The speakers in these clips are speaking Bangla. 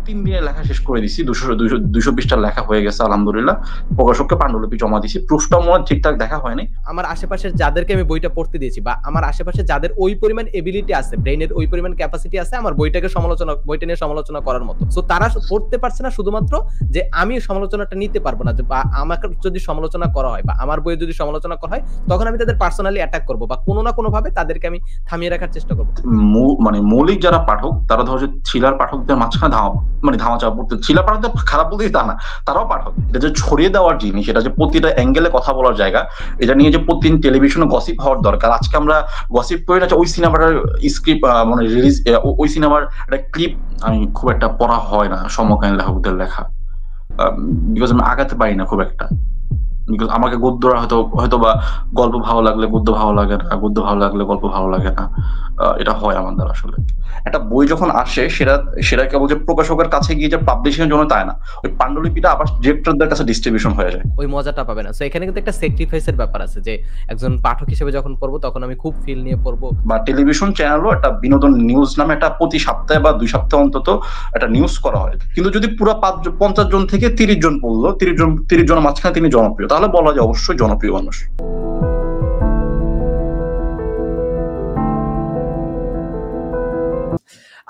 3 দিনে লেখা শেষ করে দিছি, 200 পৃষ্ঠার লেখা হয়ে গেছে আলহামদুলিল্লাহ। প্রকাশককে পাণ্ডুলিপি জমা দিছি, প্রুফটা মনে হয় ঠিকঠাক দেখা হয়নি। আমার আশেপাশের যাদেরকে আমি বইটা পড়তে দিয়েছি বা আমার আশেপাশে যাদের ওই পরিমাণ এবিলিটি আছে, ব্রেইনের ওই পরিমাণ ক্যাপাসিটি আছে আমার বইটা নিয়ে সমালোচনা করার মতো, সো তারা পড়তে পারছে না শুধুমাত্র যে আমি সমালোচনাটা নিতে পারবো না, বা আমাকে যদি সমালোচনা করা হয় বা আমার বইয়ে যদি সমালোচনা করা হয় তখন আমি তাদের পার্সোনালি অ্যাটাক করবো বা কোনো না কোনো ভাবে তাদেরকে আমি থামিয়ে রাখার চেষ্টা করবো। মানে মৌলিক যারা পাঠক তারা ধরো যে থ্রিলার পাঠকদের মাঝখানে ধামা চাপা পড়তে, থ্রিলার পাঠকদের খারাপ বলতেই তা না, তারাও পাঠক। এটা যে ছড়িয়ে দেওয়ার জিনিস, এটা যে প্রতিটা অ্যাঙ্গেলে কথা বলার জায়গা, এটা নিয়ে যে প্রতিদিন টেলিভিশনে গসিপ হওয়ার দরকার। আজকে আমরা গসিপ করি না যে ওই সিনেমাটার স্ক্রিপ্ট মানে রিলিজ, ওই সিনেমার একটা ক্লিপ আমি খুব একটা পড়া হয় না সমকালীন লেখকদের লেখা, বিকজ আমি আগাতে পারি না খুব একটা। আমাকে গদ্যরা হয়তো বা গল্প ভালো লাগলে গদ্য ভালো লাগে না, গদ্য ভালো লাগলে গল্প ভালো লাগে না, এটা হয় আমার দ্বারা। আসলে একটা বই যখন আসে সেটা কেবল যে প্রকাশকের কাছে গিয়ে যে পাবলিশিং এর জন্য তাই না, ওই পাণ্ডুলিপিটা আবার ডিরেক্টরদের কাছে ডিস্ট্রিবিউশন হয়ে যায়, ওই মজাটা পাবে না। সো এখানে কিন্তু একটা স্যাক্রিফাইসের ব্যাপার আছে যে একজন পাঠক হিসেবে যখন পড়বো তখন আমি খুব ফিল নিয়ে পড়বো। বা টেলিভিশন চ্যানেলও একটা বিনোদন নিউজ নামে একটা প্রতি সপ্তাহে বা 2 সপ্তাহে অন্তত একটা নিউজ করা হয়, কিন্তু যদি পুরো 50 জন থেকে 30 জন পড়লো, 30 জনের মাঝখানে তিনি জনপ্রিয়, তাহলে বলা যায় অবশ্যই জনপ্রিয় মানুষ।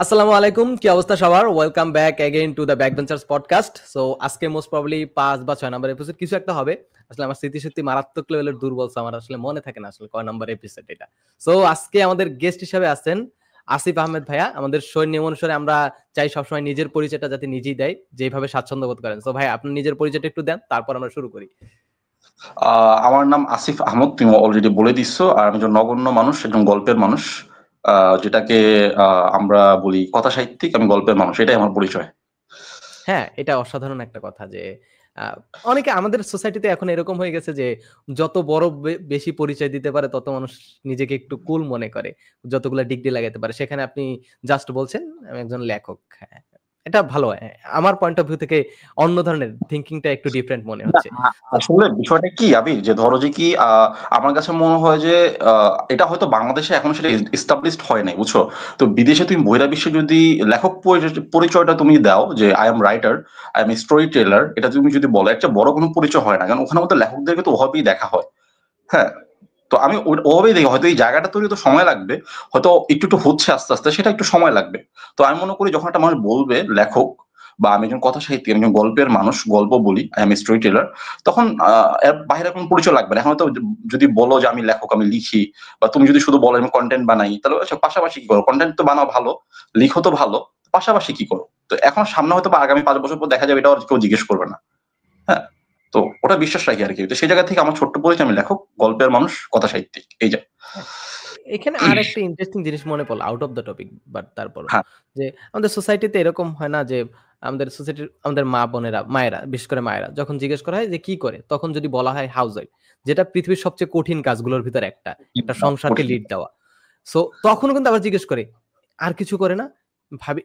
আসসালামু আলাইকুম, কি অবস্থা সবার? Welcome back again to the Backbenchers podcast. So আজকে মোস্ট প্রবাবলি 5 বা 6 নাম্বার এপিসোড কিছু একটা হবে। আসলে আমার স্মৃতিশক্তি মারাত্মক লেভেলের দুর্বল, আমার আসলে মনে থাকে না আসলে কয় নাম্বার এপিসোড এটা। সো আজকে আমাদের গেস্ট হিসেবে আছেন আসিফ আহমেদ ভাইয়া। আমাদের শোয়ের নিয়ম অনুসারে আমরা চাই সবসময় নিজের পরিচয়টা যাতে নিজেই দেয়, যেভাবে স্বাচ্ছন্দ্য বোধ করেন। সো ভাই আপনি নিজের পরিচয়টা একটু দেন, তারপর আমরা শুরু করি। আমার নাম আসিফ আহমদ, তুমি অলরেডি বলে দিচ্ছো। আর আমি একজন নগণ্য মানুষ, একজন গল্পের মানুষ, যেটাকে আমরা বলি কথা সাহিত্যিক। আমি গল্পের মানুষ, এটাই আমার পরিচয়। হ্যাঁ, এটা অসাধারণ একটা কথা যে অনেকে আমাদের সোসাইটিতে এখন এরকম হয়ে গেছে যে যত বড় বেশি পরিচয় দিতে পারে তত মানুষ নিজেকে একটু কুল মনে করে, যতগুলা ডিগ্রি লাগাইতে পারে। সেখানে আপনি জাস্ট বলছেন আমি একজন লেখক। হ্যাঁ, এটা ভালো। আমার পয়েন্ট অফ ভিউ থেকে অন্য ধরনের থিংকিংটা একটু ডিফারেন্ট মনে হচ্ছে। আসলে বিষয়টা কি আবির, যে ধরো যে কি আমার কাছে মনে হয় যে এটা হয়তো বাংলাদেশে এখনো সেটা এস্টাবলিশড হয় নাই, বুঝছো? তো বিদেশে তুমি বহিরাবিশ্বে যদি লেখক পরিচয়টা তুমি দাও যে I am writer, I am story teller, এটা তুমি যদি বলো, একটা বড় কোনো পরিচয় হয় না, কারণ ওখানে মধ্যে লেখকদেরকে তো ওভাবেই দেখা হয়। হ্যাঁ, তো আমি ওভাবেই দেখি, হয়তো এই জায়গাটা তৈরি তো সময় লাগবে, হয়তো একটু হচ্ছে আস্তে আস্তে, সেটা একটু সময় লাগবে। তো আমি মনে করি যখন একটা মানুষ বলবে লেখক, বা আমি একজন কথা সাহিত্যিক, আমি একজন গল্পের মানুষ, গল্প বলি, আই এম স্টোরি টেলার, তখন এর বাইরে কোনো পরিচয় লাগবে না। এখন তো যদি বলো যে আমি লেখক, আমি লিখি, বা তুমি যদি শুধু বলো আমি কন্টেন্ট বানাই, তাহলে আচ্ছা পাশাপাশি কি করো? কন্টেন্ট তো বানাও ভালো, লিখো তো ভালো, পাশাপাশি কি করো? তো এখন সামনে হয়তো বা আগামী 5 বছর পর দেখা যাবে, এটা আর কেউ জিজ্ঞেস করবে না। হ্যাঁ, তো ওটা বিশ্বাস রাখি আর কি। তো সেই জায়গা থেকে আমার ছোট্ট পরিচয়, আমি লেখক, গল্পের মানুষ, কথা সাহিত্যিক, এই যা। এখানে আর একটা ইন্টারেস্টিং জিনিস মনে পড়লো, out of the topic, but তারপর হ্যাঁ, যে আমাদের সোসাইটিতে এরকম হয় না যে আমাদের সোসাইটির আমাদের মা বোনেরা, মায়েরা, বিশেষ করে মায়েরা যখন জিজ্ঞেস করা হয় যে কি করে, তখন যদি বলা হয় হাউস ওয়াইফ, যেটা পৃথিবীর সবচেয়ে কঠিন কাজগুলোর ভিতর একটা সংসারকে লিড দেওয়া। সো তখন কিন্তু আবার জিজ্ঞেস করে আর কিছু করে না? ভাবি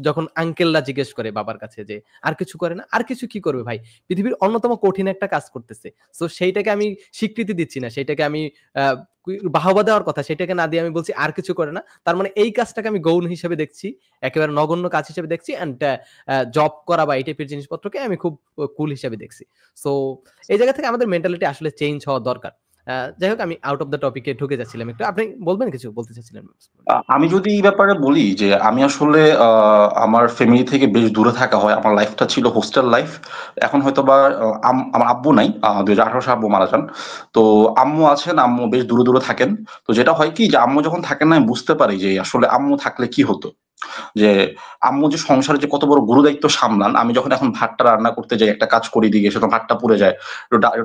যখন আঙ্কেলরা জিজ্ঞেস করে বাবার কাছে যে আর কিছু করে না? আর কিছু কি করবে ভাই? পৃথিবীর অন্যতম কঠিন একটা কাজ করতেছে। সো সেইটাকে আমি স্বীকৃতি দিচ্ছি না। সেইটাকে আমি আ বাহবা দেওয়ার কথা, সেটাকে না দিয়ে আমি বলছি আর কিছু করে না। তার মানে এই কাজটাকে আমি গৌণ হিসেবে দেখছি, একেবারে নগণ্য কাজ হিসেবে দেখছি, অ্যান্ড জব করা বা এই টাইপের জিনিসপত্রকে আমি খুব কুল হিসেবে দেখছি। সো এই জায়গা থেকে আমাদের মেন্টালিটি আসলে চেঞ্জ হওয়া দরকার। যাই হোক, আমি আউট অফ দ্য টপিকে ঢুকে যাচ্ছিলাম একটু। আপনি বলবেন, কিছু বলতে চাচ্ছিলেন? আমি যদি এই ব্যাপারে বলি যে আমি আসলে আমার ফ্যামিলি থেকে বেশ দূরে থাকা হয়, আমার লাইফটা ছিল হোস্টেল লাইফ। এখন হয়তো বা আমার আব্বু নাই, 2018 সালে আব্বু মারা যান। তো আম্মু আছেন, আম্মু বেশ দূরে দূরে থাকেন। তো যেটা হয় কি, যে আম্মু যখন থাকেন না, আমি বুঝতে পারি যে আসলে আম্মু থাকলে কি হতো, যে আম্মু যে সংসারে যে কত বড় গুরুদায়িত্ব সামলান। আমি যখন এখন ভাতটা রান্না করতে যাই, একটা কাজ করি দিকে, সেটা ভাতটা পুড়ে যায়,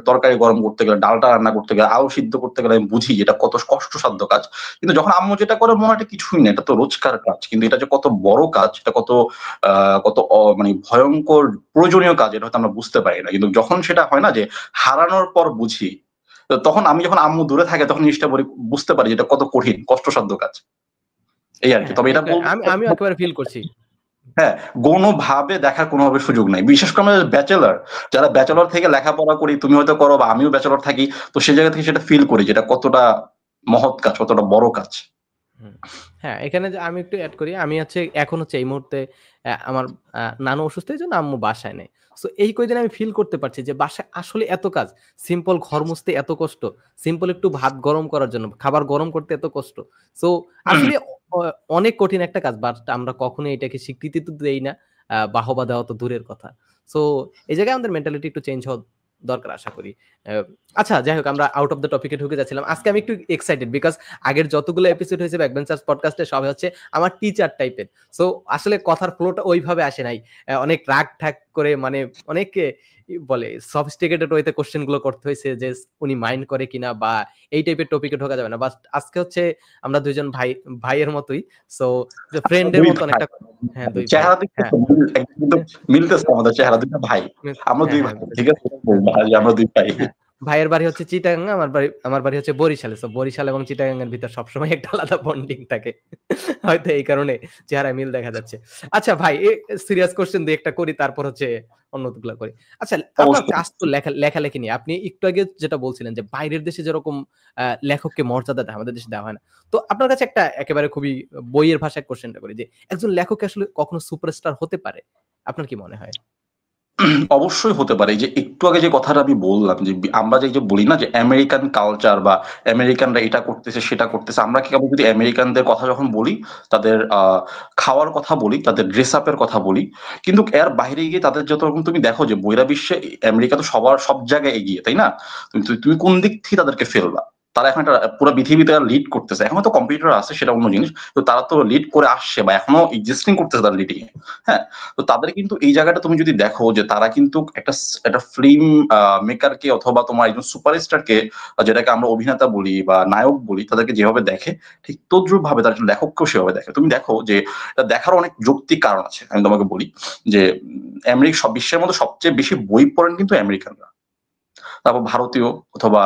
তরকারি গরম করতে গেলে, ডালটা রান্না করতে গেলে, আলু সিদ্ধ করতে গেলে, আমি বুঝি যে এটা কত কষ্টসাধ্য কাজ। কিন্তু যখন আম্মু যেটা করে মনে হয় এটা কিছুই না, এটা তো রোজকার কাজ। কিন্তু এটা যে কত বড় কাজ, এটা কত মানে ভয়ঙ্কর প্রয়োজনীয় কাজ, এটা হয়তো আমরা বুঝতে পারি না। কিন্তু যখন সেটা হয় না, যে হারানোর পর বুঝি, তো তখন আমি যখন আম্মু দূরে থাকে তখন জিনিসটা বুঝতে পারি যে এটা কত কঠিন কষ্টসাধ্য কাজ, এই আর কি। তবে এটা বলবো, আমিও একেবারে ফিল করছি। হ্যাঁ, কোনোভাবে দেখার কোনোভাবে সুযোগ নাই। বিশেষ করে আমাদের ব্যাচেলর, যারা ব্যাচেলর থেকে লেখাপড়া করি, তুমি হয়তো করো বা আমিও ব্যাচেলর থাকি, তো সেই জায়গা থেকে সেটা ফিল করি যেটা কতটা মহৎ কাজ, কতটা বড় কাজ। হ্যাঁ, এখানে যে আমি একটু এড করি। আমি হচ্ছে এখন হচ্ছে এই মুহূর্তে আমার নানু অসুস্থ এইজন্য আম্মু বাসায় নেই। সো এই কয়দিন আমি ফিল করতে পারছি যে বাসায় আসলে এত কাজ। সিম্পল ঘর মুছতে এত কষ্ট। সিম্পল একটু ভাত গরম করার জন্য, খাবার গরম করতে এত কষ্ট। সো আসলে অ অনেক কঠিন একটা কাজ। বাট আমরা কখনোই এটাকে স্বীকৃতি তো দেই না। বাহবা দেওয়া তো দূরের কথা। সো এই জায়গায় আমাদের মেন্টালিটি একটু চেঞ্জ হওয়া দরকার আশা করি। অ্যা আচ্ছা যাই হোক আমরা আউট অফ দ্য টপিক এ ঢুকে যাচ্ছিলাম। আজকে আমি একটু এক্সাইটেড বিকজ আগের যতগুলো এপিসোড হয়েছে ব্যাকবেঞ্চার্স পডকাস্টে সবাই হচ্ছে আমার টিচার টাইপের। সো আসলে কথার ফ্লোটা ওইভাবে আসে নাই। অনেক রাগ-ঢাক করে মানে অনেকে বলে সফিস্টিকেটেড ওয়েতে কোয়েশ্চেন গুলো করতে হইছে যে উনি মাইন্ড করে কিনা বা এই টাইপের টপিকে ঢোকা যাবে না। বাট আজকে হচ্ছে আমরা ২ জন ভাইয়ের মতোই। সো যে ফ্রেন্ডের দুই মতো ভাই, অনেকটা হ্যাঁ ২ ভাই। চেহারা দেখতে হ্যাঁ, তো একদম কিন্তু মিলতেছে আমাদের চেহারা, দুইটা ভাই। আমরা হ্যাঁ, দুই হ্যাঁ ভাই, ঠিক বুঝেছি। আছে? বলবো যে আমরা দুই ভাই। হ্যাঁ, ভাইয়ের বাড়ি হচ্ছে চিটাগাং, আমার বাড়ি হচ্ছে বরিশালে। সো বরিশাল এবং চিটাগাং এর ভিতর সবসময় একটা আলাদা বন্ডিং থাকে। হয়তো এই কারণে চেহারায় মিল দেখা যাচ্ছে। আচ্ছা ভাই সিরিয়াস কোয়েশ্চেন ২ ১ টা করি তারপর হচ্ছে অন্যগুলা করি। আচ্ছা আপনার অবশ্যই। কাজ তো লেখালেখি নিয়ে। আপনি একটু আগে যেটা বলছিলেন যে বাইরের দেশে যেরকম লেখককে মর্যাদা দেয় আমাদের দেশে দেওয়া হয় না। তো আপনার কাছে একটা একেবারে খুবই বইয়ের ভাষায় কোয়েশ্চেনটা করি যে একজন লেখক কি আসলে কখনো সুপারস্টার হতে পারে? আপনার কি মনে হয়? অবশ্যই হতে পারে। এই যে একটু আগে যে কথাটা আমি বললাম যে আমরা যে বলি না যে আমেরিকান কালচার বা আমেরিকানরা এটা করতেছে সেটা করতেছে। আমরা কেবল যদি আমেরিকানদের কথা যখন বলি, তাদের খাওয়ার কথা বলি, তাদের ড্রেস আপ এর কথা বলি। কিন্তু এর বাইরে গিয়ে তাদের যতরকম তুমি দেখো যে বহিরাবিশ্বে আমেরিকা তো সব জায়গায় এগিয়ে, তাই না? তুমি কোন দিক থেকে তাদেরকে ফেলবা? তারা এখন একটা পুরা পৃথিবীতে লিড করতেছে। এখনো তো কম্পিউটার আছে সেটা অন্য জিনিস। তো তারা তো লিড করে আসছে বা এখনো এক্সিস্টিং করতেছে তারা লিডিং এ। হ্যাঁ? তো তাদের কিন্তু এই জায়গাটা তুমি যদি দেখো যে তারা কিন্তু একটা ফিল্ম মেকারকে অথবা তোমার একজন সুপারস্টারকে, যেটাকে আমরা অভিনেতা বলি বা নায়ক বলি, তাদেরকে যেভাবে দেখে ঠিক তদ্রুপ ভাবে তার একজন লেখককেও সেভাবে দেখে। তুমি দেখো যে এটা দেখার অনেক যৌক্তিক কারণ আছে। আমি তোমাকে বলি যে সব বিশ্বের মধ্যে সবচেয়ে বেশি বই পড়েন কিন্তু আমেরিকানরা। তারপর ভারতীয় অথবা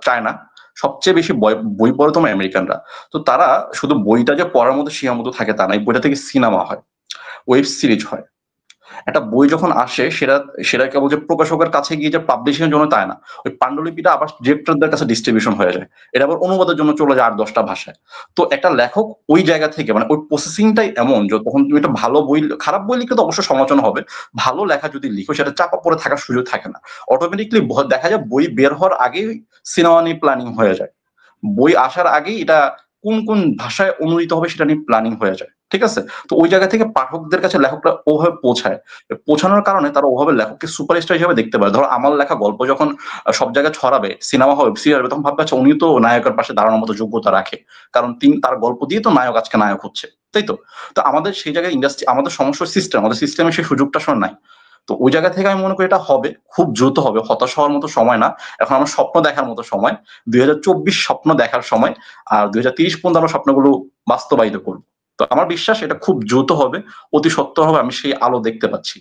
চায়না, সবচেয়ে বেশি বই পড়ে তোমার আমেরিকানরা। তো তারা শুধু বইটা যে পড়ার মধ্যে সীমাবদ্ধ থাকে তা না, এই বইটা থেকে সিনেমা হয়, ওয়েব সিরিজ হয়। একটা বই যখন আসে সেটা কেবল যে প্রকাশকের কাছে গিয়ে যে পাবলিশিং এর জন্য তাই না। ওই পান্ডুলিপিটা আবার ডিরেক্টরদের কাছে ডিস্ট্রিবিউশন হয়ে যায়। এটা আবার অনুবাদের জন্য চলে যায় ৮-১০টা ভাষায়। তো একটা লেখক ওই জায়গা থেকে মানে ওই প্রসেসিংটাই এমন যে তখন তুমি একটা ভালো বই, খারাপ বই লিখলে তো অবশ্যই সমালোচনা হবে। ভালো লেখা যদি লিখো সেটা চাপা পড়ে থাকার সুযোগ থাকে না। অটোমেটিক্যালি দেখা যায় বই বের হওয়ার আগেই সিনেমা নিয়ে প্ল্যানিং হয়ে যায়। বই আসার আগেই এটা কোন ভাষায় অনুদিত হবে সেটা নিয়ে প্ল্যানিং হয়ে যায়। ঠিক আছে? তো ওই জায়গা থেকে পাঠকদের কাছে লেখকরা ওভাবে পৌঁছায়। পৌঁছানোর কারণে তারা ওভাবে লেখককে সুপারস্টার হিসেবে দেখতে পারে। ধরো আমার লেখা গল্প যখন সব জায়গায় ছড়াবে, সিনেমা হবে, ওয়েব সিরিজ হবে, তখন ভাববে আচ্ছা উনি তো নায়কের পাশে দাঁড়ানোর মতো যোগ্যতা রাখে। কারণ তার গল্প দিয়ে তো নায়ক আজকে নায়ক হচ্ছে। তাই তো? তো আমাদের সেই জায়গায় ইন্ডাস্ট্রি, আমাদের সমস্যা সিস্টেম, আমাদের সিস্টেমে সেই সুযোগটা আসলে নাই। তো ওই জায়গা থেকে আমি মনে করি এটা হবে, খুব দ্রুত হবে। হতাশ হওয়ার মতো সময় না। এখন আমার স্বপ্ন দেখার মতো সময়। ২০২৪ স্বপ্ন দেখার সময়। আর ২০৩০ পর্যন্ত আমরা স্বপ্নগুলো বাস্তবায়িত করব। তো আমার বিশ্বাস এটা খুব দ্রুত হবে, অতি সত্বর হবে। আমি সেই আলো দেখতে পাচ্ছি।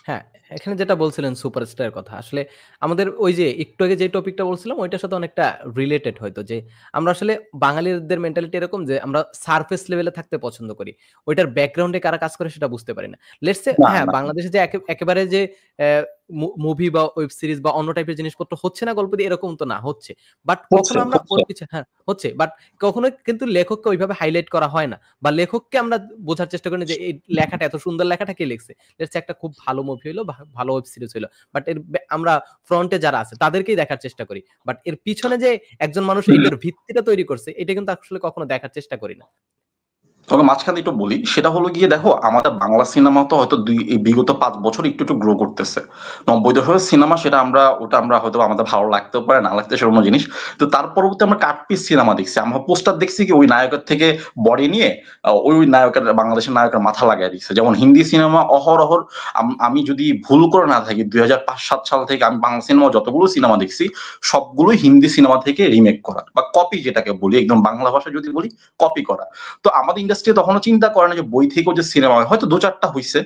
হ্যাঁ, এখানে যেটা বলছিলেন সুপারস্টার এর কথা। আসলে আমাদের ওই যে একটু আগে যে টপিকটা বলছিলাম ওইটার সাথে অনেকটা রিলেটেড হয়তো যে আমরা আসলে বাঙালিদের মেন্টালিটি এরকম যে আমরা সারফেস লেভেলে থাকতে পছন্দ করি। ওইটার ব্যাকগ্রাউন্ডে কারা কাজ করে সেটা বুঝতে পারি না। লেটস সে না, হ্যাঁ, না। বাংলাদেশে যে একেবারে যে অ্যা মুভি বা ওয়েব সিরিজ বা অন্য টাইপের জিনিসপত্র হচ্ছে না গল্প দিয়ে এরকম তো না, হচ্ছে। বাট হচ্ছে, কখনো আমরা হচ্ছে। ওর পিছে হ্যাঁ, হচ্ছে। বাট কখনো কিন্তু লেখককে ওইভাবে হাইলাইট করা হয় না। বা লেখককে আমরা বোঝার চেষ্টা করি না যে এই লেখাটা এত সুন্দর লেখাটা কে লিখছে। লেটস সে একটা খুব ভালো মুভি হইলো, ভালো ওয়েব সিরিজ হইলো। বাট এর আমরা ফ্রন্টে যারা আছে তাদেরকেই দেখার চেষ্টা করি। বাট এর পিছনে যে একজন মানুষ এইটার ভিত্তিটা তৈরি করছে এটা কিন্তু আসলে কখনো দেখার চেষ্টা করি না। তবে মাঝখানে একটু বলি, সেটা হলো গিয়ে দেখো আমাদের বাংলা সিনেমা তো হয়তো এই বিগত ৫ বছর একটু গ্রো করতেছে। ৯০ দশকের সিনেমা সেটা ওটা আমরা হয়তো আমাদের ভালো লাগতেও পারে, না লাগতে সেটা অন্য জিনিস। তো তার পরবর্তী আমরা কাট পিস সিনেমা দেখছি। আমরা পোস্টার দেখছি কি ওই নায়কের থেকে বডি নিয়ে ওই নায়কের, বাংলাদেশের নায়কের মাথা লাগায় দিচ্ছে। যেমন হিন্দি সিনেমা অহরহ, আমি যদি ভুল করে না থাকি ২০০৫-৭ সাল থেকে আমি বাংলা সিনেমা যতগুলো সিনেমা দেখছি সবগুলোই হিন্দি সিনেমা থেকে রিমেক করা বা কপি, যেটাকে বলি একদম বাংলা ভাষায় যদি বলি কপি করা। তো আমাদের ইন্ডাস্ট্রি তখনও চিন্তা করে না যে বই থেকেও যে সিনেমা হয়, হয়তো ২-৪টা হইছে,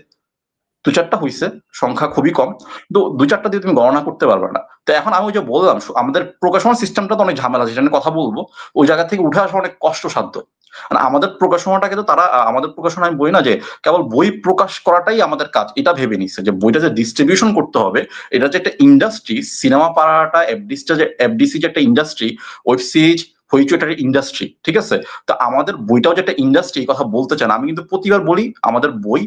২-৪টা হইছে, সংখ্যা খুবই কম। তো ২-৪টা দিয়ে তুমি গণনা করতে পারবে না। তো এখন আমি ওই যে বললাম আমাদের প্রকাশনা সিস্টেমটা তো অনেক ঝামেলা আছে, যেটা নিয়ে কথা বলবো। ওই জায়গা থেকে উঠে আসা অনেক কষ্টসাধ্য। মানে আমাদের প্রকাশনাটাকে তো তারা আমাদের প্রকাশনা আমি বলি না যে কেবল বই প্রকাশ করাটাই আমাদের কাজ, এটা ভেবে নিচ্ছে যে বইটা যে ডিস্ট্রিবিউশন করতে হবে, এটা যে একটা ইন্ডাস্ট্রি, সিনেমা পাড়াটা এফডিসি যে একটা ইন্ডাস্ট্রি, ওয়েব সিরিজ, হইচই একটা ইন্ডাস্ট্রি, ঠিক আছে? তো আমাদের বইটাও যে একটা ইন্ডাস্ট্রি এই কথা বলতে চান, আমি কিন্তু প্রতিবার বলি আমাদের বই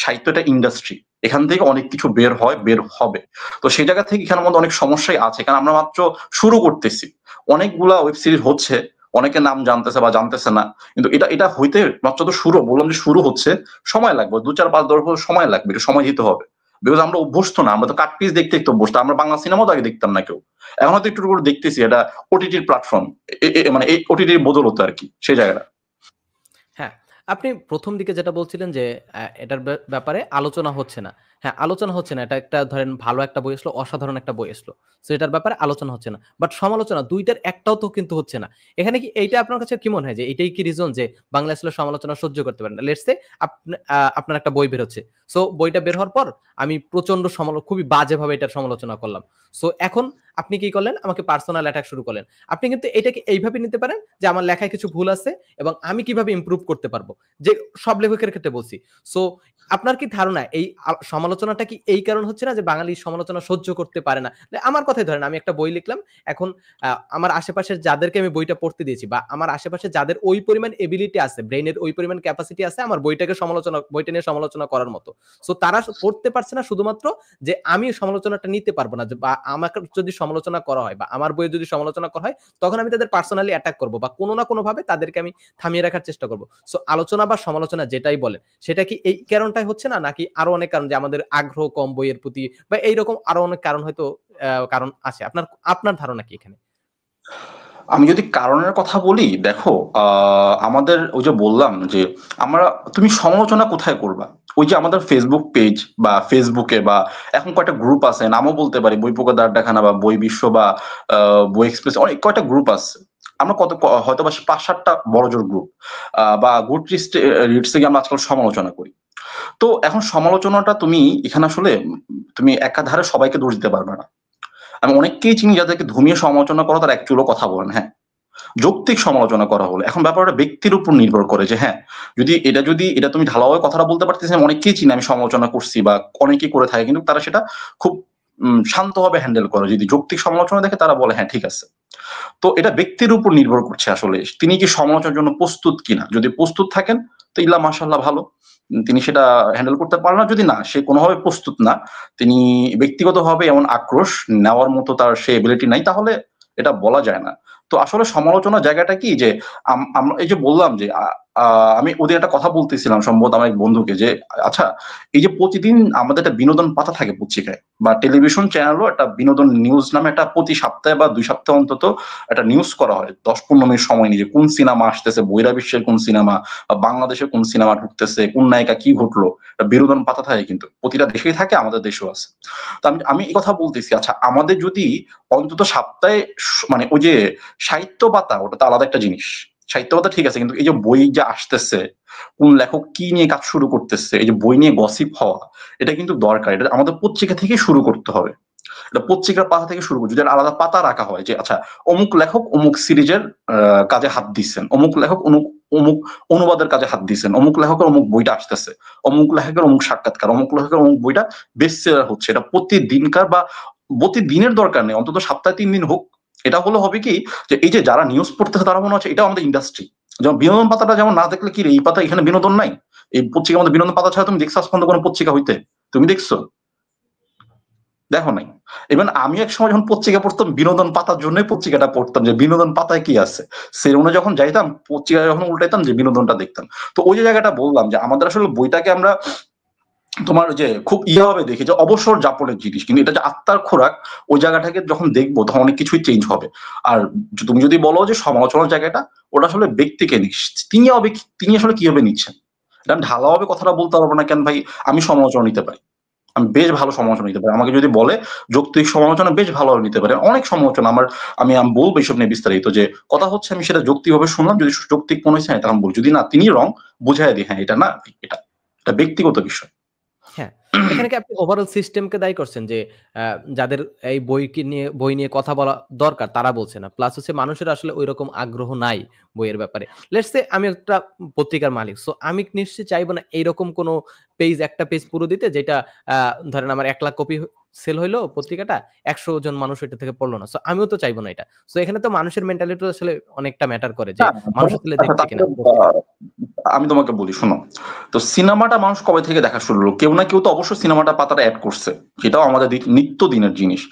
সাহিত্য একটা ইন্ডাস্ট্রি, এখান থেকে অনেক কিছু বের হয়, বের হবে। তো সেই জায়গা থেকে এখানের মধ্যে অনেক সমস্যাই আছে, কারণ আমরা মাত্র শুরু করতেছি। অনেকগুলা ওয়েব সিরিজ হচ্ছে, অনেকে নাম জানতেছে বা জানতেছে না, কিন্তু এটা এটা হইতে মাত্র তো শুরু, বললাম যে শুরু হচ্ছে, সময় লাগবে, 2 4 5 10 বছর সময় লাগবে, এটা সময় দিতে হবে। বিকজ আমরা অভ্যস্ত না, আমরা তো কাট পিস দেখতে দেখতে অভ্যস্ত, আমরা বাংলা সিনেমাও তো আগে দেখতাম না কেউ, এখন হয়তো একটু করে দেখতেছি, এটা ওটিটির প্ল্যাটফর্ম, মানে এই ওটিটির বদলতে আর কি সেই জায়গাটা। হ্যাঁ, আপনি ১ম দিকে যেটা বলছিলেন যে এটার ব্যাপারে আলোচনা হচ্ছে না। হ্যাঁ, আলোচনা হচ্ছে না। এটা একটা ধরেন ভালো একটা বই আসলো, অসাধারণ একটা বই আসলো। সো এটার ব্যাপারে আলোচনা হচ্ছে না। বাট সমালোচনা ২ টার একটাও তো কিন্তু হচ্ছে না। এখানে কি এইটা আপনার কাছে কি মনে হয় যে এটাই কি রিজন যে বাংলা আসলে সমালোচনা সহ্য করতে পারে না? লেটস সে আপনার একটা বই বের হচ্ছে। সো বইটা বের হওয়ার পর আমি প্রচন্ড খুবই বাজেভাবে এটার সমালোচনা করলাম। সো এখন আপনি কি করলেন? আমাকে পার্সোনাল অ্যাটাক শুরু করলেন। আপনি কিন্তু এটাকে এইভাবে নিতে পারেন যে আমার লেখায় কিছু ভুল আছে এবং আমি কিভাবে ইমপ্রুভ করতে পারবো। যে সব লেখকের ক্ষেত্রে বলছি। সো আপনার কি ধারণা এই সমালোচনাটা কি এই কারণ হচ্ছে না যে বাঙালি সমালোচনা সহ্য করতে পারে না? আমার কথাই ধরেন আমি একটা বই লিখলাম। এখন আমার আশেপাশের যাদেরকে আমি বইটা পড়তে দিয়েছি বা আমার আশেপাশে যাদের ওই পরিমাণ এবিলিটি আছে, ব্রেইনের ওই পরিমাণ ক্যাপাসিটি আছে আমার বইটা নিয়ে সমালোচনা করার মতো। সো তারা পড়তে পারছে না শুধুমাত্র যে আমি সমালোচনাটা নিতে পারবো না, বা আমাকে যদি সমালোচনা করা হয় বা আমার বইয়ে যদি সমালোচনা করা হয় তখন আমি তাদের পার্সোনালি অ্যাটাক করব বা কোনো না কোনোভাবে তাদেরকে আমি থামিয়ে রাখার চেষ্টা করব। সো আলোচনা বা সমালোচনা যেটাই বলেন সেটা কি এই কারণটাই হচ্ছে না, নাকি আরো অনেক কারণ, যে আমাদের আগ্রহ কম বইয়ের প্রতি বা এইরকম আরো অনেক কারণ হয়তো কারণ আছে? আপনার আপনার ধারণা কি এখানে? আমি যদি কারণের কথা বলি, দেখো, আমাদের ওই যে বললাম যে আমরা, তুমি সমালোচনা কোথায় করবা? ওই যে আমাদের ফেসবুক পেজ বা ফেসবুকে বা এখন কয়টা গ্রুপ আছে, নামও বলতে পারি, বই প্রকার আড্ডাখানা বা বই বিশ্ব বা বই এক্সপ্রেস, অনেক কয়টা গ্রুপ আছে। আমরা হয়তো বা 5 7টা বড় জোর গ্রুপ বা গুড রিডস থেকে আমরা আজকাল সমালোচনা করি। তো এখন সমালোচনাটা তুমি এখানে আসলে তুমি একাধারে সবাইকে দোষ দিতে পারবে না। আমি অনেককেই চিনি যাদেরকে ধুমিয়ে সমালোচনা করো, তারা এক চুলো কথা বলেন, হ্যাঁ। যৌক্তিক সমালোচনা করা হলো, এখন ব্যাপারটা ব্যক্তির উপর নির্ভর করে যে হ্যাঁ, যদি এটা তুমি ঢালাওভাবে কথাটা বলতে পারতেছি, আমি অনেককেই চিনি আমি সমালোচনা করছি বা অনেকেই করে থাকে, কিন্তু তারা সেটা খুব শান্তভাবে হ্যান্ডেল করে। যদি যৌক্তিক সমালোচনা দেখে তারা বলে হ্যাঁ ঠিক আছে। তো এটা ব্যক্তির উপর নির্ভর করছে আসলে তিনি কি সমালোচনার জন্য প্রস্তুত কিনা। যদি প্রস্তুত থাকেন তো ইল্লা মাশাআল্লাহ ভালো, তিনি সেটা হ্যান্ডেল করতে পারেন না। যদি না, সে কোনোভাবে প্রস্তুত না, তিনি ব্যক্তিগতভাবে এমন আক্রোশ নেওয়ার মতো তার সে এবিলিটি নাই, তাহলে এটা বলা যায় না। তো আসলে সমালোচনার জায়গাটা কি যে আমরা এই যে বললাম যে আমি ওদের একটা কথা বলতেছিলাম সম্ভবত আমার এক বন্ধুকে যে আচ্ছা, এই যে প্রতিদিন আমাদের একটা বিনোদন পাতা থাকে পত্রিকায় বা টেলিভিশন চ্যানেলও একটা বিনোদন নিউজ নামে একটা প্রতি সপ্তাহে বা 2 সপ্তাহ অন্তত একটা নিউজ করা হয় 10 15 মিনিট সময় নিয়ে, যে কোন সিনেমা আসতেছে, বহিরা বিশ্বের কোন সিনেমা বা বাংলাদেশের কোন সিনেমা ঢুকতেছে, কোন নায়িকা কি ঘটলো, বিনোদন পাতা থাকে, কিন্তু প্রতিটা দেশেই থাকে, আমাদের দেশেও আছে। তো আমি আমি এই কথা বলতেছি, আচ্ছা আমাদের যদি অন্তত সপ্তাহে মানে ওই যে সাহিত্য পাতা, ওটা তো আলাদা একটা জিনিস। সাহিত্য পাতা ঠিক আছে, কিন্তু এই যে বই যে আসতেছে, কোন লেখক কি নিয়ে কাজ শুরু করতেছে, এই যে বই নিয়ে গসিপ হওয়া, এটা কিন্তু দরকার। এটা আমাদের পত্রিকা থেকে শুরু করতে হবে। এটা পত্রিকার পাতা থেকে শুরু করে যদি একটা আলাদা পাতা রাখা হয় যে আচ্ছা, অমুক লেখক অমুক সিরিজের কাজে হাত দিচ্ছেন, অমুক লেখক অমুক অমুক অনুবাদের কাজে হাত দিচ্ছেন, অমুক লেখকের অমুক বইটা আসতেছে, অমুক লেখকের অমুক সাক্ষাৎকার, অমুক লেখকের অমুক বইটা বেস্ট সেলার হচ্ছে, এটা প্রতিদিনকার বা প্রতিদিনের দরকার নেই, অন্তত সপ্তাহে 3 দিন হোক। এটা হলে হবে কি, যে এই যে যারা নিউজ পড়তেছে তারা মনে হচ্ছে এটাও আমাদের ইন্ডাস্ট্রি। যেমন বিনোদন পাতাটা যেমন না দেখলে কি রে, এই পাতা এখানে বিনোদন নাই, এই পত্রিকার মধ্যে বিনোদন পাতা ছাড়া তুমি দেখছো আজ পর্যন্ত কোনো পত্রিকা হইতে? তুমি দেখছো? দেখো নাই। ইভেন আমি এক সময় যখন পত্রিকা পড়তাম বিনোদন পাতার জন্যই পত্রিকাটা পড়তাম, যে বিনোদন পাতায় কি আছে, সেরুনে যখন যাইতাম পত্রিকা যখন উল্টাইতাম যে বিনোদনটা দেখতাম। তো ওই যে জায়গাটা বললাম যে আমাদের আসলে বইটাকে আমরা তোমার যে খুব ভাবে দেখি যে অবসর যাপনের জিনিস, কিন্তু এটা যে আত্মার খোরাক, ওই জায়গাটাকে যখন দেখবো তখন অনেক কিছুই চেঞ্জ হবে। আর তুমি যদি বলো যে সমালোচনার জায়গাটা, ওটা আসলে ব্যক্তিকে নিস, তিনি আসলে কিভাবে নিচ্ছেন। এটা আমি ঢালাওভাবে কথাটা বলতে পারবো না, কেন ভাই, আমি সমালোচনা নিতে পারি, আমি বেশ ভালো সমালোচনা নিতে পারি। আমাকে যদি বলে যৌক্তিক সমালোচনা, বেশ ভালোভাবে নিতে পারি। অনেক সমালোচনা আমি বলবো এইসব নিয়ে বিস্তারিত, যে কথা হচ্ছে আমি সেটা যৌক্তিকভাবে শুনলাম, যদি যৌক্তিক মনে হচ্ছে তখন বলি, যদি না তিনি রং বুঝাই দিই হ্যাঁ এটা না, এটা এটা ব্যক্তিগত বিষয়। হ্যাঁ, এখানে কি আপনি ওভারঅল সিস্টেমকে দায়ী করছেন যে যাদের এই বই নিয়ে কথা বলা দরকার তারা বলছে না, প্লাস হচ্ছে মানুষের আসলে ওইরকম আগ্রহ নাই বইয়ের ব্যাপারে। লেটস সে আমি একটা পত্রিকার মালিক, সো আমি নিশ্চয়ই চাইবো না এইরকম কোনো একটা পেজ পুরো দিতে যেটা ধরেন আমার 1 লাখ কপি সেল হইলো পত্রিকাটা, 100 জন মানুষ এটা থেকে পড়লো না, সো আমিও তো চাইবো না এটা। সো এখানে তো মানুষের মেন্টালিটি আসলে অনেকটা ম্যাটার করে যে না, মানুষ আসলে আচ্ছা দেখছে কিনা তাহলে পত্রিকা। আমি তোমাকে বলি শোনো। তো সিনেমাটা মানুষ কবে থেকে দেখা শুরু হলো? কেউ না কেউ তো অবশ্যই সিনেমাটা পাতাটা অ্যাড করছে, সেটাও আমাদের নিত্য দিনের জিনিস।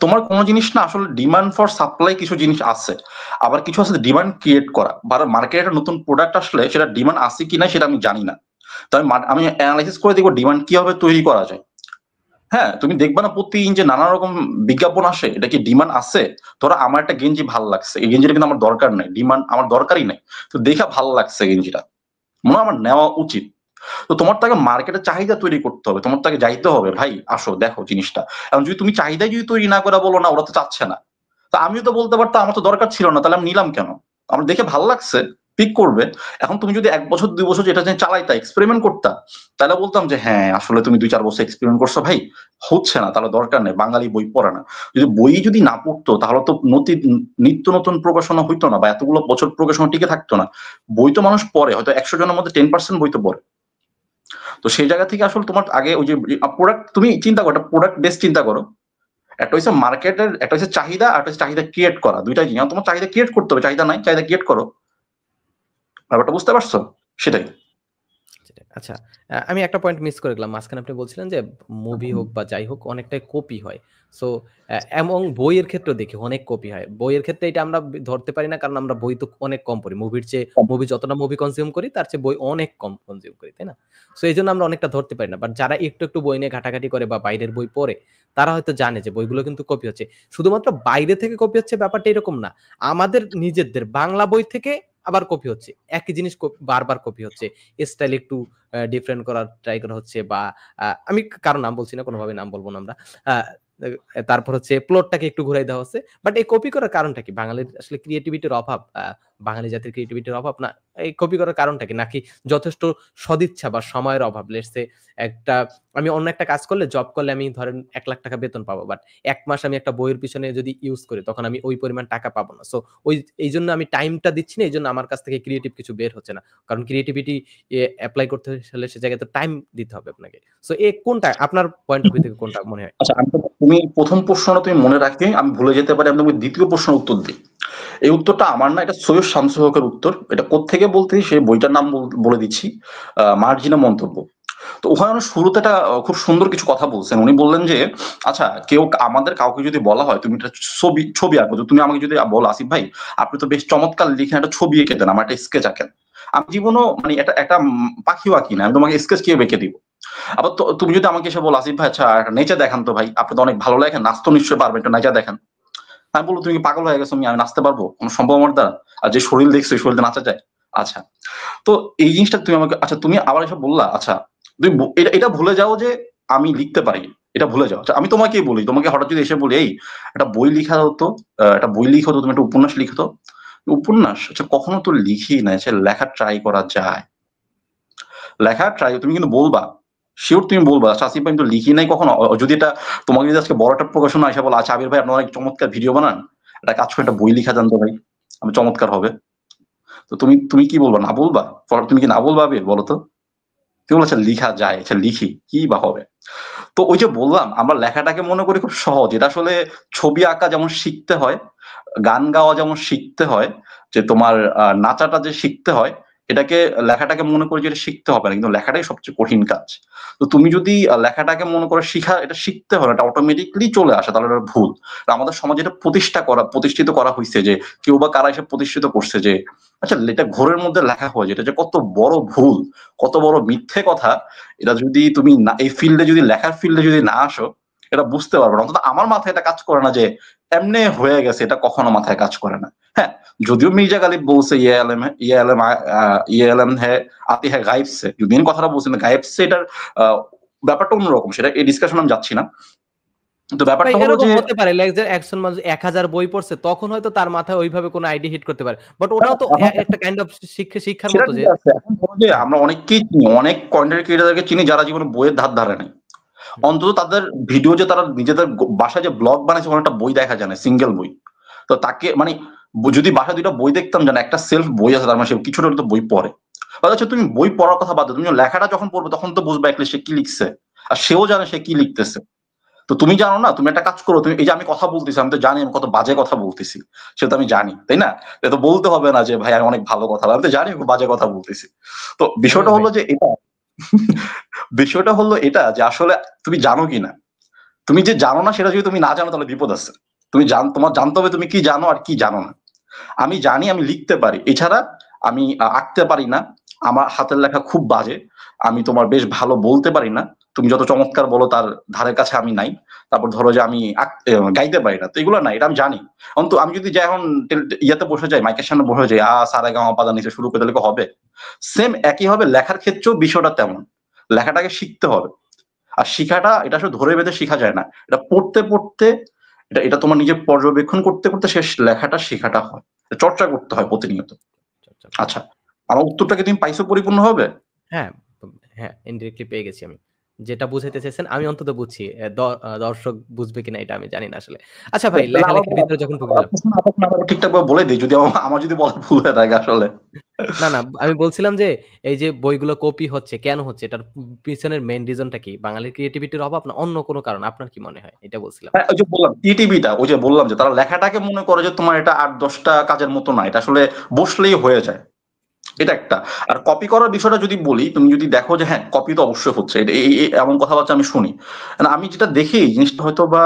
তোমার কোনো জিনিস না আসলে ডিমান্ড ফর সাপ্লাই, কিছু জিনিস আছে, আবার কিছু আছে ডিমান্ড ক্রিয়েট করা। বা মার্কেটে একটা নতুন প্রোডাক্ট আসলে সেটা ডিমান্ড আছে কিনা সেটা আমি জানি না, তো আমি অ্যানালাইসিস করে দেখবো ডিমান্ড কিভাবে তৈরি করা যায়। হ্যাঁ, তুমি দেখবা না প্রতিদিন যে নানা রকম বিজ্ঞাপন আসে, এটা কি ডিমান্ড আছে? ধরো আমার একটা গেঞ্জি ভাল লাগছে, এই গেঞ্জিটা কিন্তু আমার দরকার নাই, ডিমান্ড আমার দরকারই নাই, তো দেখা ভাল লাগছে গেঞ্জিটা, মনে হয় আমার নেওয়া উচিত। তো তোমার তাকে মার্কেটে চাহিদা তৈরি করতে হবে, তোমার তাকে যাইতে হবে, ভাই আসো দেখো জিনিসটা। এখন যদি তুমি চাহিদাই যদি তৈরি না করে বলো না ওরা তো চাচ্ছে না, তা আমিও তো বলতে পারতাম আমার তো দরকার ছিল না, তাহলে আমি নিলাম কেন? আমার দেখে ভালো লাগছে, পিক করবে। এখন তুমি যদি 1 বছর 2 বছর যেটা চালাইতা, এক্সপেরিমেন্ট করতা, তাহলে বলতাম যে হ্যাঁ আসলে তুমি 2-4 বছর এক্সপেরিমেন্ট করছো ভাই, হচ্ছে না, তাহলে দরকার নেই, বাঙালি বই পড়ে না। যদি বই যদি না পড়তো তাহলে তো নিত্য নতুন প্রকাশনা হইতো না, বা এতগুলো বছর প্রকাশনা টিকে থাকতো না। বই তো মানুষ পড়ে, হয়তো 100 জনের মধ্যে 10% বই তো পড়ে। তো সেই জায়গা থেকে আসলে তোমার আগে ওই যে প্রোডাক্ট, তুমি চিন্তা করো, প্রোডাক্ট বেস চিন্তা করো। একটা হচ্ছে মার্কেটের, একটা হচ্ছে চাহিদা, আর একটা হচ্ছে চাহিদা ক্রিয়েট করা, দুইটাই জিনিস। তোমার চাহিদা ক্রিয়েট করতে হবে, চাহিদা নাই, চাহিদা ক্রিয়েট করো। ব্যাপারটা বুঝতে পারছো? সেটাই। আচ্ছা, আমি একটা পয়েন্ট মিস করে গেলাম মাঝখানে। আপনি বলছিলেন যে মুভি হোক বা যাই হোক অনেকটাই কপি হয়। সো এবং বইয়ের ক্ষেত্রেও দেখি অনেক কপি হয়। বইয়ের ক্ষেত্রে এটা আমরা ধরতে পারি না, কারণ আমরা বই তো অনেক কম পড়ি। মুভি যতটা কনজিউম করি তার চেয়ে বই অনেক কম কনজিউম করি, তাই না? সো এইজন্য আমরা অনেকটা ধরতে পারি না। বাট যারা একটু বই নিয়ে ঘাটাঘাটি করে বা বাইরের বই পড়ে, তারা হয়তো জানে যে বইগুলো কিন্তু কপি হচ্ছে। শুধুমাত্র বাইরে থেকে কপি হচ্ছে ব্যাপারটা এরকম না। আমাদের নিজেদের বাংলা বই থেকে আবার কপি হচ্ছে। একই জিনিস বারবার কপি হচ্ছে। স্টাইল একটু ডিফারেন্ট করার ট্রাই করা হচ্ছে, বা আমি কারো নাম বলছি না, কোনোভাবে নাম বলবো না আমরা। আ তারপর হচ্ছে প্লটটাকে একটু ঘুরাই দেওয়া হচ্ছে। বাট এই কপি করার কারণটা কি? বাঙালির আসলে ক্রিয়েটিভিটির অভাব? বাঙালি জাতির ক্রিয়েটিভিটির অভাব, না এই কপি করার কারণটা কি? নাকি যথেষ্ট সদিচ্ছা বা সময়ের অভাব? লেটস সে একটা আমি অন্য একটা কাজ করলে, জব করলে আমি ধরেন ৳1,00,000 বেতন পাবো। বাট ১ মাস আমি একটা বইয়ের পিছনে যদি ইউজ করি তখন আমি ওই পরিমাণ টাকা পাবো না। সো এইজন্য আমি টাইমটা দিচ্ছি না। এইজন্য আমার কাছ থেকে ক্রিয়েটিভ কিছু বের হচ্ছে না। কারণ ক্রিয়েটিভিটি এপ্লাই করতে হলে সে জায়গায় তো টাইম দিতে হবে আপনাকে। সো কোনটা আপনার পয়েন্ট অফ ভিউ থেকে কোনটা মনে হয়? আচ্ছা, তুমি প্রথম প্রশ্নটা তুমি মনে রাখে, আমি ভুলে যেতে পারি, আমি তোমাকে দ্বিতীয় প্রশ্নের উত্তর দিই। এই উত্তরটা আমার না, এটা সৈয়দ শামসুল হকের উত্তর। এটা কোত্থেকে বলতে সেই বইটার নাম বলে দিচ্ছি, মার্জিনা মন্তব্য। তো ওখানে উনি শুরুতে একটা খুব সুন্দর কিছু কথা বলছেন। উনি বললেন যে আচ্ছা, আমাদের কাউকে যদি বলা হয় তুমি একটা ছবি আঁকো, তো তুমি আমাকে যদি বলো আসিফ ভাই আপনি তো বেশ চমৎকার লিখেন, একটা ছবি এঁকে দেন, আমার একটা স্কেচ আঁকেন। আমি জীবনও মানে একটা পাখিও আঁকি না, আমি তোমাকে স্কেচ কিভাবে এঁকে দিব? আবার তুমি যদি আমাকে এসে বলো আসিফ ভাই আচ্ছা একটা নেচে দেখান তো ভাই, আপনি তো অনেক ভালো লেখেন, নাচ তো নিশ্চয়ই পারবেন, একটা নেচে দেখান। আমি বলবো তুমি কি পাগল হয়ে গেছো, আমি নাচতে পারবো? কোনো সম্ভব আমার দ্বারা? আর যে শরীর দেখছো এই শরীরে নাচা যায়? আচ্ছা, তো এই জিনিসটা তুমি আমাকে, আচ্ছা তুমি আবার এসব বললা, আচ্ছা তুমি এটা ভুলে যাও যে আমি লিখতে পারি, এটা ভুলে যাও। আচ্ছা, আমি তোমাকেই বলি, তোমাকে হঠাৎ যদি এসে বলি এই একটা বই লিখা হতো, একটা বই লিখো তো, তুমি একটা উপন্যাস লিখতো। উপন্যাস আচ্ছা কখনো তো লিখি না, আচ্ছা লেখা ট্রাই করা যায়, লেখা ট্রাই, তুমি কিন্তু বলবা, শিওর তুমি বলবা আচ্ছা আসিফ ভাই আমি তো লিখি নাই কখনো। যদি এটা তোমাকে যদি আজকে বড় একটা প্রকাশনা এসে বলো আচ্ছা আবির ভাই আপনার অনেক চমৎকার ভিডিও বানান, একটা কাজ করে একটা বই লিখা জানতো ভাই, আমি চমৎকার হবে, তো তুমি তুমি কি বলবা, না বলবা? তুমি কি না বলবা আবির, বলো তো? তুমি বলো আচ্ছা লিখা যায়, আচ্ছা লিখি, কি বা হবে? তো ওই যে বললাম আমরা লেখাটাকে মনে করি খুব সহজ, এটা আসলে ছবি আঁকা যেমন শিখতে হয়, গান গাওয়া যেমন শিখতে হয়, যে তোমার নাচাটা যে শিখতে হয়, এটাকে লেখাটাকে মনে করি যে এটা শিখতে হবে না, কিন্তু লেখাটাই সবচেয়ে কঠিন কাজ। তো তুমি যদি লেখাটাকে মনে করো শিখা, এটা শিখতে হবে, এটা অটোমেটিকলি চলে আসে, তাহলে এটা ভুল। আর আমাদের সমাজে এটা প্রতিষ্ঠিত করা হয়েছে যে কেউ বা কারা এসে প্রতিষ্ঠিত করছে যে আচ্ছা এটা ঘোরের মধ্যে লেখা হয়, যেটা যে কত বড় ভুল, কত বড় মিথ্যে কথা। এটা যদি তুমি না এই ফিল্ডে, যদি লেখার ফিল্ডে যদি না আসো, এটা বুঝতে পারবে না। অন্তত আমার মাথায় এটা কাজ করে না যে এমনি হয়ে গেছে, এটা কখনো মাথায় কাজ করে না। হ্যাঁ, যদিও মির্জা গালিব বলছে ইয়ে আলম হ্যাঁ আতি হ্যাঁ গাইব সে, যদিও কথাটা বলছেন গাইব সে, এটার ব্যাপারটা অন্যরকম, সেটা এই ডিসকাশন আমি যাচ্ছি না। তো ভাই ব্যাপারটা হলো এরকম যে হতে পারে, লাইক যে একজন মানুষ ১,০০০ বই পড়ছে তখন হয়তো তার মাথায় ওইভাবে কোনো আইডিয়া হিট করতে পারে। বাট ওটাও তো একটা কাইন্ড অফ শিক্ষার সেটা মতো ঠিক যে আছে। এখন ধরো যে আমরা অনেককেই চিনি, অনেক কন্টেন্ট ক্রিয়েটরদেরকে চিনি যারা জীবনে বইয়ের ধার ধারে নাই, অন্তত তাদের ভিডিও যে তারা নিজেদের বাসায় যে ব্লগ বানাইছে ওখানে একটা বই দেখা যায় না, সিঙ্গেল বই। তো তাকে মানে যদি বাসায় ২টা বই দেখতাম জানা, একটা সেলফ বই আছে তার মানে সে কিছুটা হলে তো বই পড়ে। অথচ তুমি বই পড়ার কথা বাদ দাও, তুমি লেখাটা যখন পড়বে তখন তো বুঝবা সে কি লিখছে। আর সেও জানে সে কি লিখতেছে। তো তুমি জানো না, তুমি একটা কাজ করো, তুমি এই যে আমি কথা বলতেছি, আমি তো জানি আমি কত বাজে কথা বলতেছি, সেটা আমি জানি, তাই না? এ তো বলতে হবে না যে ভাই আমি অনেক ভালো কথা, আমি তো জানি আমি বাজে কথা বলতেছি। তো বিষয়টা একদম ভাই। হলো যে এটা বিষয়টা হলো এটা যে আসলে তুমি জানো কিনা। তুমি যে জানো না সেটা যদি তুমি না জানো তাহলে বিপদ আছে। তুমি তোমার জানতে হবে তুমি কি জানো আর কি জানো না। আমি জানি আমি লিখতে পারি, এছাড়া আমি আঁকতে পারি না, আমার হাতের লেখা খুব বাজে, আমি তোমার বেশ ভালো বলতে পারি না, তুমি যত চমৎকার বলো তার ধারের কাছে আমি নাই। তারপর ধরো যে আমি গাইতে পারি না, তো এগুলো নাই, এটা আমি জানি। অন্তত আমি যদি যাই এখন ইয়াতে বসে যাই, মাইকের সামনে বসে যাই, সারে গামা পাদা নিচে শুরু করে দিলে কি হবে? সেম একই হবে, লেখার ক্ষেত্রেও বিষয়টা তেমন। লেখাটাকে শিখতে হবে। আর শিখাটা এটা আসলে ধরে বেঁধে শিখা যায় না, এটা পড়তে পড়তে, এটা এটা তোমার নিজে পর্যবেক্ষণ করতে করতে শেষ লেখাটা শেখাটা হয়, চর্চা করতে হয় প্রতিনিয়ত। আচ্ছা। আচ্ছা, আমার উত্তরটাকে তুমি পাইছো পরিপূর্ণ হবে? হ্যাঁ, হ্যাঁ, ইনডিরেক্টলি পেয়ে গেছি আমি। যেটা বুঝাইতে চাইছেন আমি অন্তত বুঝছি। দর্শক বুঝবে কিনা এটা আমি জানি না আসলে। আচ্ছা ভাই, তাহলে আবার লেখালেখির ভিতরে যখন ঢুকে গেলাম, প্রশ্ন আবার ঠিকঠাক ভাবে বলে দিই, যদি আমার যদি বলা ভুল হয়ে থাকে আসলে। না, না, আমি বলছিলাম যে এই যে বইগুলো কপি হচ্ছে, কেন হচ্ছে? এটার পিছনের মেইন রিজনটা কি? বাঙালির ক্রিয়েটিভিটির অভাব না অন্য কোনো কারণ? আপনার কি মনে হয়? এটা বলছিলাম। হ্যাঁ, ওই যে বললাম টিটিভিটা, ওই যে বললাম যে তারা লেখাটাকে মনে করে যে তোমার এটা ৮-১০টা কাজের মতো না, এটা আসলে বসলেই হয়ে যায়। এটা একটা। আর কপি করার বিষয়টা যদি বলি, তুমি যদি দেখো যে হ্যাঁ কপি তো অবশ্যই হচ্ছে, এমন কথাবার্তা আমি শুনি। না, আমি যেটা দেখি এই জিনিসটা হয়তো বা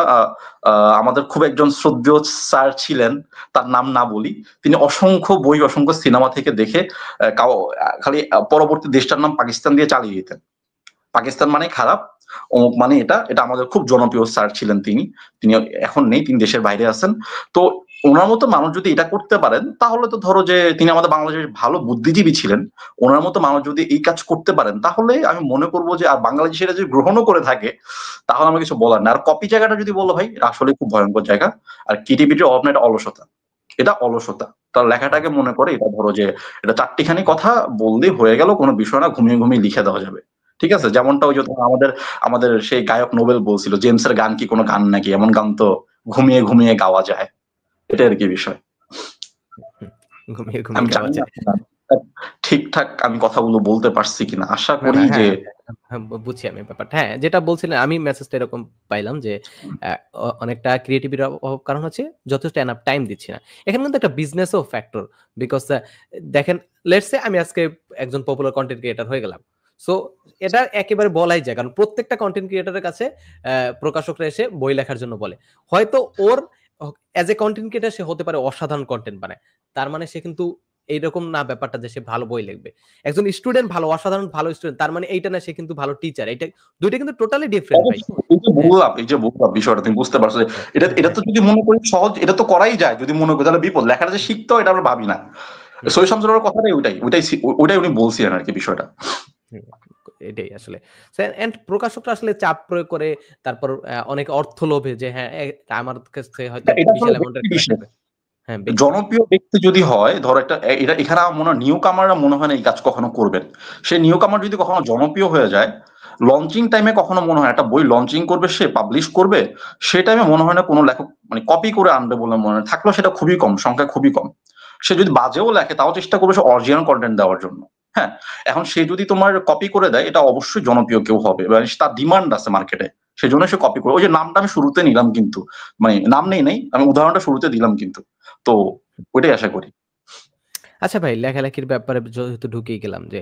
আমাদের খুব একজন শ্রদ্ধেয় স্যার ছিলেন, তার নাম না বলি, তিনি অসংখ্য বই অসংখ্য সিনেমা থেকে দেখে খালি পরবর্তী দেশটার নাম পাকিস্তান দিয়ে চালিয়ে দিতেন। পাকিস্তান মানে খারাপ, অমুক মানে এটা, এটা আমাদের খুব জনপ্রিয় স্যার ছিলেন তিনি। তিনি এখন নেই, তিনি দেশের বাইরে আছেন। তো ওনার মতো মানুষ যদি এটা করতে পারেন তাহলে তো ধরো যে তিনি আমাদের বাংলাদেশের ভালো বুদ্ধিজীবী ছিলেন, ওনার মতো মানুষ যদি এই কাজ করতে পারেন তাহলে আমি মনে করবো যে আর বাংলাদেশ এটা যদি গ্রহণও করে থাকে তাহলে আমার কিছু বলার না। আর কপি জায়গাটা যদি বলো ভাই, এটা আসলে খুব ভয়ঙ্কর জায়গা। আর ক্রিয়েটিভিটির অভাব না, এটা অলসতা, এটা অলসতা। তার লেখাটাকে মনে করে এটা ধরো যে এটা ৪টিখানি কথা বললেই হয়ে গেল, কোনো বিষয় না, ঘুমিয়ে ঘুমিয়ে লিখে দেওয়া যাবে। ঠিক আছে, যেমনটা ওই যে ধরো আমাদের আমাদের সেই গায়ক নোবেল বলছিল, জেমসের গান কি কোনো গান নাকি, এমন গান তো ঘুমিয়ে ঘুমিয়ে গাওয়া যায়। এটা আর কি বিষয়। ঘুমিয়ে, আমি ঘুমিয়ে গাওয়া জানি না যায়। ঠিকঠাক আমি কথাগুলো বলতে পারছি কিনা, আশা না, করি না, যে হ্যাঁ, হ্যাঁ, বুঝছি আমি ব্যাপারটা। হ্যাঁ, যেটা বলছিলেন আমি মেসেজটা এরকম পাইলাম যে অ্যা অনেকটা ক্রিয়েটিভিটির অভাব কারণ হচ্ছে যথেষ্ট এনাফ টাইম দিচ্ছি না। এখানে কিন্তু একটা বিজনেসও ফ্যাক্টর। বিকজ দেখেন, লেটস সে আমি আজকে একজন পপুলার কনটেন্ট ক্রিয়েটর হয়ে গেলাম। সো এটা একেবারে বলাই যায়। কারণ প্রত্যেকটা কনটেন্ট ক্রিয়েটরের কাছে প্রকাশকরা এসে বই লেখার জন্য বলে। হয়তো ওর এজ এ কনটেন্ট ক্রিয়েটর সে হতে পারে অসাধারণ কনটেন্ট বানায়। তার মানে সে কিন্তু এইরকম না ব্যাপারটা যে সে ভালো বই লিখবে। একজন স্টুডেন্ট ভালো, অসাধারণ ভালো স্টুডেন্ট তার মানে এইটা না সে কিন্তু ভালো টিচার। এইটা ২ টা কিন্তু টোটালি ডিফারেন্ট ভাই। অবশ্যই এই যে বললাম বিষয়টা তুমি বুঝতে পারছো যে হ্যাঁ, এটা হ্যাঁ, এটা হ্যাঁ। তো যদি মনে করি সহজ, এটা তো করাই যায় যদি মনে করি, তাহলে বিপদ। লেখাটা যে শিখতে হয় এটা আমরা ভাবি না। হুম, সহি শামসুর কথাটাই ওইটাই উনি বলছিলেন আর কি বিষয়টা। হুম। এটাই আসলে। এন্ড প্রকাশকরা আসলে চাপ প্রয়োগ করে তারপর অনেক অর্থ লোভে যে হ্যাঁ, আমার কাছ থেকে হয়তো এটা আসলে বিশাল অ্যামাউন্টের ব্যক্তি একটা বিশেষ। লাগবে। হ্যাঁ, ব্যক্তি। জনপ্রিয় ব্যক্তি যদি হয়, ধরো একটা এটা এখানে আমার মনে হয় নিউ কামাররা মনে হয় না এই কাজ কখনো করবেন। সেই নিউ কামার যদি কখনো জনপ্রিয় হয়ে যায়, লঞ্চিং টাইমে কখনো মনে হয় একটা বই লঞ্চিং করবে, সে পাবলিশ করবে, সে টাইমে মনে হয় না কোনো লেখক মানে কপি করে আনবে বলে মনে হয়, থাকলেও সেটা খুবই কম, সংখ্যা খুবই কম। সে যদি বাজেও লেখে তাও চেষ্টা করবে সে অরিজিনাল কন্টেন্ট দেওয়ার জন্য। হ্যাঁ, এখন সে যদি তোমার কপি করে দেয় এটা অবশ্যই জনপ্রিয় কেউ হবে, এবং তার ডিমান্ড আছে মার্কেটে, সেজন্য সে কপি করে। ওই যে নামটা আমি শুরুতে নিলাম কিন্তু, মানে নাম নেই, আমি উদাহরণটা শুরুতে দিলাম কিন্তু। তো ওইটাই আশা করি। আচ্ছা ভাই, লেখালেখির ব্যাপারে যেহেতু ঢুকেই গেলাম যে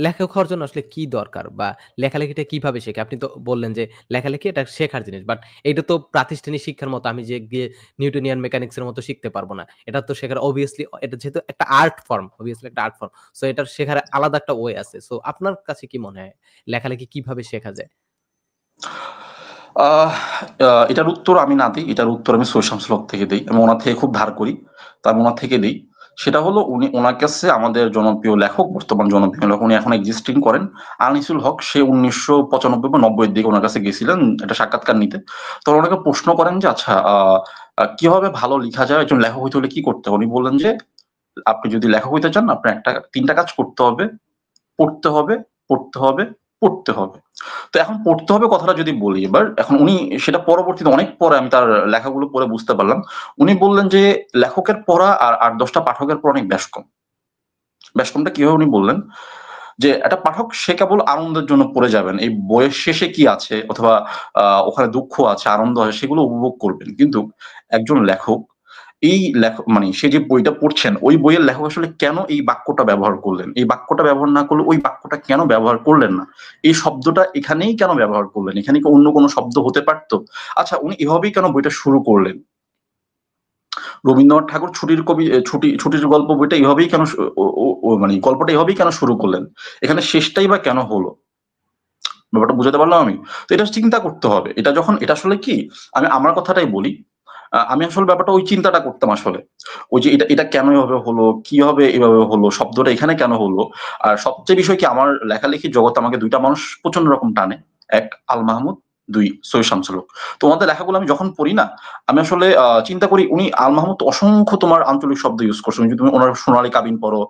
লেখক হওয়ার জন্য আসলে কি দরকার বা লেখালেখিটা কিভাবে শেখে? আপনি তো বললেন যে লেখালেখি এটা শেখার জিনিস। বাট এইটা তো প্রাতিষ্ঠানিক শিক্ষার মতো আমি যে গিয়ে নিউটনিয়ান মেকানিক্স এর মতো শিখতে পারব না। এটা তো শেখার obviously এটা যেহেতু একটা আর্ট ফর্ম, obviously একটা আর্ট ফর্ম। সো এটার শেখার আলাদা একটা ওয়ে আছে। সো আপনার কাছে কি মনে হয় লেখালেখি কিভাবে শেখা যায়? আহ এটার উত্তর আমি না দিই, এটার উত্তর আমি সৈয়দ শামসুল হক থেকে দিই। আমি ওনার থেকে খুব ধার করি, তাই আমি ওনার থেকে দিই। সেটা হলো ওনার কাছে আমাদের জনপ্রিয় লেখক, বর্তমান জনপ্রিয় লেখক, উনি এখন এক্সিস্টিং করেন, আনিসুল হক। সে ১৯৯৫ বা ৯০ এর দিকে ওনার কাছে গেছিলেন একটা সাক্ষাৎকার নিতে। তো ওনাকে প্রশ্ন করেন যে আচ্ছা কিভাবে ভালো লিখা যায়, একজন লেখক হইতে হলে কি করতে হবে? উনি বললেন যে আপনি যদি লেখক হইতে চান আপনার ৩টা কাজ করতে হবে: পড়তে হবে, পড়তে হবে, পড়তে হবে। তো এখন পড়তে হবে কথাটা যদি বলি এবার, এখন উনি সেটা পরবর্তীতে অনেক পরে আমি তার লেখাগুলো পড়ে বুঝতে পারলাম। উনি বললেন যে লেখকের পড়া আর ৮-১০ টা পাঠকের পড়া অনেক বেশ কম। বেশ কমটা কিভাবে উনি বললেন? যে একটা পাঠক সে কেবল আনন্দের জন্য পড়ে যাবেন। এই বইয়ের শেষে কি আছে অথবা ওখানে দুঃখ আছে, আনন্দ আছে সেগুলো উপভোগ করবেন। কিন্তু একজন লেখক এই মানে সে যে বইটা পড়ছেন, ওই বইয়ের লেখক আসলে কেন এই বাক্যটা ব্যবহার করলেন? এই বাক্যটা ব্যবহার না করলে ওই বাক্যটা কেন ব্যবহার করলেন না? এই শব্দটা এখানেই কেন ব্যবহার করলেন? এখানে কি অন্য কোনো শব্দ হতে পারত? আচ্ছা উনি এভাবেই কেন বইটা শুরু করলেন? রবীন্দ্রনাথ ঠাকুর ছুটির গল্প বইটা এভাবেই কেন মানে গল্পটা এভাবেই কেন শুরু করলেন? এখানে শেষটাই বা কেন হলো? ব্যাপারটা বুঝাতে পারলাম আমি? তো এটা চিন্তা করতে হবে। এটা যখন এটা আসলে কি আমি আমার কথাটাই বলি। আমি আসলে ব্যাপারটা ওই চিন্তাটা করতাম আসলে। ওই যে এটা এটা কেন এভাবে হলো? কিভাবে এভাবে হলো? শব্দটা এখানে কেন হলো? আর সবচেয়ে বিষয় কি আমার লেখালেখির জগতে আমাকে ২ টা মানুষ প্রচন্ড রকম টানে। ১ আল মাহমুদ, ২ সৈয়দ শামসুল হক। তো ওনাদের লেখাগুলো আমি যখন পড়ি না, আমি আসলে চিন্তা করি উনি আল মাহমুদ অসংখ্য তোমার আঞ্চলিক শব্দ ইউজ করছেন। যদি তুমি উনার সোনালী কাবিন পড়ো,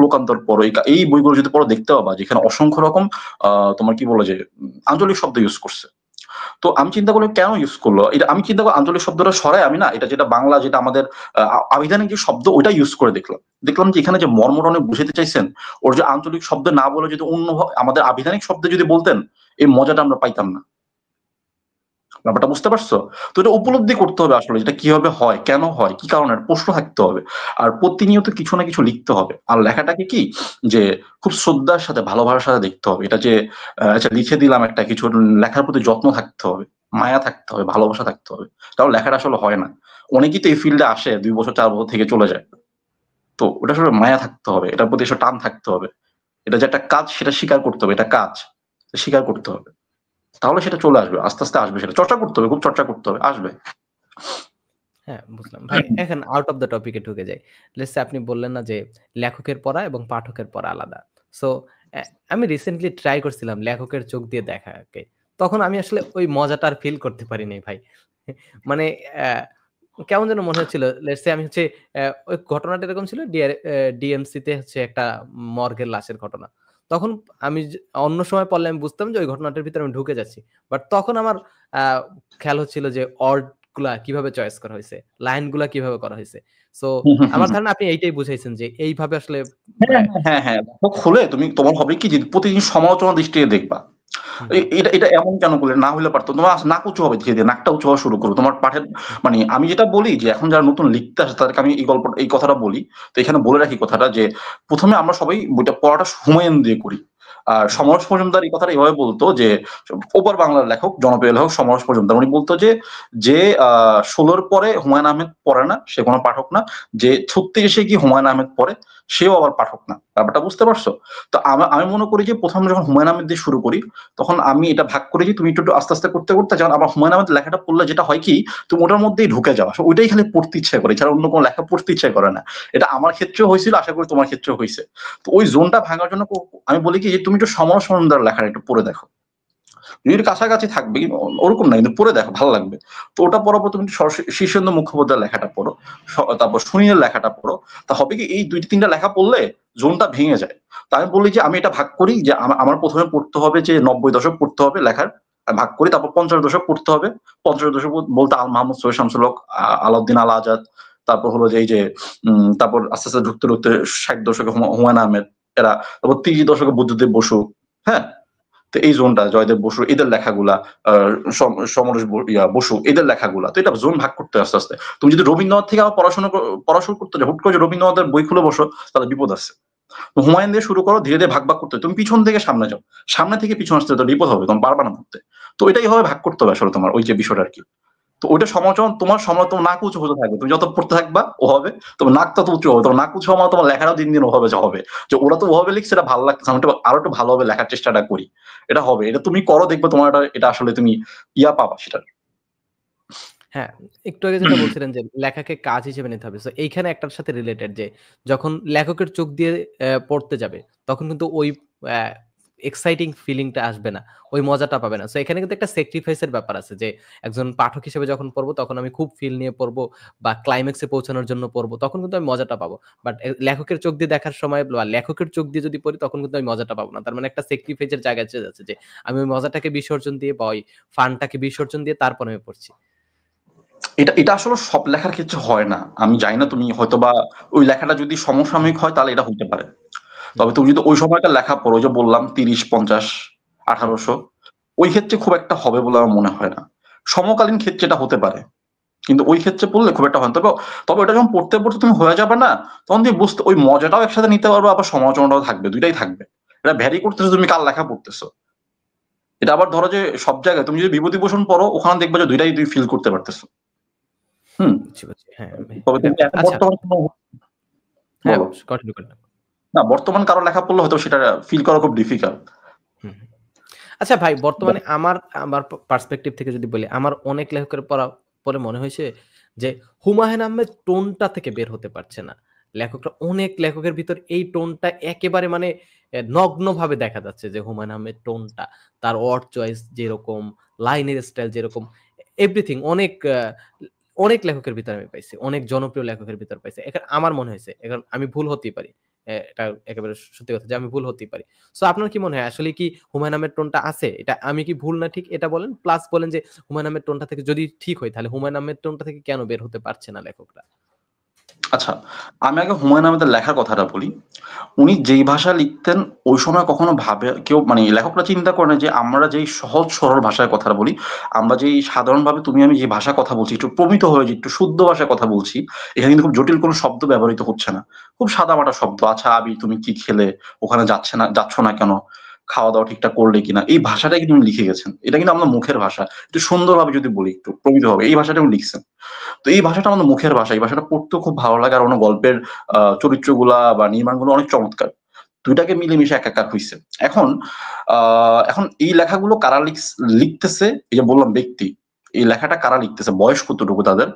লোকান্তর পড়ো, এই বইগুলো যদি পড়ো দেখতে পাবা যেখানে অসংখ্য রকম তোমার কি বলে যে আঞ্চলিক শব্দ ইউজ করছে। তো আমি চিন্তা করলাম কেন ইউজ করলো? এটা আমি চিন্তা করি আঞ্চলিক শব্দটা সরায় আমি না এটা যেটা বাংলা যেটা আমাদের আবিধানিক যে শব্দ ওটা ইউজ করে দেখলাম। দেখলাম যে এখানে যে মর্মটা উনি বুঝাতে চাইছেন, ওর যে আঞ্চলিক শব্দ না বলে যদি অন্য আমাদের আবিধানিক শব্দে যদি বলতেন, এই মজাটা আমরা পাইতাম না। ব্যাপারটা বুঝতে পারছো? তো এটা উপলব্ধি করতে হবে আসলে যেটা কিভাবে হয়, কেন হয়, কি কারণে প্রশ্ন থাকতে হবে। আর প্রতিনিয়ত কিছু না কিছু লিখতে হবে। আর লেখাটাকে কি যে খুব শ্রদ্ধার সাথে ভালোবাসার সাথে দেখতে হবে। এটা যে আচ্ছা লিখে দিলাম একটা কিছু লেখার প্রতি যত্ন থাকতে হবে, মায়া থাকতে হবে, ভালোবাসা থাকতে হবে। তাহলে লেখাটা আসলে হয় না। অনেকেই তো এই ফিল্ডে আসে ২ বছর ৪ বছর থেকে চলে যায়। তো ওটা আসলে মায়া থাকতে হবে। এটার প্রতি আসলে টান থাকতে হবে। এটা যে একটা কাজ সেটা স্বীকার করতে হবে। এটা কাজ। স্বীকার করতে হবে। তাহলে সেটা চলে আসবে। আস্তে, আস্তে আসবে সেটা। চর্চা করতে হবে, খুব চর্চা করতে হবে। আসবে। হ্যাঁ, বুঝলাম। ভাই এখন আউট অফ দ্য টপিক এ ঢুকে যাই। লেটস সে আপনি বললেন না যে লেখকের পড়া এবং পাঠকের পড়া আলাদা। সো অ্যা আমি রিসেন্টলি ট্রাই করছিলাম লেখকের চোখ দিয়ে দেখাকে। তখন আমি আসলে ওই মজাটা আর ফিল করতে পারি নাই ভাই। মানে কেমন যেন মনে হচ্ছিল। লেটস সে আমি হচ্ছে ওই ঘটনাটা এরকম ছিল ডিএমসি তে হচ্ছে একটা মর্গের লাশের ঘটনা। তখন আমি অন্য সময় পড়লে আমি বুঝতাম যে ওই ঘটনাটার ভিতরে আমি ঢুকে যাচ্ছি। বাট তখন আমার আ খেয়াল হচ্ছিল যে গুলা কিভাবে চয়েস করা হইছে, লাইন গুলা কিভাবে করা হইছে। সো হুম, হুম, হুম, আমার হুম। ধারণা আপনি এইটাই বুঝাইছেন যে এইভাবে আসলে হ্যাঁ, অ্যা হ্যাঁ, হ্যাঁ, হ্যাঁ। লেখক হলে তুমি তোমার হবে কি যে প্রতিদিন সমালোচনা দৃষ্টিতে দেখবা। হুম, হুম, এটা এটা এমন কেন করলে? না হইলে পারত। তোমার নাক উঁচু হবে ধীরে, ধীরে। নাকটা উঁচু হওয়া শুরু করো। তোমার পাঠের হুম, মানে আমি যেটা বলি যে এখন যারা নতুন লিখতে আসে তাদেরকে আমি এই কথাটা বলি। তো এখানে বলে রাখি কথাটা যে ১ম এ আমরা সবাই বইটা পড়াটা হুমায়ুন দিয়ে করি। আর হুম, সমরেশ মজুমদার এই কথাটা এভাবে বলতো যে ওপার বাংলার লেখক, জনপ্রিয় লেখক সমরেশ মজুমদার। উনি বলতো যে ১৬ র পরে হুমায়ূন আহমেদ পড়ে না, সে কোন পাঠক না। যে ৩৬ এ গিয়ে হুমায়ূন আহমেদ পড়ে, সেও আবার পাঠক না। ব্যাপারটা বুঝতে পারছো? তো আমি মনে করি যে ১ম যখন হুমায়ূন আহমেদ দিয়ে শুরু করি, তখন আমি এটা ভাগ করেছি তুমি একটু আস্তে, আস্তে করতে, করতে যখন আবার হুমায়ূন আহমেদের লেখাটা পড়লে যেটা হয় কি, তুমি ওটার মধ্যেই ঢুকে যাও। আসলে ওইটাই খালি পড়তে ইচ্ছা করে। এছাড়া অন্য কোনো লেখা পড়তে ইচ্ছা করে না। এটা আমার ক্ষেত্রেও হয়েছিল, আশা করি তোমার ক্ষেত্রেও হইছে। তো ওই জোনটা ভাঙার জন্য আমি বলি কি যে তুমি একটু সমরেশ মজুমদারের লেখাটা একটু পড়ে দেখো। যদি কাছাকাছি থাকবে ওরকম না কিন্তু পড়ে দেখো ভালো লাগবে। তো ওটা পড়ার পর তুমি শীর্ষেন্দু মুখোপাধ্যায়ের লেখাটা পড়ো, তারপর সুনীলের লেখাটা পড়ো। তা হবে কি এই ২-৩টা লেখা পড়লে জোনটা ভেঙে যায়। তো আমি বলি যে আমি এটা ভাগ করি যে আমার ১ম এ পড়তে হবে যে ৯০ দশক পড়তে হবে লেখার। ভাগ করি তারপর ৫০ দশক পড়তে হবে। ৫০ দশক বলতে আল মাহমুদ, সৈয়দ শামসুল হক, আলাউদ্দিন আল আজাদ, তারপর হলো যে এই যে তারপর আস্তে, আস্তে ঢুকতে, ঢুকতে ৬০ দশকে হুমায়ূন আহমেদ এরা, তারপর ৩০ দশকে বুদ্ধদেব বসু, হ্যাঁ? তো এই জোনটা জয়দেব বসু এদের লেখাগুলা, সমরেশ বসু এদের লেখাগুলা, তো এটা জোন ভাগ করতে আস্তে আস্তে। তুমি যদি রবীন্দ্রনাথ থেকে আবার পড়া শুরু করতে যাও, হুট করে যে রবীন্দ্রনাথের বই খুলে বসো, তাহলে বিপদ আছে। তো হুমায়ুন দিয়ে শুরু করো, ধীরে ধীরে ভাগ ভাগ করতে হবে। তুমি পিছন থেকে সামনে যাও, সামনে থেকে পিছনে আসতে তো বিপদ হবে, তোমার পারবা না পড়তে। তো এটাই ভাবে ভাগ করতে হবে আসলে তোমার ওই যে বিষয়টা আর কি। তো ওইটা সমালোচনা তোমার তোমার নাক উঁচু হতে থাকবে, তুমি যত পড়তে থাকবা ও হবে, তোমার নাক তত উঁচু হবে, তোমার নাক উঁচু হওয়া মানে তোমার লেখাটাও দিন দিন ওভাবে হবে। যে ওরা তো ওভাবে লিখছে এটা ভালো লাগছে, আমি আরো একটু ভালোভাবে লেখার চেষ্টাটা করি। এটা হবে, এটা তুমি করো দেখবে তোমার এটা আসলে তুমি পাবা সেটা। হ্যাঁ, একটু আগে যেটা বলছিলেন যে লেখাকে কাজ হিসেবে নিতে হবে। সো এইখানে একটার সাথে রিলেটেড যে যখন লেখকের চোখ দিয়ে পড়তে যাবে তখন কিন্তু ওই অ্যা এক্সাইটিং ফিলিংটা আসবে না, ওই মজাটা পাবে না। সো এখানে কিন্তু একটা স্যাক্রিফাইসের ব্যাপার আছে যে একজন পাঠক হিসেবে যখন পড়বো তখন আমি খুব ফিল নিয়ে পড়বো বা ক্লাইম্যাক্সে পৌঁছানোর জন্য পড়বো, তখন কিন্তু আমি মজাটা পাবো। বাট লেখকের চোখ দিয়ে দেখার সময় বা লেখকের চোখ দিয়ে যদি পড়ি তখন কিন্তু আমি মজাটা পাবো না। তার মানে একটা স্যাক্রিফাইসের জায়গায় চলে যাচ্ছে যে আমি ওই মজাটাকে বিসর্জন দিয়ে বা ওই ফানটাকে বিসর্জন দিয়ে তারপর আমি পড়ছি। এটা এটা আসলে সব লেখার ক্ষেত্রে হয় না। আমি জানি না, তুমি হয়তোবা ওই লেখাটা যদি সমসাময়িক হয় তাহলে এটা হইতে পারে। হুম, তবে তুমি যদি ওই সময়কার লেখা পড়ো, ওই যে বললাম 30, 50, হুম, 1800, ওই ক্ষেত্রে খুব একটা হবে বলে আমার মনে হয় না। সমকালীন ক্ষেত্রে এটা হতে পারে, কিন্তু ওই ক্ষেত্রে পড়লে খুব একটা হয় না। তবে তবে ওটা যখন পড়তে পড়তে তুমি হয়ে যাবে না, তখন তুমি বুঝতে ওই মজাটাও একসাথে নিতে পারবে, আবার সমালোচনাটাও থাকবে, দুইটাই থাকবে। এটা ভ্যারি করতেছো তুমি কার লেখা পড়তেছো। এটা আবার ধরো যে সব জায়গায় তুমি যদি বিভূতিভূষণ পড়ো, ওখানে দেখবে যে দুইটাই তুমি ফিল করতে পারতেছো। হুম। বুঝছি, বুঝছি। হ্যাঁ, তবে এটা তুমি এখন আচ্ছা, বর্তমানে হ্যাঁ, বলো কন্টিনিউ করেন। না, বর্তমান কারো লেখা পড়লে হয়তো সেটা ফিল করা খুব ডিফিকাল্ট। হুম, হুম। আচ্ছা ভাই, বর্তমানে আমার আমার পার্সপেক্টিভ থেকে যদি বলি, আমার অনেক লেখকের পড়া পরে মনে হয়েছে যে হুমায়ূন আহমেদ টোনটা থেকে বের হতে পারছে না। অনেক লেখকের ভিতর এই টোনটা একেবারে মানে নগ্নভাবে দেখা যাচ্ছে যে হুমায়ূন আহমেদ টোনটা, তার ওয়ার্ড চয়েস যেরকম, লাইনের স্টাইল যেরকম, এভরিথিং অনেক লেখকের ভিতরে আমি পাইছি। অনেক জনপ্রিয় লেখকের ভিতর পাইছি। এখন আমার মনে হয়েছে, এখন আমি ভুল হতেই পারি। এটা একেবারে সত্যি কথা যে আমি ভুল হতেই পারি। সো আপনার কি মনে হয় আসলে কি হুমায়ূন আহমেদ টোনটা আছে? এটা আমি কি ভুল না ঠিক এটা বলেন। প্লাস বলেন যে হুমায়ূন আহমেদ টোনটা থেকে যদি ঠিক হয় তাহলে হুমায়ূন আহমেদ টোনটা থেকে কেন বের হতে পারছে না লেখকরা? আচ্ছা, আমি আগে হুমায়ূন আহমেদের লেখার কথাটা বলি। উনি যেই ভাষা লিখতেন ওই সময় কখনো ভাবে কেউ, মানে লেখকরা চিন্তা করে না যে আমরা যেই সহজ সরল ভাষায় কথা বলি, আমরা যেই সাধারণভাবে তুমি আমি যে ভাষায় কথা বলছি, একটু প্রমিত হয়ে যে একটু শুদ্ধ ভাষায় কথা বলছি, এখানে কিন্তু খুব জটিল কোনো শব্দ ব্যবহৃত হচ্ছে না। খুব সাদামাটা শব্দ। আচ্ছা আবি তুমি কি খেলে, ওখানে যাচ্ছ না কেন, খাওয়া দাওয়া ঠিকঠাক করলে কিনা, এই ভাষাটাই কিন্তু উনি লিখে গেছেন। এটা কিন্তু আমাদের মুখের ভাষা। একটু সুন্দরভাবে যদি বলি, একটু প্রমিত হবে, এই ভাষাটা উনি লিখছেন। তো এই ভাষাটা আমাদের মুখের ভাষা। এই ভাষাটা পড়তেও খুব ভালো লাগে, আর ওনার গল্পের চরিত্রগুলা বা নির্মাণগুলো অনেক চমৎকার। ২ টাকে মিলেমিশে একাকার হইছে। এখন এখন এই লেখাগুলো কারা লিখতেছে, এই যে বললাম ব্যক্তি, এই লেখাটা কারা লিখতেছে, বয়স কতটুকু তাদের,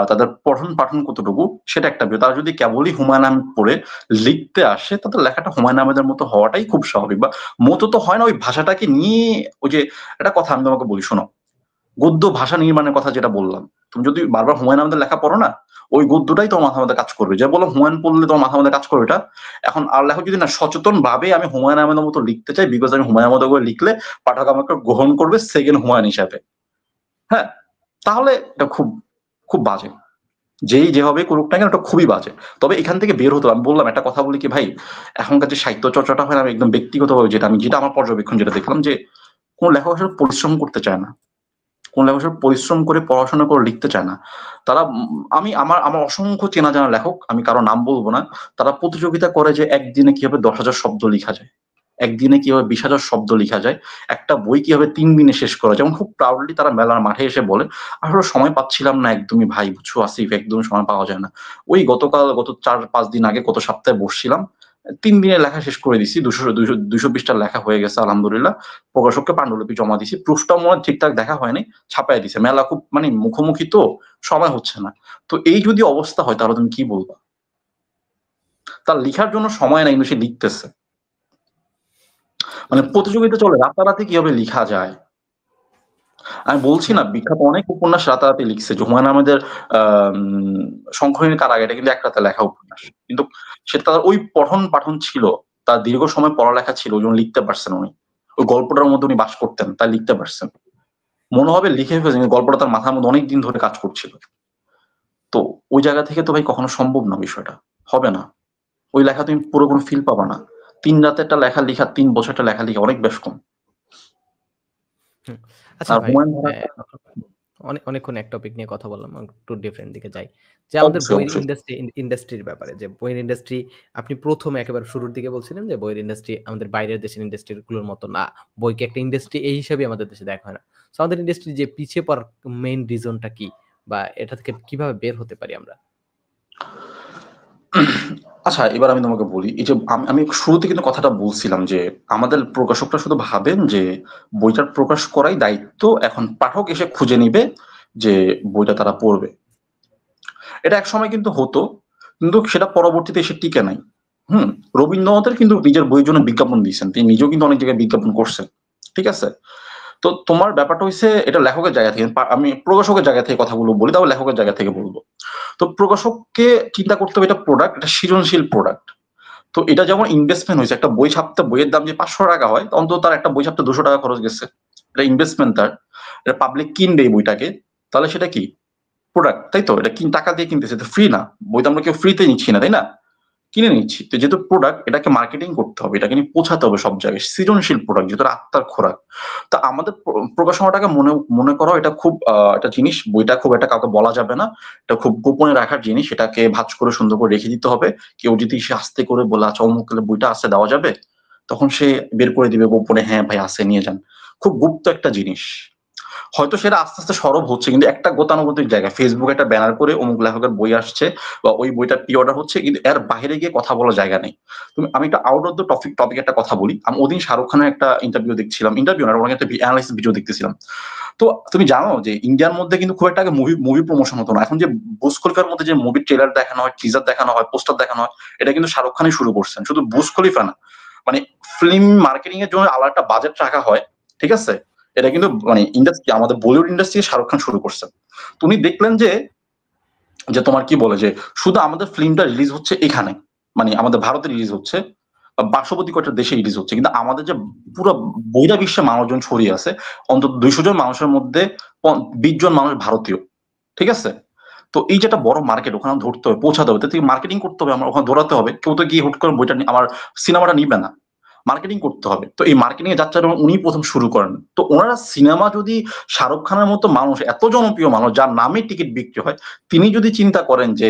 তাদের পঠন-পাঠন কতটুকু, সেটা একটা বিষয়। তারা যদি কেবলই হুমায়ূন আহমেদ পড়ে লিখতে আসে, তাদের লেখাটা হুমায়ূন আহমেদের মতো হওয়াটাই খুব স্বাভাবিক। বা মতো তো হয় না, ওই ভাষাটাকে নিয়ে ওই যে একটা কথা আমি তোমাকে বলি শোনো। গদ্য ভাষা নির্মাণের কথা যেটা বললাম, তুমি যদি বারবার হুমায়ূন আহমেদের লেখা পড়ো না, ওই গদ্যটাই তোমার মাথার মধ্যে কাজ করবে। যে বললাম হুমায়ূন পড়লে তোমার মাথার মধ্যে কাজ করবে এটা। এখন আর লেখক যদি না সচেতন ভাবে আমি হুমায়ূন আহমেদের মতো লিখতে চাই, বিকজ আমি হুমায়ূন আহমেদের করে লিখলে পাঠক আমাকে গ্রহণ করবে সেকেন্ড হুমায়ূন হিসাবে, হ্যাঁ, তাহলে এটা খুব খুব বাজে। যেই যেভাবে করুক না কেন, এটা খুবই বাজে। তবে এখান থেকে বের হতো, আমি বললাম একটা কথা বলি কি ভাই, এখনকার যে সাহিত্য চর্চাটা হয় না, আমি একদম ব্যক্তিগতভাবে যেটা আমার পর্যবেক্ষণ যেটা দেখলাম, যে কোন লেখক আসলে পরিশ্রম করতে চায় না। কোন লেখক আসলে পরিশ্রম করে পড়াশোনা করে লিখতে চায় না। তারা আমি আমার আমার অসংখ্য চেনা জানা লেখক, আমি কারো নাম বলবো না। তারা প্রতিযোগিতা করে যে একদিনে কিভাবে ১০,০০০ শব্দ লিখা যায়। একদিনে কিভাবে ২০,০০০ শব্দ লিখা যায়। একটা বই কিভাবে ৩ দিনে শেষ করা যায়। যেমন খুব প্রাউডলি তারা মেলার মাঠে এসে বলে, "আসলে সময় পাচ্ছিলাম না একদমই ভাই, বুঝছো আসিফ, একদমই সময় পাওয়া যায় না। ওই গত ৪-৫ দিন আগে গত সপ্তাহে বসছিলাম। ৩ দিনে লেখা শেষ করে দিছি। ২২০ পৃষ্ঠার লেখা হয়ে গেছে আলহামদুলিল্লাহ। প্রকাশককে পান্ডুলিপি জমা দিছি। প্রুফটাও মনে হয় ঠিকঠাক দেখা হয়নি। ছাপাইয়া দিছে। মেলা খুব মানে মুখোমুখি তো, সময় হচ্ছে না।" তো এই যদি অবস্থা হয় তাহলে তুমি কি বলবা? তার লিখার জন্য সময় নাই কিন্তু সে লিখতেছে। মানে আসলে প্রতিযোগিতা চলে রাতারাতি কিভাবে লিখা যায়। আমি বলছি হ্যাঁ, না, বিখ্যাত অনেক উপন্যাস রাতারাতি লিখছে। যে হুমায়ূন আহমেদের আম 'শঙ্খনির কারাগার' এটা কিন্তু এক রাতে লেখা উপন্যাস। কিন্তু সেটা তার ওই পঠন-পাঠন ছিল। তার দীর্ঘ সময় পড়ালেখা ছিল। ওইজন্য লিখতে পারছেন উনি। ওই গল্পটার মধ্যে উনি বাস করতেন, তাই লিখতে পারছেন। মনে হবে লিখে ফেলেছেন, কিন্তু গল্পটা তার মাথার মধ্যে অনেকদিন ধরে কাজ করছিল। তো ওই জায়গা থেকে তো ভাই কখনো সম্ভব না বিষয়টা। হবে না। ওই লেখা তুমি পুরো কোনো ফিল পাবা না। ৩ রাতে একটা লেখা লিখা, ৩ বছর একটা লেখা লিখা অনেক বেশ কম। হুম। আচ্ছা আর ভাই, হুমায়ূন অ্যা ধারার অনেকক্ষণ এক টপিক নিয়ে কথা বললাম। একটু ডিফারেন্ট দিকে যাই। যে আমাদের অবশ্যই, বইয়ের অবশ্যই। ইন্ডাস্ট্রির ব্যাপারে, যে বইয়ের ইন্ডাস্ট্রি আপনি ১ম একেবারে শুরুর দিকে বলছিলেন যে বইয়ের ইন্ডাস্ট্রি আমাদের বাইরের দেশের ইন্ডাস্ট্রি গুলোর মতো না। বইকে একটা ইন্ডাস্ট্রি এই হিসাবেই আমাদের দেশে দেখা হয় না। সো আমাদের ইন্ডাস্ট্রি যে পিছিয়ে পড়ার মেইন রিজন টা কি? বা এটা থেকে কিভাবে বের হতে পারি আমরা? আচ্ছা, এবার আমি তোমাকে বলি। এই যে আমি শুরুতে কিন্তু কথাটা বলছিলাম যে, আমাদের প্রকাশকরা শুধু ভাবেন যে বইটার প্রকাশ করাই দায়িত্ব। এখন পাঠক এসে খুঁজে নিবে যে বইটা তারা পড়বে। এটা একসময় কিন্তু হতো। কিন্তু সেটা পরবর্তীতে এসে টিকে নাই। হুম, রবীন্দ্রনাথের কিন্তু নিজের বইয়ের জন্য বিজ্ঞাপন দিয়েছেন, তিনি নিজেও কিন্তু অনেক জায়গায় বিজ্ঞাপন করছেন, ঠিক আছে? তো তোমার ব্যাপারটা হচ্ছে এটা লেখকের জায়গা থেকে, আমি প্রকাশকের জায়গা থেকে কথাগুলো বলি, তাও লেখকের জায়গা থেকে বলবো। তো প্রকাশককে চিন্তা করতে হবে এটা প্রোডাক্ট, এটা সৃজনশীল প্রোডাক্ট। তো এটা যেমন ইনভেস্টমেন্ট হয়েছে, একটা বই ছাপতে বইয়ের দাম যে 500 টাকা হয়, অন্তত তার একটা বই ছাপতে 200 টাকা খরচ গেছে, এটা ইনভেস্টমেন্ট তার, এটা পাবলিক কিনবে এই বইটাকে, তাহলে সেটা কি প্রোডাক্ট, তাই তো? এটা টাকা দিয়ে কিনতেছে, তো ফ্রি না, বই তো আমরা কেউ ফ্রিতে নিচ্ছি না, তাই না? কিনে নিচ্ছি। তো যেহেতু প্রোডাক্ট, এটাকে মার্কেটিং করতে হবে, এটাকে নিয়ে পৌঁছাতে হবে সব জায়গায়, সৃজনশীল প্রোডাক্ট যেহেতু আত্মার খোরাক। তো আমাদের প্রকাশনাটাকে মনে মনে করো এটা খুব একটা জিনিস, বইটা খুব একটা কাউকে বলা যাবে না, এটা খুব গোপনে রাখার জিনিস, এটাকে ভাঁজ করে সুন্দর করে রেখে দিতে হবে। কেউ যদি সে আস্তে করে বলে আচ্ছা অমুক বইটা আছে দেওয়া যাবে, তখন সে বের করে দিবে গোপনে, হ্যাঁ ভাই আছে নিয়ে যান। খুব গুপ্ত একটা জিনিস, হয়তো সেটা আস্তে আস্তে সরব হচ্ছে, কিন্তু একটা গতানুগতিক জায়গায় ফেসবুকে একটা ব্যানার করে অমুক লেখকের বই আসছে বা ওই বইটা প্রি অর্ডার হচ্ছে, কিন্তু এর বাইরে গিয়ে কথা বলার জায়গা নেই। আমি একটা আউট অফ দ্য টপিক একটা কথা বলি। আমি ওদিন শাহরুখ খানের একটা ইন্টারভিউ দেখছিলাম, ইন্টারভিউ না, ওনাকে একটা অ্যানালাইসিস ভিডিও দেখতেছিলাম। তো তুমি জানো যে ইন্ডিয়ার মধ্যে কিন্তু খুব একটা আগে মুভি মুভি প্রমোশন হতো না, এখন যে বুজ খলিফার মধ্যে যে মুভির ট্রেলার দেখানো হয়, টিজার দেখানো হয়, পোস্টার দেখানো হয়, এটা কিন্তু শাহরুখ খানই শুরু করছেন। শুধু বুজ খলিফা না, মানে ফিল্ম মার্কেটিং এর জন্য আলাদা একটা বাজেট রাখা হয়, ঠিক আছে? এটা কিন্তু মানে ইন্ডাস্ট্রি, আমাদের বলিউড ইন্ডাস্ট্রি শাহরুখ খান শুরু করছেন। তো উনি দেখলেন যে যে তোমার কি বলে যে শুধু আমাদের ফিল্মটা রিলিজ হচ্ছে এখানে, মানে আমাদের ভারতে রিলিজ হচ্ছে, পার্শ্ববর্তী কয়েকটা দেশে রিলিজ হচ্ছে, কিন্তু আমাদের যে পুরো বহিরা বিশ্বে মানুষজন ছড়িয়ে আছে, অন্তত 200 জন মানুষের মধ্যে 20 জন মানুষ ভারতীয়, ঠিক আছে? তো এই যে একটা বড় মার্কেট, ওখানে ধরতে হবে, পৌঁছাতে হবে, তাতে মার্কেটিং করতে হবে, আমার ওখানে দৌড়াতে হবে। কেউ তো গিয়ে হুট করে বইটা আমার সিনেমাটা নিবে না, মার্কেটিং করতে হবে। তো এই মার্কেটিং এর যাত্রাটা উনি প্রথম শুরু করেন। তো ওনারা সিনেমা যদি শাহরুখ খানের মতো মানুষ, এত জনপ্রিয় মানুষ যার নামে টিকিট বিক্রি হয়, তিনি যদি চিন্তা করেন যে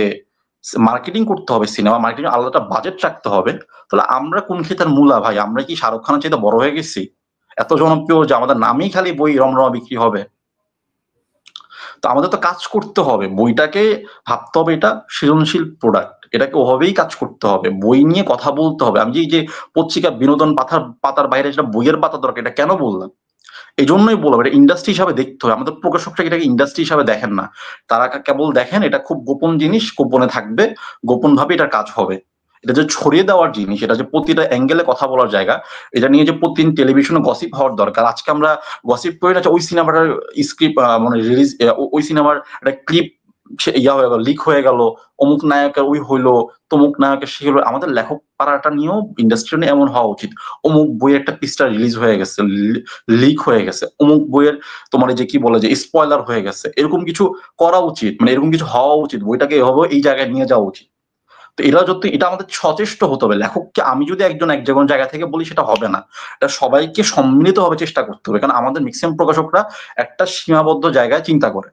মার্কেটিং করতে হবে, সিনেমা মার্কেটিং আলাদা বাজেট রাখতে হবে, তাহলে আমরা কোন ক্ষেতের মূলা ভাই? আমরা কি শাহরুখ খানের চাইতে বড় হয়ে গেছি? এত জনপ্রিয় যে আমাদের নামেই খালি বই রমরমা বিক্রি হবে। তো আমাদের তো কাজ করতে হবে, বইটাকে ভাবতে হবে এটা সৃজনশীল প্রোডাক্ট, এটাকে ওভাবেই কাজ করতে হবে, বই নিয়ে কথা বলতে হবে। আমি যে এই যে পত্রিকা বিনোদন পাতার পাতার বাইরে যেটা বইয়ের পাতা দরকার, এটা কেন বললাম? এই জন্যই বললাম এটা ইন্ডাস্ট্রি হিসাবে দেখতে হবে। আমাদের প্রকাশকরা এটাকে ইন্ডাস্ট্রি হিসাবে দেখেন না, তারা কেবল দেখেন এটা খুব গোপন জিনিস, গোপনে থাকবে, গোপন ভাবে এটার কাজ হবে। এটা যে ছড়িয়ে দেওয়ার জিনিস, এটা যে প্রতিটা অ্যাঙ্গেলে কথা বলার জায়গা, এটা নিয়ে যে প্রতিদিন টেলিভিশনে গসিপ হওয়ার দরকার। আজকে আমরা গসিপ করি না যে ওই সিনেমাটার স্ক্রিপ্ট মানে রিলিজ, ওই সিনেমার একটা ক্লিপ ইয়া হয়ে গেল, লিক হয়ে গেল, অমুক নায়কের ওই হইলো, তমুক নায়কের সে হলো। আমাদের লেখক পাড়াটা নিয়েও ইন্ডাস্ট্রি নিয়ে এমন হওয়া উচিত। অমুক বইয়ের একটা পৃষ্ঠা রিলিজ হয়ে গেছে, লিক হয়ে গেছে, অমুক বইয়ের তোমার এই যে কি বলে যে স্পয়লার হয়ে গেছে, এরকম কিছু করা উচিত, মানে এরকম কিছু হওয়া উচিত, বইটাকে এভাবে এই জায়গায় নিয়ে যাওয়া উচিত। তো এরা যদি, এটা আমাদের সচেষ্ট হতে হবে। লেখককে আমি যদি একজন এক যে কোনো জায়গা থেকে বলি সেটা হবে না, এটা সবাইকে সম্মিলিত ভাবে চেষ্টা করতে হবে। কারণ আমাদের ম্যাক্সিমাম প্রকাশকরা একটা সীমাবদ্ধ জায়গায় চিন্তা করে,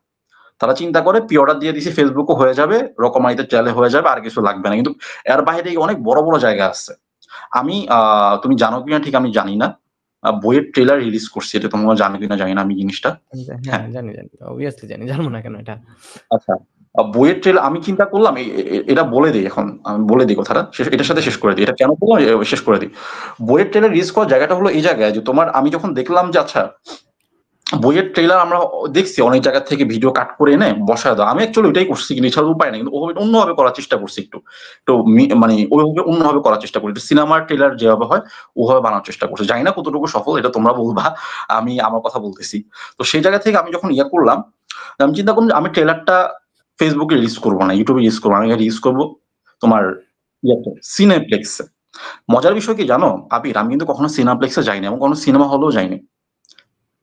তারা চিন্তা করে প্রি অর্ডার দিয়ে দিছি, ফেসবুকও হয়ে যাবে, রকমারিতে চাইলে হয়ে যাবে, আর কিছু লাগবে না। কিন্তু এর বাইরে অনেক বড় বড় জায়গা আছে। আমি তুমি জানো কিনা ঠিক আমি জানি না, বইয়ের ট্রেলার রিলিজ করছি, এটা তোমরা জানো কিনা জানি না আমি জিনিসটা। হ্যাঁ হ্যাঁ, জানি জানি, অবভিয়াসলি জানি, জানবো না কেন এটা। আচ্ছা, বইয়ের ট্রেলার আমি চিন্তা করলাম এটা বলে দিই, এখন আমি বলে দিই কথাটা, এটার সাথে শেষ করে দিই, এটা কেন করলাম শেষ করে দিই। বইয়ের ট্রেলার রিলিজ করার জায়গাটা হলো এই জায়গায় যে তোমার, আমি যখন দেখলাম যে আচ্ছা বইয়ের ট্রেলার আমরা দেখছি অনেক জায়গা থেকে ভিডিও কাট করে এনে বসায় দাও, আমি অ্যাকচুয়ালি ওইটাই করছি, কিন্তু এছাড়া উপায় নাই। কিন্তু ওভাবে অন্যভাবে করার চেষ্টা করছি, একটু একটু মানে ওইভাবে অন্যভাবে করার চেষ্টা করি, সিনেমার ট্রেলার যেভাবে হয় ওভাবে বানানোর চেষ্টা করছি। জানি না কতটুকু সফল, এটা তোমরা বলবা, আমি আমার কথা বলতেছি। তো সেই জায়গা থেকে আমি যখন ইয়ে করলাম, আমি চিন্তা করলাম যে আমি ট্রেলারটা ফেসবুকে রিলিজ করবো না, ইউটিউবে রিলিজ করবো, আমি রিলিজ করবো তোমার ইয়েতে, সিনেপ্লেক্সে। মজার বিষয় কি জানো আবির, আমি কিন্তু কখনো সিনেপ্লেক্সে যাইনি এবং কোনো সিনেমা হলেও যাইনি।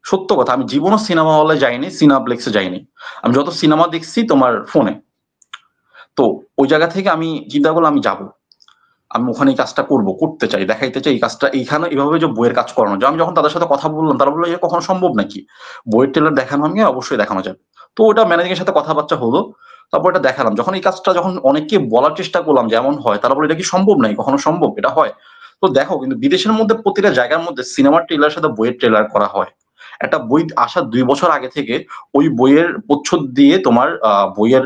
সত্য কথা, আমি জীবনও সিনেমা হলে যাইনি, সিনেপ্লেক্সে যাইনি। আমি যত সিনেমা দেখছি তোমার ফোনে। তো ওই জায়গা থেকে আমি চিন্তা করলাম আমি যাবো, আমি ওখানে এই কাজটা করবো, করতে চাই, দেখাইতে চাই এই কাজটা এইখানে এইভাবে যে বইয়ের কাজ করানো যায়। আমি যখন তাদের সাথে কথা বললাম, তারা বললো এটা কখনো সম্ভব নাকি, বইয়ের ট্রেলার দেখানো, আমি অবশ্যই দেখানো যাবে। তো ওটা ম্যানেজিং এর সাথে কথাবার্তা হলো, তারপর এটা দেখালাম। যখন এই কাজটা যখন অনেককে বলার চেষ্টা করলাম যেমন হয়, তারা বলে এটা কি সম্ভব নাই, কখনো সম্ভব, এটা হয়। তো দেখো কিন্তু বিদেশের মধ্যে প্রতিটা জায়গার মধ্যে সিনেমার ট্রেলার সাথে বইয়ের ট্রেলার করা হয়। একটা বই আসার 2 বছর আগে থেকে ওই বইয়ের প্রচ্ছদ দিয়ে তোমার বইয়ের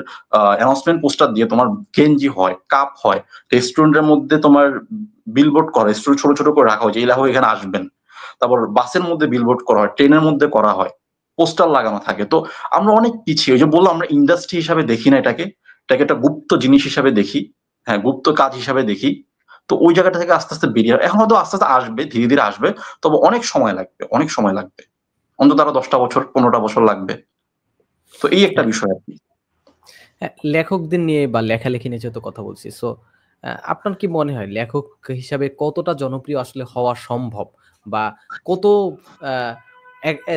অ্যানাউন্সমেন্ট পোস্টার দিয়ে তোমার গেঞ্জি হয়, কাপ হয়, রেস্টুরেন্টের মধ্যে তোমার বিলবোর্ড করা, রেস্টুরেন্ট ছোট ছোট করে রাখা হয় যে এই লেখক এখানে আসবেন। তারপর বাসের মধ্যে বিলবোর্ড করা হয়, ট্রেনের মধ্যে করা হয়, পোস্টার লাগানো থাকে। তো আমরা অনেক পিছিয়ে, ওই যে বললাম আমরা ইন্ডাস্ট্রি হিসাবে দেখি না এটাকে, এটাকে একটা গুপ্ত জিনিস হিসাবে দেখি, হ্যাঁ গুপ্ত কাজ হিসাবে দেখি। তো ওই জায়গাটা থেকে আস্তে আস্তে বেরিয়ে এখন হয়তো আস্তে আস্তে আসবে, ধীরে ধীরে আসবে, তবে অনেক সময় লাগবে, অনেক সময় লাগবে, অন্তত আরো 10টা বছর 15টা বছর লাগবে। তো এই একটা হ্যাঁ, বিষয় আর কি। হ্যাঁ, লেখকদের নিয়ে বা লেখালেখি নিয়ে যেহেতু কথা বলছি, সো আপনার কি মনে হয় লেখক হিসাবে কতটা জনপ্রিয় আসলে হওয়া সম্ভব? বা কত আহ,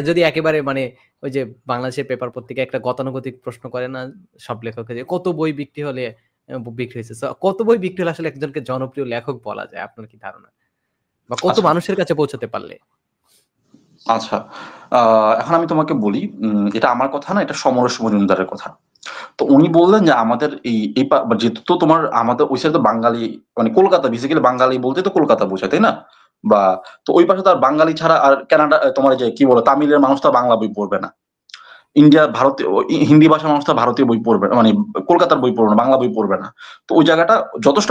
যদি একেবারে মানে ওই যে বাংলাদেশের পেপার পত্রিকা একটা গতানুগতিক প্রশ্ন করে না সব লেখককে, যে কত বই বিক্রি হলে বিক্রি হয়েছে, So, কত বই বিক্রি হলে আসলে একজনকে জনপ্রিয় লেখক বলা যায়, আপনার কি ধারণা? বা কত আচ্ছা, মানুষের কাছে পৌঁছাতে পারলে? আচ্ছা। এখন আমি তোমাকে বলি, এটা আমার কথা না, এটা সমরেশ মজুমদারের কথা। তো উনি বললেন যে আমাদের যেহেতু তো তোমার আমাদের ওই সাইডে তো বাঙালি, মানে কলকাতা বেসিক্যালি বাঙালি বলতে তো কলকাতা বোঝায়, তাই না? বা তো ওই পাশে তো আর বাঙালি ছাড়া আর কানাডা, তোমার এই যে কি বলে তামিলের মানুষ তো আর বাংলা বই পড়বে না। ইন্ডিয়া ভারতীয় হিন্দি ভাষার মানুষ তো আর ভারতীয় বই পড়বে না, মানে কলকাতার বই পড়বে না, বাংলা বই পড়বে না। তো ওই জায়গাটা যথেষ্ট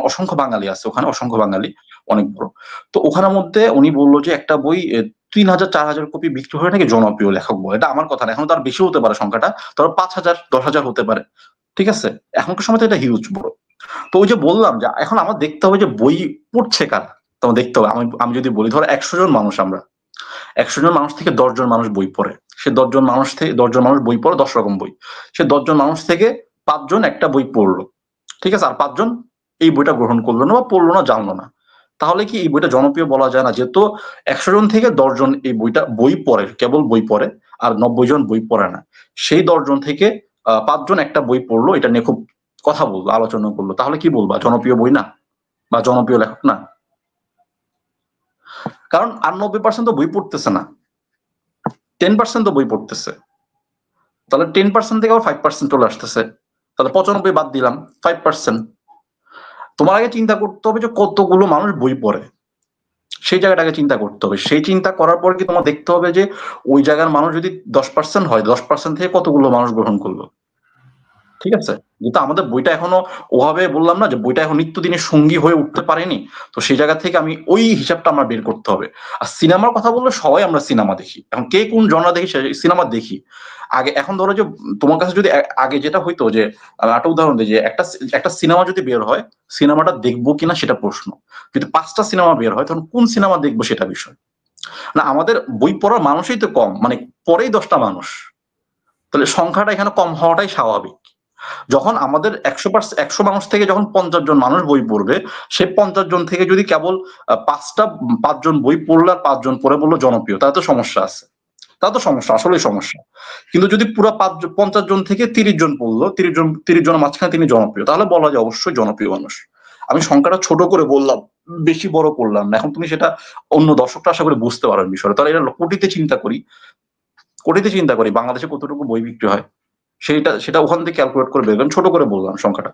অসংখ্য বাঙালি আছে ওখানে, অসংখ্য বাঙালি, অনেক বড়। তো ওখানের মধ্যে উনি বললো যে একটা বই 3,000 4,000 কপি বিক্রি হয়ে নাকি জনপ্রিয় লেখক বলে। এটা আমার কথা না, এখন তার বেশি হতে পারে সংখ্যাটা, ধরো 5,000 10,000 হতে পারে। ঠিক আছে, এখনকার সময় তো এটা হিউজ বড়। তো ওই যে বললাম যে এখন আমার দেখতে হবে যে বই পড়ছে কারা। তোমার দেখতে হবে, আমি আমি যদি বলি ধরো 100 জন মানুষ আমরা, 100 জন মানুষ থেকে 10 জন মানুষ বই পড়ে। সে 10 জন মানুষ থেকে 10 জন মানুষ বই পড়ে 10 রকম বই। সে 10 জন মানুষ থেকে 5 জন একটা বই পড়লো, ঠিক আছে, আর 5 জন এই বইটা গ্রহণ করলো না বা পড়লো না, জানলো না। তাহলে কি এই বইটা জনপ্রিয় বলা যায় না? যেহেতু 100 জন থেকে 10 জন এই বই পড়ে, কেবল বই পড়ে, আর 90 জন বই পড়ে না। সেই 10 জন থেকে 5 জন একটা বই পড়লো, এটা নিয়ে খুব কথা বললো, আলোচনা করলো, তাহলে কি বলবা? জনপ্রিয় বই না বা জনপ্রিয় লেখক না? কারণ আর 90% তো বই পড়তেছে না, 10% তো বই পড়তেছে। তাহলে 10% থেকে আবার 5% চলে আসতেছে, তাহলে 95 বাদ দিলাম, 5%। তোমার আগে চিন্তা করতে হবে যে কতগুলো মানুষ বই পড়ে, সেই জায়গাটাকে চিন্তা করতে হবে। সেই চিন্তা করার পর কি তোমার দেখতে হবে যে ওই জায়গার মানুষ যদি 10% হয়, 10% থেকে কতগুলো মানুষ গ্রহণ করলো। ঠিক আছে, যেহেতু আমাদের বইটা এখনো ওভাবে বললাম না যে বইটা এখন নিত্যদিনের সঙ্গী হয়ে উঠতে পারেনি, তো সেই জায়গা থেকে আমি ওই হিসাবটা আমার বের করতে হবে। আর সিনেমার কথা বললে সবাই আমরা সিনেমা দেখি, এখন কে কোন জনরা দেখি সিনেমা দেখি। আগে এখন ধরো যে তোমার কাছে যদি আগে যেটা হইতো যে একটা উদাহরণ দিই, যে একটা একটা সিনেমা যদি বের হয়, সিনেমাটা দেখবো কিনা সেটা প্রশ্ন। যদি 5টা সিনেমা বের হয় তখন কোন সিনেমা দেখবো সেটা বিষয় না। আমাদের বই পড়ার মানুষই তো কম, মানে পরেই 10টা মানুষ, তাহলে সংখ্যাটা এখানে কম হওয়াটাই স্বাভাবিক। যখন আমাদের 100 মানুষ থেকে যখন 50 জন মানুষ বই পড়বে, সেই 50 জন থেকে যদি কেবল 5জন বই পড়লো আর 5 জন পড়ে বললো জনপ্রিয়, তাহলে তো সমস্যা আছে, তা তো সমস্যা, আসলেই সমস্যা। কিন্তু যদি পুরো 50 জন থেকে 30 জন পড়লো, 30 জনের মাঝখানে তিনি জনপ্রিয়, তাহলে বলা যায় অবশ্যই জনপ্রিয় মানুষ। আমি সংখ্যাটা ছোট করে বললাম, বেশি বড় করলাম না। এখন তুমি সেটা অন্য দর্শকরা আশা করি বুঝতে পারবেন বিষয়টা। তাহলে এটা কোটিতে চিন্তা করি, কোটিতে চিন্তা করি বাংলাদেশে কতটুকু বই বিক্রি হয়, সেটা সেটা ওখান থেকে ক্যালকুলেট করে বের করেন, ছোট করে বললাম সংখ্যাটা।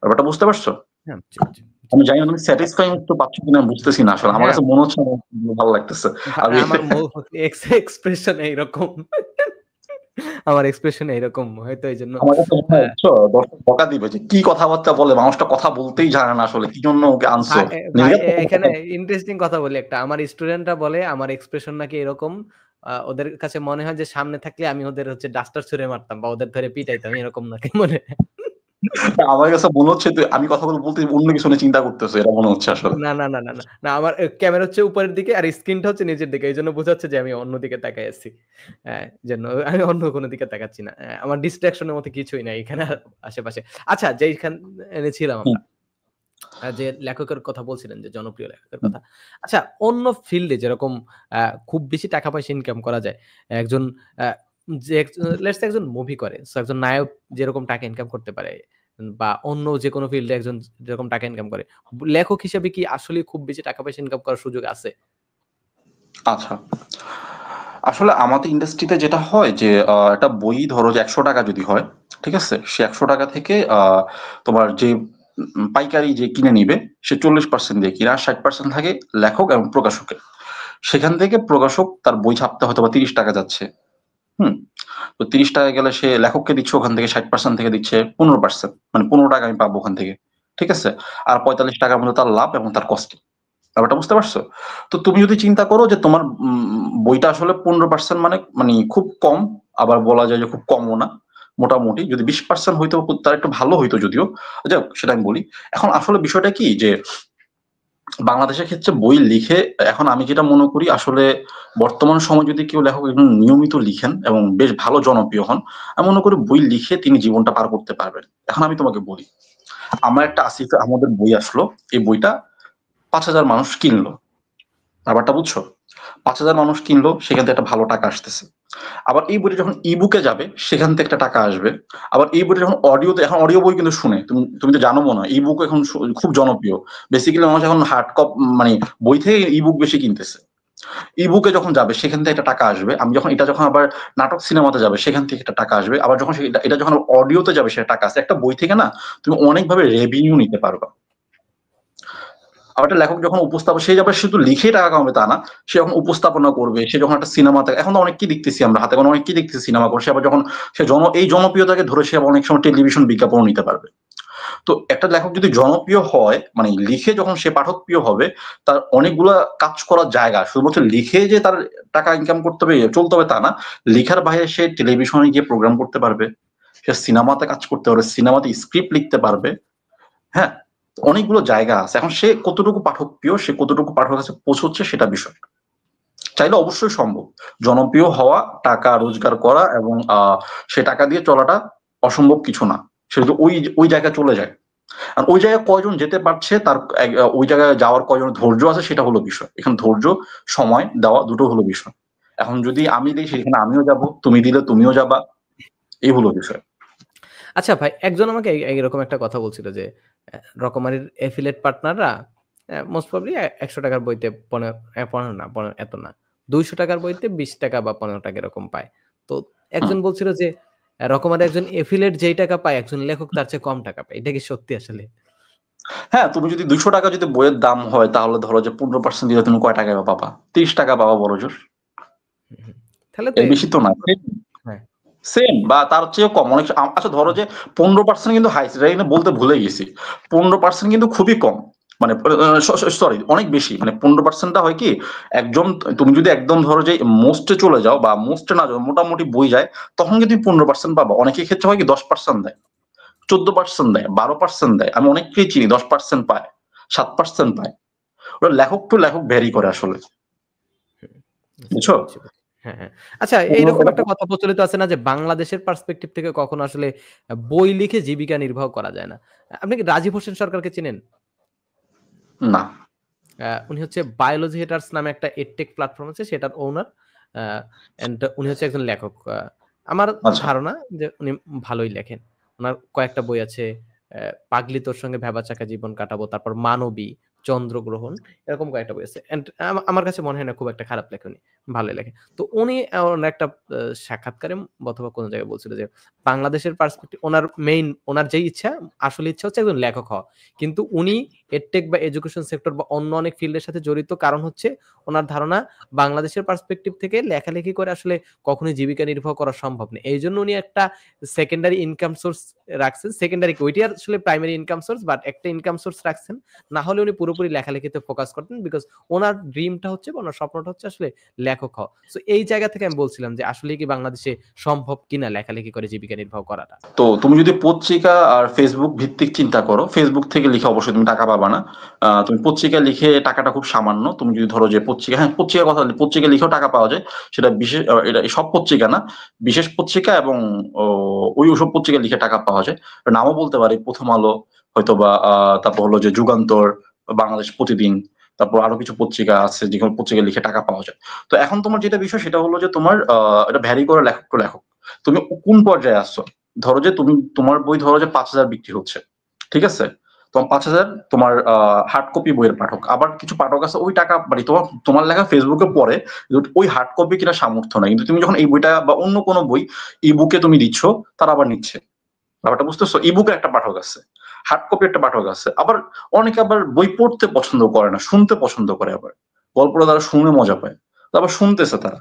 ব্যাপারটা বুঝতে পারছো? হ্যাঁ, জি, জি, জি। আমি জানি না তুমি স্যাটিসফাইং তো পাচ্ছ কিনা, বুঝতেছি না আসলে। আমার হ্যাঁ, কাছে মনে হচ্ছে আমার ভালো লাগতেছে। আমি আমার এক্সপ্রেশন এইরকম, আমার এক্সপ্রেশন এইরকম হয়তো এই জন্য। আমার কাছে মনে হয় বুঝছো, দর্শক বকা দিবে যে কি কথাবার্তা বলে, মানুষটা কথা বলতেই জানে না, আসলে কি জন্য ওকে আনছো। ভাই, নিজের তো কোনো এখানে কথা ইন্টারেস্টিং কথা বলি একটা, আমার স্টুডেন্টরা বলে আমার এক্সপ্রেশন নাকি এরকম, ওদের কাছে মনে হয় যে সামনে থাকলে আমি ওদের হচ্ছে ডাস্টার ছুঁড়ে মারতাম বা ওদের ধরে পিটাইতাম, এরকম নাকি মনে হয়। না, আমার কাছে মনে হচ্ছে তুই আমি কথাগুলো বলতে অন্য কিছু নিয়ে চিন্তা করতেছো, এটা মনে হচ্ছে আসলে। না, না, না, না, না, না, আমার ক্যামেরা হচ্ছে উপরের দিকে আর স্ক্রিনটা হচ্ছে নিচের দিকে, এই জন্য বোঝাচ্ছে যে আমি অন্যদিকে তাকাই আছি। জন্য আমি অন্য কোনো দিকে তাকাচ্ছি না। আমার ডিস্ট্রাকশনের মতো কিছুই নাই এখানে আশেপাশে। আচ্ছা, যেইখানে ছিলাম হুম, আমরা, যে লেখকের কথা বলছিলেন, যে জনপ্রিয় লেখকের হুম। কথা। আচ্ছা, অন্য ফিল্ডে যেরকম খুব বেশি টাকা পয়সা ইনকাম করা যায়। একজন আ যে লেটস সে একজন মুভি করে। সো একজন নায়ক যেরকম টাকা ইনকাম করতে পারে বা অন্য যেকোনো ফিল্ডে একজন যেরকম টাকা ইনকাম করে। লেখক হিসেবে কি আসলেই খুব বেশি টাকা পয়সা ইনকাম করার সুযোগ আছে? আচ্ছা, আসলে আমাদের ইন্ডাস্ট্রিতে যেটা হয় যে একটা বই ধরো যে 100 টাকা যদি হয়, ঠিক আছে, সে 100 টাকা থেকে তোমার যে পাইকারি যে কিনে নিবে, সে 40% দিয়ে কিনে, আর 60% থাকে লেখক এবং প্রকাশকের। সেখান থেকে প্রকাশক তার বই ছাপতে হয়তো বা 30 টাকা যাচ্ছে। হুম, তো 30 টাকা গেলে সে লেখককে দিচ্ছে ওখান থেকে 60% থেকে দিচ্ছে 15%, মানে 15 টাকা আমি পাবো ওখান থেকে। ঠিক আছে, আর 45 টাকার মধ্যে তার লাভ এবং তার কষ্ট। ব্যাপারটা বুঝতে পারছো? তো তুমি যদি চিন্তা করো যে তোমার বইটা আসলে 15% মানে মানে খুব কম, আবার বলা যায় যে খুব কমও না। মোটামুটি যদি 20% হইতো তার একটু ভালো হইতো যদিও, যাই হোক সেটা আমি বলি। এখন আসলে বিষয়টা কি যে বাংলাদেশের ক্ষেত্রে বই লিখে এখন আমি যেটা মনে করি আসলে বর্তমান সময়ে যদি কেউ লেখক একদম নিয়মিত লিখেন এবং বেশ ভালো জনপ্রিয় হন, আমি মনে করি বই লিখে তিনি জীবনটা পার করতে পারবেন। এখন আমি তোমাকে বলি, আমার একটা আসিফ আহমদের বই আসলো, এই বইটা 5,000 মানুষ কিনলো। ব্যাপারটা বুঝছো? 5,000 মানুষ কিনলো, সেখান থেকে একটা ভালো টাকা আসতেছে। আবার এই বইটা যখন ইবুকে যাবে সেখান থেকে একটা টাকা আসবে। আবার এই বইটা যখন অডিওতে, এখন অডিও বই কিন্তু শুনে, তুমি তুমি তো জানো মনে হয় ইবুক এখন খুব জনপ্রিয়। বেসিক্যালি মানুষ এখন হার্ড কপ মানে বই থেকে ইবুক বেশি কিনতেছে। ইবুকে যখন যাবে সেখান থেকে একটা টাকা আসবে। আমি যখন এটা যখন আবার নাটক সিনেমাতে যাবে সেখান থেকে একটা টাকা আসবে। আবার যখন এটা যখন অডিওতে যাবে সেটা টাকা আসে। একটা বই থেকে না তুমি অনেকভাবে রেভিনিউ নিতে পারবা। আবার একটা লেখক যখন উপস্থাপন, সে যাবে শুধু লিখেই টাকা কামাবে তা না, সে যখন উপস্থাপনা করবে, সে যখন একটা সিনেমাতে, এখন তো অনেককেই দেখতেছি আমরা হাতে গোনা অনেককেই দেখতেছি সিনেমা করে, সে আবার যখন সে এই জনপ্রিয়তাকে ধরে সে আবার অনেক সময় টেলিভিশন বিজ্ঞাপনও নিতে পারবে। তো একটা লেখক যদি জনপ্রিয় হয়, মানে লিখে যখন সে পাঠক প্রিয় হবে, তার অনেকগুলা কাজ করার জায়গা, শুধুমাত্র লিখে যে তার টাকা ইনকাম করতে হবে চলতে হবে তা না, লেখার বাইরে সে টেলিভিশনে গিয়ে প্রোগ্রাম করতে পারবে, সে সিনেমাতে কাজ করতে পারবে, সিনেমাতে স্ক্রিপ্ট লিখতে পারবে। হ্যাঁ, অনেকগুলো জায়গা আছে। এখন সে কতটুকু পাঠক প্রিয়, সে কতটুকু পাঠকের কাছে পৌঁছচ্ছে সেটা বিষয়। চাইলে অবশ্যই সম্ভব জনপ্রিয় হওয়া, টাকা রোজগার করা এবং সে টাকা দিয়ে চলাটা অসম্ভব কিছু না। সে যদি ওই ওই জায়গায় চলে যায়, আর ওই জায়গায় কয়জন যেতে পারছে, তার ওই জায়গায় যাওয়ার কয়জন ধৈর্য আছে সেটা হলো বিষয়। এখানে ধৈর্য, সময় দেওয়া দুটো হলো বিষয়। এখন যদি আমি দিই সেখানে আমিও যাব, তুমি দিলে তুমিও যাবা, এই হলো বিষয়। আচ্ছা ভাই, একজন আমাকে এইরকম একটা কথা বলছিল যে রকমারির এফিলিয়েট পার্টনাররা মোস্ট প্রবাবলি ১০০ টাকার বইতে ১৫ না, এত না, ২০০ টাকার বইতে ২০ টাকা বা ১৫ টাকা এরকম পায়। তো হুম। একজন বলছিল যে রকমারি একজন এফিলিয়েট যেই টাকা পায় একজন লেখক তার চেয়ে কম টাকা পায়। এটা কি সত্যি আসলে? হ্যাঁ, তুমি যদি 200 টাকা যদি বইয়ের দাম হয় তাহলে ধরো যে 15% দিলে তুমি কয় টাকা পাবা? 30 টাকা পাবা বড় জোর। হুম, হুম। তাহলে তো এর বেশি তো না। হ্যাঁ। সেম বা তার চেয়েও কম অনেক। আচ্ছা ধরো যে 15% কিন্তু হাইস্ট, এটা কিন্তু বলতে ভুলে গেছি। 15% কিন্তু খুবই কম। মানে সরি অনেক বেশি। মানে 15%টা হয় কি, একজন, তুমি যদি একদম ধরো যে মোস্টে চলে যাও বা মোস্টে না যাও, মোটামুটি বই যায়, তখন কিন্তু তুমি 15% পাবা। অনেকের ক্ষেত্রে হয় কি 10% দেয়, 14% দেয়, 12% দেয়। আমি অনেককেই চিনি 10% পায়, 7% পায়। ওরা লেখক টু লেখক ভ্যারি করে আসলে, হুম, বুঝতে বুঝছো? পেরেছি। হ্যাঁ, হ্যাঁ। আচ্ছা, এইরকম একটা কথা প্রচলিত আছে না যে বাংলাদেশের পার্সপেক্টিভ থেকে কখনো আসলে বই লিখে জীবিকা নির্বাহ করা যায় না। আপনি কি রাজীব হোসেন সরকারকে চিনেন? না। উনি হচ্ছে বায়োলজি হেটার্স নামে একটা এডটেক প্ল্যাটফর্ম আছে সেটার ওনার। আ অ্যান্ড উনি হচ্ছে একজন লেখক। আমার আচ্ছা। ধারণা যে উনি ভালোই লেখেন। উনার কয়েকটা বই আছে। পাগলি তোর সঙ্গে ভ্যাবাচাকা জীবন কাটাবো, তারপর মানবী, চন্দ্রগ্রহণ, এরকম কয়েকটা বই আছে। অ্যান্ড আমার কাছে মনে হয় না খুব একটা খারাপ লেখে উনি। ভালোই লেখে। তো উনি ওনার একটা সাক্ষাৎকারে অথবা কোন জায়গায় বলছিল যে বাংলাদেশের পার্সপেক্টিভ ওনার যেই ইচ্ছা, আসল ইচ্ছা হচ্ছে একজন লেখক হওয়া। কিন্তু উনি এডটেক বা এডুকেশন সেক্টর বা অন্য অনেক ফিল্ডের সাথে জড়িত। কারণ হচ্ছে উনার ধারণা বাংলাদেশের পার্সপেক্টিভ থেকে লেখালেখি করে আসলে কখনোই জীবিকা নির্বাহ করা সম্ভব না। এইজন্য উনি একটা সেকেন্ডারি ইনকাম সোর্স রাখছেন। সেকেন্ডারি কি ওইটাই আসলে প্রাইমারি ইনকাম সোর্স, বাট একটা ইনকাম সোর্স রাখছেন। না হলে উনি পুরোপুরি লেখালেখিতে ফোকাস করতেন। বিকজ উনার ড্রিমটা হচ্ছে বা উনার স্বপ্নটা হচ্ছে আসলে লেখক হওয়া। সো এই জায়গা থেকে আমি বলছিলাম যে আসলেই কি বাংলাদেশে সম্ভব কিনা লেখালেখি করে জীবিকা নির্বাহ করাটা? তো তুমি যদি পত্রিকা আর ফেসবুক ভিত্তিক চিন্তা করো, ফেসবুক থেকে লিখে অবশ্যই তুমি টাকা পাবা না। তুমি পত্রিকা লিখে টাকাটা খুব সামান্য। তুমি যদি ধরো যে পত্রিকা, হ্যাঁ পত্রিকার কথা বলি, পত্রিকা লিখেও টাকা পাওয়া যায়। সেটা বিশেষ, এটা সব পত্রিকা না, বিশেষ পত্রিকা এবং ও, ওসব পত্রিকা লিখে টাকা পাওয়া যায়। নামও বলতে পারি, প্রথম আলো হয়তো বা তারপর হলো যে যুগান্তর, বাংলাদেশ প্রতিদিন, তারপর আরো কিছু পত্রিকা আছে যেগুলো পত্রিকা লিখে টাকা পাওয়া যায়। তো এখন তোমার যেটা বিষয় সেটা হলো যে তোমার এটা ভ্যারি করে লেখক টু লেখক, তুমি কোন পর্যায়ে আসছো। ধরো যে তুমি, তোমার বই ধরো যে 5,000 বিক্রি হচ্ছে, ঠিক আছে, তোমার 5,000 তোমার হার্ড কপি বইয়ের পাঠক। আবার কিছু পাঠক আছে ওই টাকা মানে তোমার তোমার লেখা ফেসবুকে পড়ে, ওই হার্ড কপি কিনা সামর্থ্য নাই, কিন্তু তুমি যখন এই বইটা বা অন্য কোনো বই ই বুকে তুমি দিচ্ছ, তারা আবার নিচ্ছে। ব্যাপারটা বুঝতেছো? ই বুকে একটা পাঠক আছে, হার্ড কপি একটা পাঠক আছে। আবার অনেকে আবার বই পড়তে পছন্দ করে না, শুনতে পছন্দ করে। আবার গল্পটা তারা শুনে মজা পায়, তো আবার শুনতেছে তারা।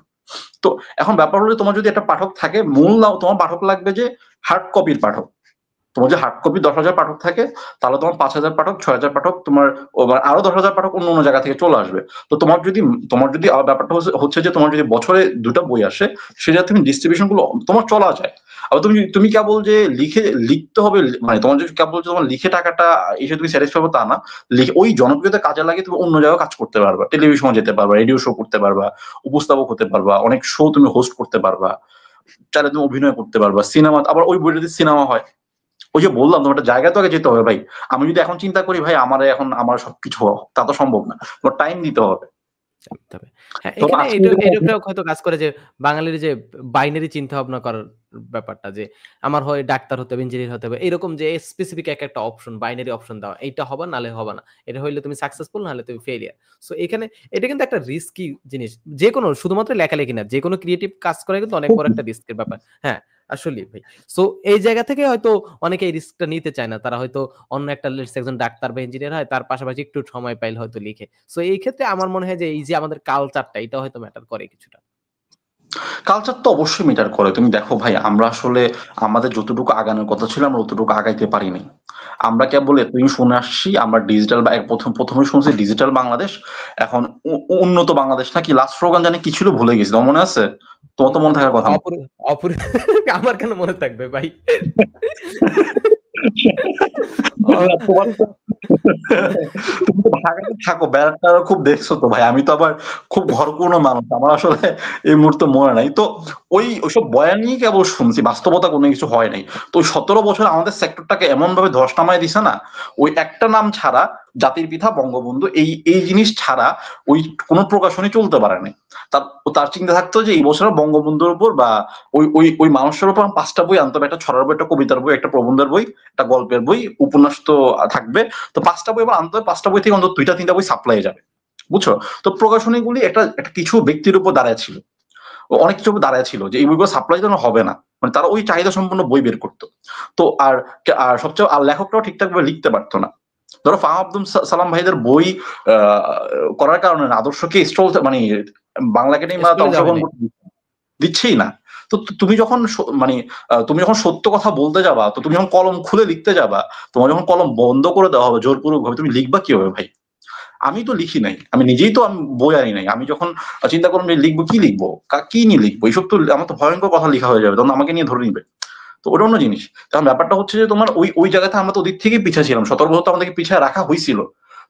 তো এখন ব্যাপার হলো তোমার যদি একটা পাঠক থাকে, মূল নাও তোমার পাঠক লাগবে যে হার্ড কপির পাঠক। তোমার যে হার্ড কপি 10,000 পাঠক থাকে, তাহলে তোমার 5,000 পাঠক, 6,000 পাঠক তোমার, মানে আরো 10,000 পাঠক অন্য অন্য জায়গা থেকে চলে আসবে। তো তোমার যদি ব্যাপারটা হচ্ছে যে তোমার যদি বছরে 2টা বই আসে, সেটা তুমি ডিস্ট্রিবিউশন গুলো তোমার চলা যায়। আবার তুমি তুমি কেবল যে লিখতে হবে, মানে তোমার যে কেবল যে তোমার লিখে টাকাটা এসে তুমি স্যাটিসফাই হবে তা না। ওই জনপ্রিয়তা কাজে লাগে তুমি অন্য জায়গায় কাজ করতে পারবা, টেলিভিশনে যেতে পারবা, রেডিও শো করতে পারবা, উপস্থাপক হতে পারবা, অনেক শো তুমি হোস্ট করতে পারবা, চাইলে তুমি অভিনয় করতে পারবা, সিনেমা, আবার ওই বইটা যদি সিনেমা হয়, ওই যে বললাম তোমার একটা জায়গা তো আগে যেতে হবে ভাই। আমি যদি এখন চিন্তা করি ভাই আমার এখন আমার সবকিছু হওয়া, তা তো সম্ভব না, তোমার টাইম দিতে হবে। তবে হ্যাঁ, তো এখানে আজকে এটা যদি এটা হয়তো কাজ করে যে বাঙালির যে বাইনারি চিন্তা ভাবনা করার ব্যাপারটা, যে আমার হয় ডাক্তার হতে হবে, ইঞ্জিনিয়ার হতে হবে, এরকম যে স্পেসিফিক একটা অপশন, বাইনারি অপশন দেওয়া, এইটা হবে নালে হবে না, এটা হইলে তুমি সাকসেসফুল, নাহলে তুমি ফেলিয়ার। সো এখানে এটা কিন্তু একটা রিস্কি জিনিস, যে কোনো, শুধুমাত্র লেখালেখি না, যে কোনো ক্রিয়েটিভ কাজ করে কিন্তু অনেক বড় একটা রিস্কের ব্যাপার। হ্যাঁ, আসলেই ভাই। সো এই জায়গা থেকে হয়তো অনেকে এই রিস্কটা নিতে চায় না, তারা হয়তো অন্য একটা একজন ডাক্তার বা ইঞ্জিনিয়ার হয়, তার পাশাপাশি একটু সময় পাইলে হয়তো লিখে। সো এই ক্ষেত্রে আমার মনে হয় যে এই যে আমাদের কালচারটা, এটা হয়তো ম্যাটার করে কিছুটা। কালচার তো অবশ্যই ম্যাটার করে। তুমি দেখো ভাই, আমরা আসলে আমাদের যতটুকু আগানোর কথা ছিল আমরা অতটুকু আগাইতে পারিনি। আমরা কেবল এতদিন শুনে আসছি আমরা ডিজিটাল, বা প্রথমে শুনছি ডিজিটাল বাংলাদেশ, এখন উন্নত বাংলাদেশ নাকি লাস্ট স্লোগান জানি কি ছিল ভুলে গেছি, তোমার মনে আছে? তোমার তো মনে থাকার কথা না। অপর অপর আমার কেন মনে থাকবে ভাই? তোমার তো তুমি তো ঢাকাতে থাকো, বেড়াটা খুব দেখছো তো ভাই। আমি তো আবার খুব ঘরকুনো মানুষ, আমার আসলে এই মুহূর্তে মনে নাই তো। ওইসব বয়ানই কেবল শুনছি, বাস্তবতা কোনো কিছু হয় নাই। তো ওই 17 বছর আমাদের সেক্টরটাকে এমন ভাবে ধস নামায় দিছে না, ওই একটা নাম ছাড়া, জাতির পিতা বঙ্গবন্ধু, এই এই জিনিস ছাড়া ওই কোনো প্রকাশনই চলতে পারে নাই। তার তার চিন্তা থাকতো যে এই বছর বঙ্গবন্ধুর উপর বা ওই ওই ওই মানুষের উপর 5টা বই আনতে হবে, একটা ছড়ার বই, একটা কবিতার বই, একটা প্রবন্ধের বই, একটা গল্পের বই, উপন্যাস তো থাকবে। তো 5টা বই এবার আনতে হবে, 5টা বই থেকে অন্তত 2টা 3টা বই সাপ্লাই যাবে, বুঝছো? তো প্রকাশনীগুলি একটা একটা কিছু ব্যক্তির উপর দাঁড়ায় ছিল, অনেক কিছু উপর দাঁড়ায় ছিল যে এই বইগুলো সাপ্লাই যেন হবে না, মানে তারা ওই চাহিদা সম্পন্ন বই বের করতো। তো আর আর সবচেয়ে আর লেখকরাও ঠিকঠাক ভাবে লিখতে পারতো না। ধরো ফাহাম আব্দুল সালাম ভাইদের বই করার কারণে না, আদর্শকে স্টল, মানে বাংলা একাডেমি বা স্কুলে যাওয়া হয় অংশগ্রহণ নাই। করতে দিচ্ছেই না। তো তুমি যখন মানে তুমি যখন সত্য কথা বলতে যাবা, তো তুমি যখন কলম খুলে লিখতে যাবা, তোমার যখন কলম বন্ধ করে দেওয়া হবে জোরপূর্বক ভাবে, তুমি লিখবা কিভাবে ভাই? আমি তো লিখি নাই, আমি নিজেই তো আমি বই আনি নাই। আমি যখন চিন্তা করলাম যে লিখবো, কি লিখবো, কি নিয়ে লিখবো, এইসব তো আমার তো ভয়ঙ্কর কথা লেখা হয়ে যাবে, তখন আমাকে নিয়ে ধরে নিবে। তো ওটা অন্য জিনিস। কারণ ব্যাপারটা হচ্ছে যে তোমার ওই ওই জায়গাতে আমরা তো ওদিক থেকে পিছিয়ে ছিলাম, 17 বছর তো আমাদেরকে পিছিয়ে রাখা হয়েছিল।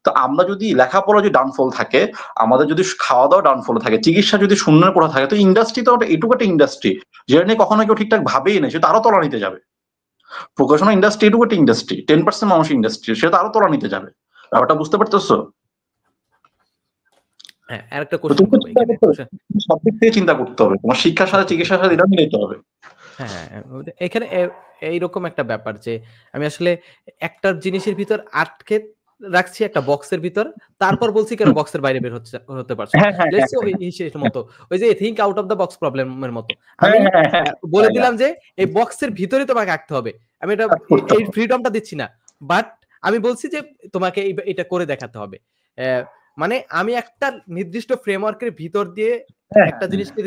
তো আমরা যদি লেখাপড়া যদি ডাউনফল থাকে, আমাদের যদি খাওয়া দাওয়া ডাউনফল থাকে, চিকিৎসা যদি শূন্যের কোঠা থাকে, তো ইন্ডাস্ট্রি তো এটুকু একটা ইন্ডাস্ট্রি যেটা নিয়ে কখনো কেউ ঠিকঠাক ভাবেই না, সেটা আরো তলা নিতে যাবে। প্রকাশনা ইন্ডাস্ট্রি এটুকু একটা ইন্ডাস্ট্রি, 10% মানুষ ইন্ডাস্ট্রি, সেটা আরো তলা নিতে যাবে। ব্যাপারটা বুঝতে পারতেছো? হ্যাঁ, আরেকটা তো কোশ্চেন তুমি তো করবো চিন্তা এখানে। করতে হবে, তুমি সব দিক থেকে চিন্তা করতে হবে, তোমার শিক্ষার সাথে সবকিছু। চিকিৎসার সাথে এটা মিলাইতে হবে। হ্যাঁ, হ্যাঁ, হ্যাঁ, এখানে এইরকম একটা ব্যাপার যে আমি আসলে একটা জিনিসের ভিতর আটকে রাখছি একটা বক্সের ভিতর। তারপর বলছি কেন হুম। বক্সের বাইরে বের হতে পারছো না। হ্যাঁ হ্যাঁ হ্যাঁ লেটস সে ওই ইসের মতো। ওই যে think out of the box problem এর মতো। হ্যাঁ আমি হ্যাঁ হ্যাঁ বলে হ্যাঁ, দিলাম যে এই বক্সের ভিতরে তোমাকে আঁকতে হবে। আমি এটা কাজ করতে এই হবে। ফ্রিডমটা দিচ্ছি না। বাট আমি বলছি যে তোমাকে এটা করে দেখাতে হবে। মানে আমি একটা নির্দিষ্ট ফ্রেমওয়ার্কের ভিতর দিয়ে হ্যাঁ একটা হ্যাঁ জিনিসকে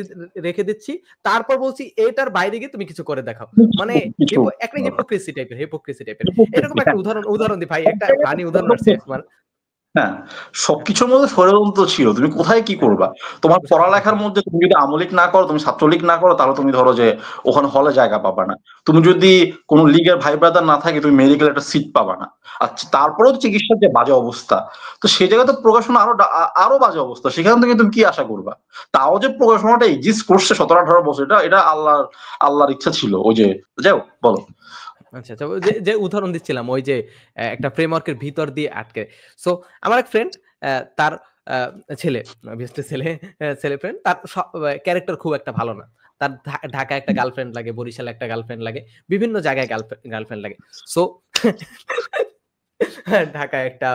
রেখে দিচ্ছি। তারপর বলছি এটার বাইরে গিয়ে তুমি কিছু করে দেখাও। মানে কিছু একটা হিপোক্রিসি টাইপের। এরকম hypocrisy, একটা হ্যাঁ। উদাহরণ দিই ভাই। একটা ফানি উদাহরণ আসছে আমার। হ্যাঁ, সবকিছুর মধ্যে ষড়যন্ত্র ছিল। তুমি কোথায় কি হ্যাঁ, করবা? তোমার সবকিছু। পড়ালেখার মধ্যে তুমি যদি আমলিক না করো, তুমি ছাত্রলীগ না করো, তাহলে তুমি ধরো যে ওখানে হলে জায়গা পাবা না। তুমি যদি কোন লীগের ভাই ব্রাদার না থাকে, তুমি মেডিকেল একটা সিট পাবা না। আচ্ছা, তারপরেও চিকিৎসার যে বাজে অবস্থা, তো সেই জায়গায় তো প্রকাশনা আরো বাজে অবস্থা। সেখান থেকে তুমি কি আশা করবা? তাও যে প্রকাশনাটা এক্সিস্ট করছে 17-18 বছর, এটা আল্লাহর ইচ্ছা ছিল। ওই যে, যাই হোক, বলো। আচ্ছা, আচ্ছা। ওই যে উদাহরণ দিচ্ছিলাম ওই যে একটা ফ্রেমওয়ার্কের ভিতর দিয়ে আটকে। সো আমার এক ফ্রেন্ড, তার আ ছেলে, obviously ছেলে ফ্রেন্ড, তার ক্যারেক্টার খুব একটা ভালো না। তার ঢাকায় একটা গার্লফ্রেন্ড লাগে, বরিশালে একটা গার্লফ্রেন্ড লাগে। বিভিন্ন জায়গায় গার্লফ্রেন্ড লাগে। সো ঢাকায় একটা,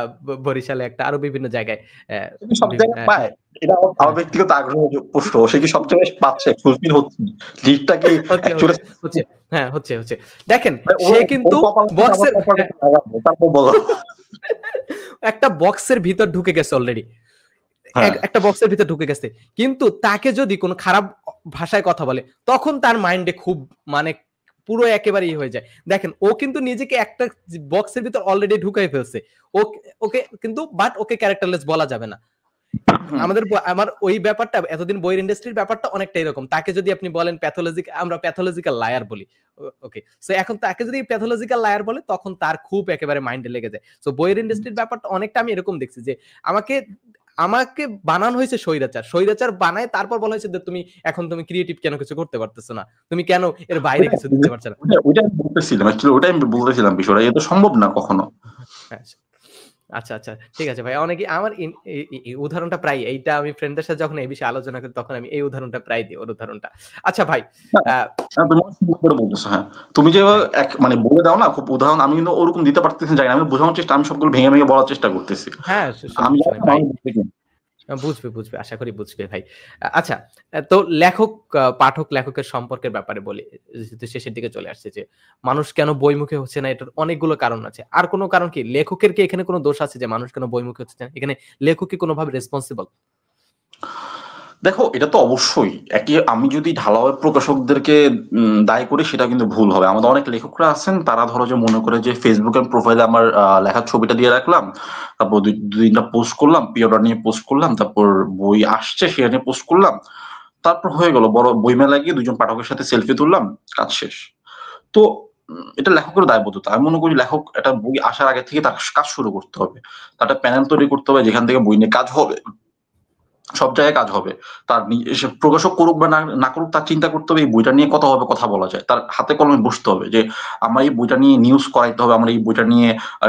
বরিশালে একটা, আরো বিভিন্ন জায়গায় অ্যা তুমি সব বিভি জায়গায় অ্যা পায়, এটা আমার ব্যক্তিগত আগ্রহ প্রশ্ন। সে কি সব জায়গায় পাচ্ছে, ফুলফিল হচ্ছে? জিনিসটা কি হচ্ছে, অ্যাকচুয়ালি হচ্ছে, হচ্ছে। হ্যাঁ, হচ্ছে। দেখেন, ওর সে ওর কিন্তু কপালের সাথে আমার বক্সের, কপালটা হ্যাঁ, একটু লাগাবো, তারপর বলো। একটা বক্সের ভিতর ঢুকে গেছে অলরেডি। হ্যাঁ, একটা বক্সের ভিতর ঢুকে গেছে। কিন্তু তাকে যদি কোন খারাপ ভাষায় কথা বলে, তখন তার মাইন্ডে খুব, মানে পুরো একেবারে হয়ে যায়। দেখেন, ও কিন্তু নিজেকে একটা বক্সের ভিতর অলরেডি ঢুকাই ফেলছে। ওকে ওকে কিন্তু ওকে ক্যারেক্টারলেস বলা যাবে না। আমার ওই ব্যাপারটা এতদিন বইয়ের ইন্ডাস্ট্রির ব্যাপারটা অনেকটা এরকম। তাকে যদি আপনি বলেন আমরা প্যাথোলজিক্যাল লায়ার বলি, ওকে, সো এখন তাকে যদি প্যাথোলজিক্যাল লায়ার বলে তখন তার খুব একেবারে মাইন্ডে লেগে যায়। সো বইয়ের ইন্ডাস্ট্রির ব্যাপারটা অনেকটা আমি এরকম দেখছি যে আমাকে আমাকে বানানো হয়েছে স্বৈরাচার বানায়, তারপর বলা হয়েছে যে তুমি ক্রিয়েটিভ কেন কিছু করতে পারতেছো না, তুমি কেন এর বাইরে কিছু দিতে পারছো না। ওইটা আমি বলতেছিলাম, অ্যাকচুয়ালি ওটাই আমি বলতেছিলাম, বিষয়টা এটা সম্ভব না কখনো। হ্যাঁ, আচ্ছা আচ্ছা, ঠিক আছে ভাই। অনেকে আমার এই উদাহরণটা প্রায়, এইটা আমি ফ্রেন্ডদের সাথে যখন এই বিষয়ে আলোচনা করি তখন আমি এই উদাহরণটা প্রায় দিই, ওর উদাহরণটা। আচ্ছা ভাই, তুমি সুন্দর করে বলতেছো, হ্যাঁ তুমি যে হ্যাঁ এক মানে বলে দাও না খুব উদাহরণ, আমি কিন্তু ওরকম দিতে পারতেছি না, আমি বোঝানোর চেষ্টা, আমি সবগুলো ভেঙে ভেঙে বলার চেষ্টা করতেছি। হ্যাঁ, আমি সমস্যা নেই ভাই, জানি বুঝবে, আশা করি বুঝবে ভাই। আচ্ছা, তো পাঠক লেখকের সম্পর্কের ব্যাপারে বলি, যেহেতু শেষের দিকে চলে আসছে, যে মানুষ কেন বইমুখী হচ্ছে না, এটার অনেকগুলো কারণ আছে। আর কোনো কারণ কি, লেখকের কি এখানে কোনো দোষ আছে যে মানুষ কেন বইমুখী হচ্ছে না? এখানে লেখক কি কোনোভাবে রেসপন্সিবল? দেখো এটা তো অবশ্যই একই, আমি যদি ঢালাওয়ে প্রকাশকদেরকে দায়ী করি সেটা কিন্তু ভুল হবে। আমাদের অনেক লেখকরা আছেন, তারা ধরো যে মনে করে যে ফেসবুকের প্রোফাইলে আমার লেখার ছবিটা দিয়ে রাখলাম, তারপর দুই তিনটা পোস্ট করলাম, প্রি অর্ডার নিয়ে পোস্ট করলাম, তারপর বই আসছে সেটা নিয়ে পোস্ট করলাম, তারপর হয়ে গেল বড় বই মেলায় গিয়ে দুজন পাঠকের সাথে সেলফি তুললাম, কাজ শেষ। তো এটা লেখকের দায়বদ্ধতা। আমি মনে করি লেখক একটা বই আসার আগে থেকে তার কাজ শুরু করতে হবে, তার একটা প্যানেল তৈরি করতে হবে যেখান থেকে বই নিয়ে কাজ হবে, সব জায়গায় কাজ হবে। তার সে প্রকাশক করুক বা না করুক, তার চিন্তা করতে হবে এই বইটা নিয়ে কত হবে কথা বলা যায়, তার হাতে কলমে বসতে হবে যে আমার এই বইটা নিয়ে নিউজ করাইতে হবে, আমার এই বইটা নিয়ে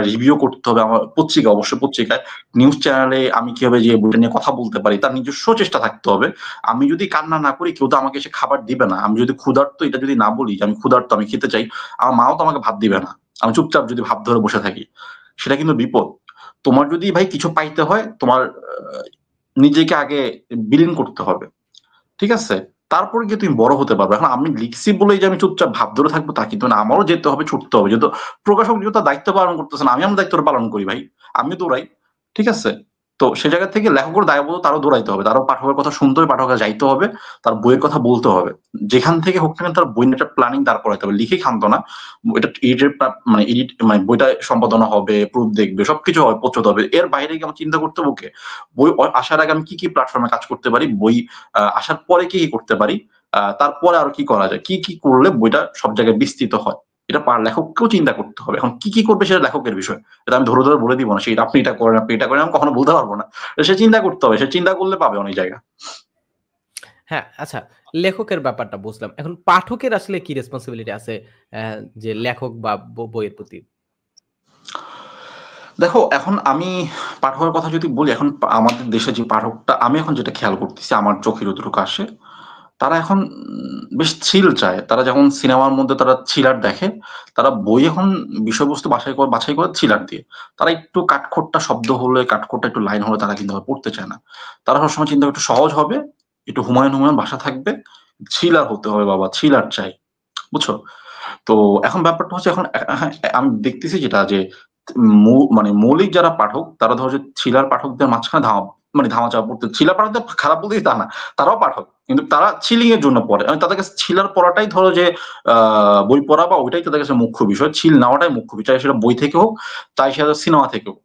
রিভিউ করতে হবে, আমার পত্রিকা, অবশ্যই পত্রিকায়, নিউজ চ্যানেলে আমি কিভাবে যে বইটা নিয়ে কথা বলতে পারি, তার নিজস্ব চেষ্টা থাকতে হবে। আমি যদি কান্না না করি কেউ তো আমাকে এসে খাবার দিবে না। আমি যদি ক্ষুধার্ত এটা যদি না বলি যে আমি ক্ষুধার্ত, আমি খেতে চাই, আমার মাও তো আমাকে ভাত দিবে না। আমি চুপচাপ যদি ভাব ধরে বসে থাকি, সেটা কিন্তু বিপদ। তোমার যদি ভাই কিছু পাইতে হয়, তোমার নিজেকে আগে বিলীন করতে হবে, ঠিক আছে? তারপরে গিয়ে তুমি বড় হতে পারবে। এখন আমি লিখছি বলেই যে আমি চুপচাপ ভাব ধরে থাকবো তা কিন্তু না, আমারও যেতে হবে, ছুটতে হবে। যেহেতু প্রকাশক যেহেতু তার দায়িত্ব পালন করতেছে না, আমি আমার দায়িত্ব পালন করি ভাই, আমিও দৌড়াই, ঠিক আছে? তো সে জায়গা থেকে লেখকের দায়বদ্ধতা তারও দৌড়াইতে হবে, তারও পাঠকের কথা শুনতে হবে, পাঠকের যাইতে হবে, তার বইয়ের কথা বলতে হবে, যেখান থেকে হোক না কেন তার বই একটা প্ল্যানিং দাঁড় করাইতে হবে, লিখে ক্ষান্ত না। এটা এডিটের মানে এডিট মানে বইটা সম্পাদনা হবে, প্রুফ দেখবে, সবকিছু হবে, পৌঁছতে হবে। এর বাইরে গিয়ে আমার চিন্তা করতে হবে ওকে বই আসার আগে আমি কি কি প্ল্যাটফর্মে কাজ করতে পারি, বই আসার পরে কি কি করতে পারি, তারপরে আরো কি করা যায়, কি কি করলে বইটা সব জায়গায় বিস্তৃত হয়, এটা লেখককেও চিন্তা করতে হবে। এখন কি কি করবে সেটা লেখকের বিষয়, এটা আমি ধরে ধরে বলে দিব না, সেটা আপনি এটা করেন, আপনি এটা করেন, আমি কখনো বলতে পারবো না। সে চিন্তা করতে হবে, সে চিন্তা করলে পাবে অনেক জায়গা। হ্যাঁ, আচ্ছা, লেখকের ব্যাপারটা বুঝলাম। এখন পাঠকের আসলে কি রেসপন্সিবিলিটি আছে যে লেখক বা বইয়ের প্রতি? দেখো এখন আমি পাঠকের কথা যদি বলি, এখন আমাদের দেশে যে পাঠকটা, আমি এখন যেটা খেয়াল করতেছি আমার চোখের যতটুকু আসে, তারা এখন বেশ থ্রিল চায়। তারা যেমন সিনেমার মধ্যে তারা থ্রিলার দেখে, তারা বই এখন বিষয়বস্তু বাছাই করে থ্রিলার দিয়ে। তারা একটু কাঠখোট্টা শব্দ হলে, কাঠখোট্টা একটু লাইন হলে তারা কিন্তু আর পড়তে চায় না। তারা সবসময় চিন্তা করে একটু সহজ হবে, একটু হুমায়ুন হুমায়ুন ভাষা থাকবে, থ্রিলার হতে হবে বাবা, থ্রিলার চাই, বুঝছো? তো এখন ব্যাপারটা হচ্ছে, এখন হ্যাঁ, আমি দেখতেছি যেটা যে মানে মৌলিক যারা পাঠক, তারা ধরো যে থ্রিলার পাঠকদের মাঝখানে ধামা চাপা পড়তে, থ্রিলার পাঠকদের খারাপ বলতেই তা না, তারাও পাঠক, কিন্তু তারা থ্রিলিং এর জন্য পড়ে। মানে তাদের কাছে থ্রিলার পড়াটাই ধরো যে বই পড়া বা ওইটাই তাদের কাছে মুখ্য বিষয়, থ্রিল নেওয়াটাই মুখ্য বিষয়, সেটা বই থেকে হোক, তাই সেটা সিনেমা থেকে হোক।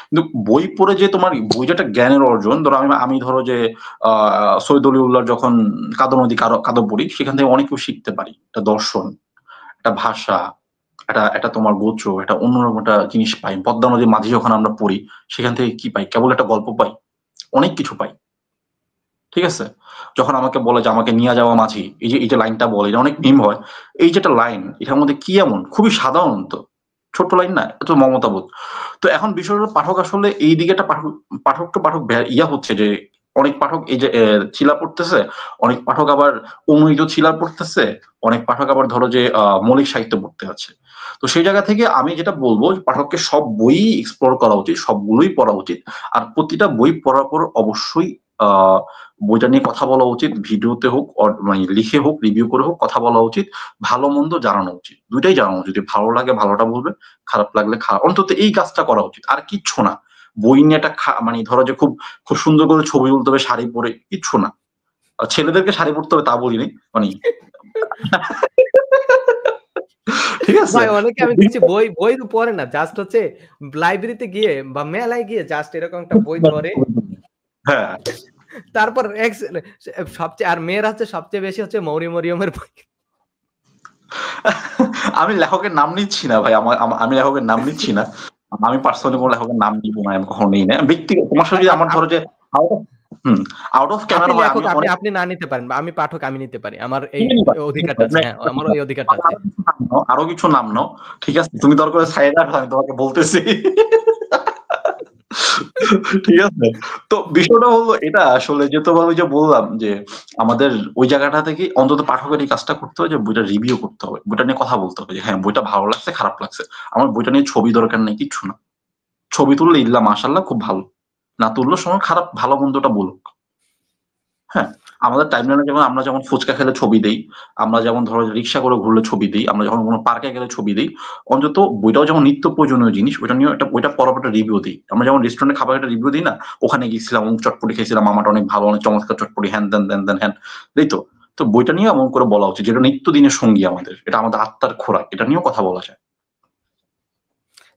কিন্তু বই পড়ে যে তোমার বই যেটা জ্ঞানের অর্জন, ধরো আমি ধরো যে সৈয়দ অলিউল্লাহর যখন কাদর নদী কাদর পড়ি, সেখান থেকে অনেক কিছু শিখতে পারি, একটা দর্শন, একটা ভাষা, একটা তোমার গোত্র, একটা অন্যরকম একটা জিনিস পাই। পদ্মা নদীর মাঝি যখন আমরা পড়ি, সেখান থেকে কি পাই? কেবল একটা গল্প পাই? অনেক কিছু পাই, ঠিক আছে? যখন আমাকে বলে যে আমাকে নিয়ে যাওয়া মাঝি, এই যে লাইনটা বলে, এটা অনেক মিম হয়। এই যে একটা লাইন, এটার মধ্যে কি এমন, খুবই সাধারণ তো, ছোট্ট লাইন না, এত মমতাবোধ। তো এখন বিষয় হলো পাঠক আসলে এই দিকে একটা পাঠক তো পাঠক ইয়া হচ্ছে যে অনেক পাঠক এই যে ছিলা পড়তেছে, অনেক পাঠক আবার অনুদিত ছিলা পড়তেছে, অনেক পাঠক আবার ধরো যে মৌলিক সাহিত্য পড়তে আছে। তো সেই জায়গা থেকে আমি যেটা বলবো, পাঠককে সব বই এক্সপ্লোর করা উচিত, সবগুলোই পড়া উচিত। আর প্রতিটা বই পড়ার পর অবশ্যই আহ বইটা নিয়ে কথা বলা উচিত, ভিডিওতে হোক মানে লিখে হোক, রিভিউ করে হোক, কথা বলা উচিত, ভালো মন্দ জানানো উচিত, দুইটাই জানানো উচিত। যদি ভালো লাগে ভালোটা বলবে, খারাপ লাগলে খারাপ, অন্তত এই কাজটা করা উচিত, আর কিচ্ছু না। বই নিয়ে একটা মানে ধরো যে খুব খুব সুন্দর করে ছবি তুলতে হবে শাড়ি পরে, কিচ্ছু না। আর ছেলেদেরকে শাড়ি পরতে হবে তা বলিনি, মানে ঠিক আছে। ভাই অনেকে আমি দেখছি বই বই তো পড়ে না, জাস্ট হচ্ছে লাইব্রেরিতে গিয়ে বা মেলায় গিয়ে জাস্ট এরকম একটা বই ধরে, হ্যাঁ। তারপর সবচেয়ে আর মেয়ের হচ্ছে সবচেয়ে বেশি হচ্ছে মৌরি মরিয়মের বই। আমি লেখকের নাম নিচ্ছি না ভাই, আমি লেখকের নাম নিচ্ছি না। আমি পার্সোনালি কোনো লেখকের নাম নিব না, আমি কখনো নেই না। ব্যক্তিগত তোমার সাথে যদি আমার ধরো যে আউট অফ আপনি ক্যামেরা হয়, লেখক, আমি অনেক আপনি না নিতে পারেন, বা আমি পাঠক আমি নিতে পারি, আমার এই অধিকারটা আছে। হ্যাঁ, আমার ওই অধিকারটা আছে। আরো কিছু নাম নাও, ঠিক আছে? তুমি দরকার সাইড রাখো, আমি তোমাকে বলতেছি। ঠিক আছে। তো বিষয়টা হলো এটা আসলে যে তোমার ওই যে বললাম যে আমাদের ওই জায়গাটা থেকে অন্তত পাঠকের এই কাজটা করতে হবে যে বইটা রিভিউ করতে হবে, বইটা নিয়ে কথা বলতে হবে যে হ্যাঁ বইটা ভালো লাগছে খারাপ লাগছে। আমার বইটা নিয়ে ছবি দরকার নেই, কিচ্ছু না। ছবি তুললে ইল্লা মাশাল্লাহ খুব ভালো, না তুললেও সময় খারাপ ভালো মন্দটা বলুক। হ্যাঁ, আমাদের টাইমলাইনে যেমন আমরা যেমন ফুচকা খেলে ছবি দেই, আমরা যেমন ধরো রিক্সা করে ঘুরলে ছবি দিই, আমরা যখন কোনো পার্কে গেলে ছবি দিই, অন্তত বইটাও যেমন নিত্য প্রয়োজনীয় জিনিস, ওইটা নিয়ে ওইটা পরপর একটা রিভিউ দিই। আমরা যেমন রেস্টুরেন্টে খাবার একটা রিভিউ দিই না, ওখানে গিয়েছিলাম অমুক চটপটি খেয়েছিলাম, মামাটা অনেক ভালো, অনেক চমৎকার চটপটি, হ্যান দেন দেন দেন হ্যান, তাই তো? তো বইটা নিয়ে এমন করে বলা উচিত যেটা নিত্য দিনের সঙ্গী আমাদের, এটা আমাদের আত্মার খোরাক, এটা নিয়েও কথা বলা যায়।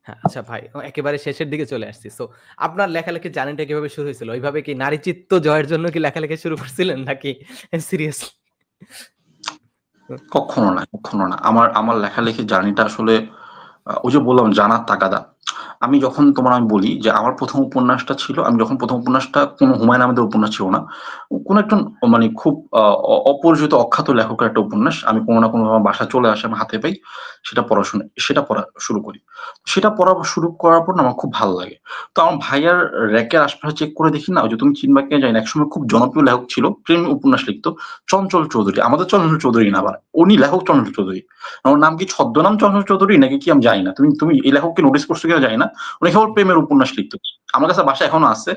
হ্যাঁ, আচ্ছা ভাই, একেবারে শেষের দিকে চলে আসছি। সো আপনার লেখালেখির জার্নিটা কিভাবে শুরু হয়েছিল? ওইভাবে কি নারী চিত্ত জয়ের জন্য কি লেখালেখি শুরু করছিলেন নাকি সিরিয়াসলি? কখনো না, কখনো না। আমার আমার লেখালেখির জার্নিটা আসলে ওই যে বললাম জানার তাগাদা। আমি যখন আমি বলি যে আমার ১ম উপন্যাসটা ছিল, আমি যখন ১ম উপন্যাসটা কোনো হুমায়ূন আহমেদের উপন্যাস ছিল না। কোনো একজন মানে খুব অপরিচিত অখ্যাত লেখকের একটা উপন্যাস। আমি কোনো না কোনোভাবে আমার বাসায় চলে আসে, আমি হাতে পাই। সেটা পড়া শুরু করি। সেটা পড়া শুরু করার পর না আমার খুব ভাল লাগে। তো আমার ভাইয়ার র‍্যাকের আশপাশে চেক করে দেখি না, ওই যে তুমি চিনবা কিনা জানি না, একসময় খুব জনপ্রিয় লেখক ছিল, প্রেম উপন্যাস লিখত। চঞ্চল চৌধুরী। আমাদের চঞ্চল চৌধুরী না আবার। উনি লেখক চঞ্চল চৌধুরী। ওর নাম কি ছদ্মনাম চঞ্চল চৌধুরী নাকি কি আমি জানি না। তুমি তুমি এই লেখককে নোটিস করছো কিনা জানি না। উনি কেবল প্রেমের উপন্যাস লিখতো। আমার কাছে বাসায় এখনো আছে।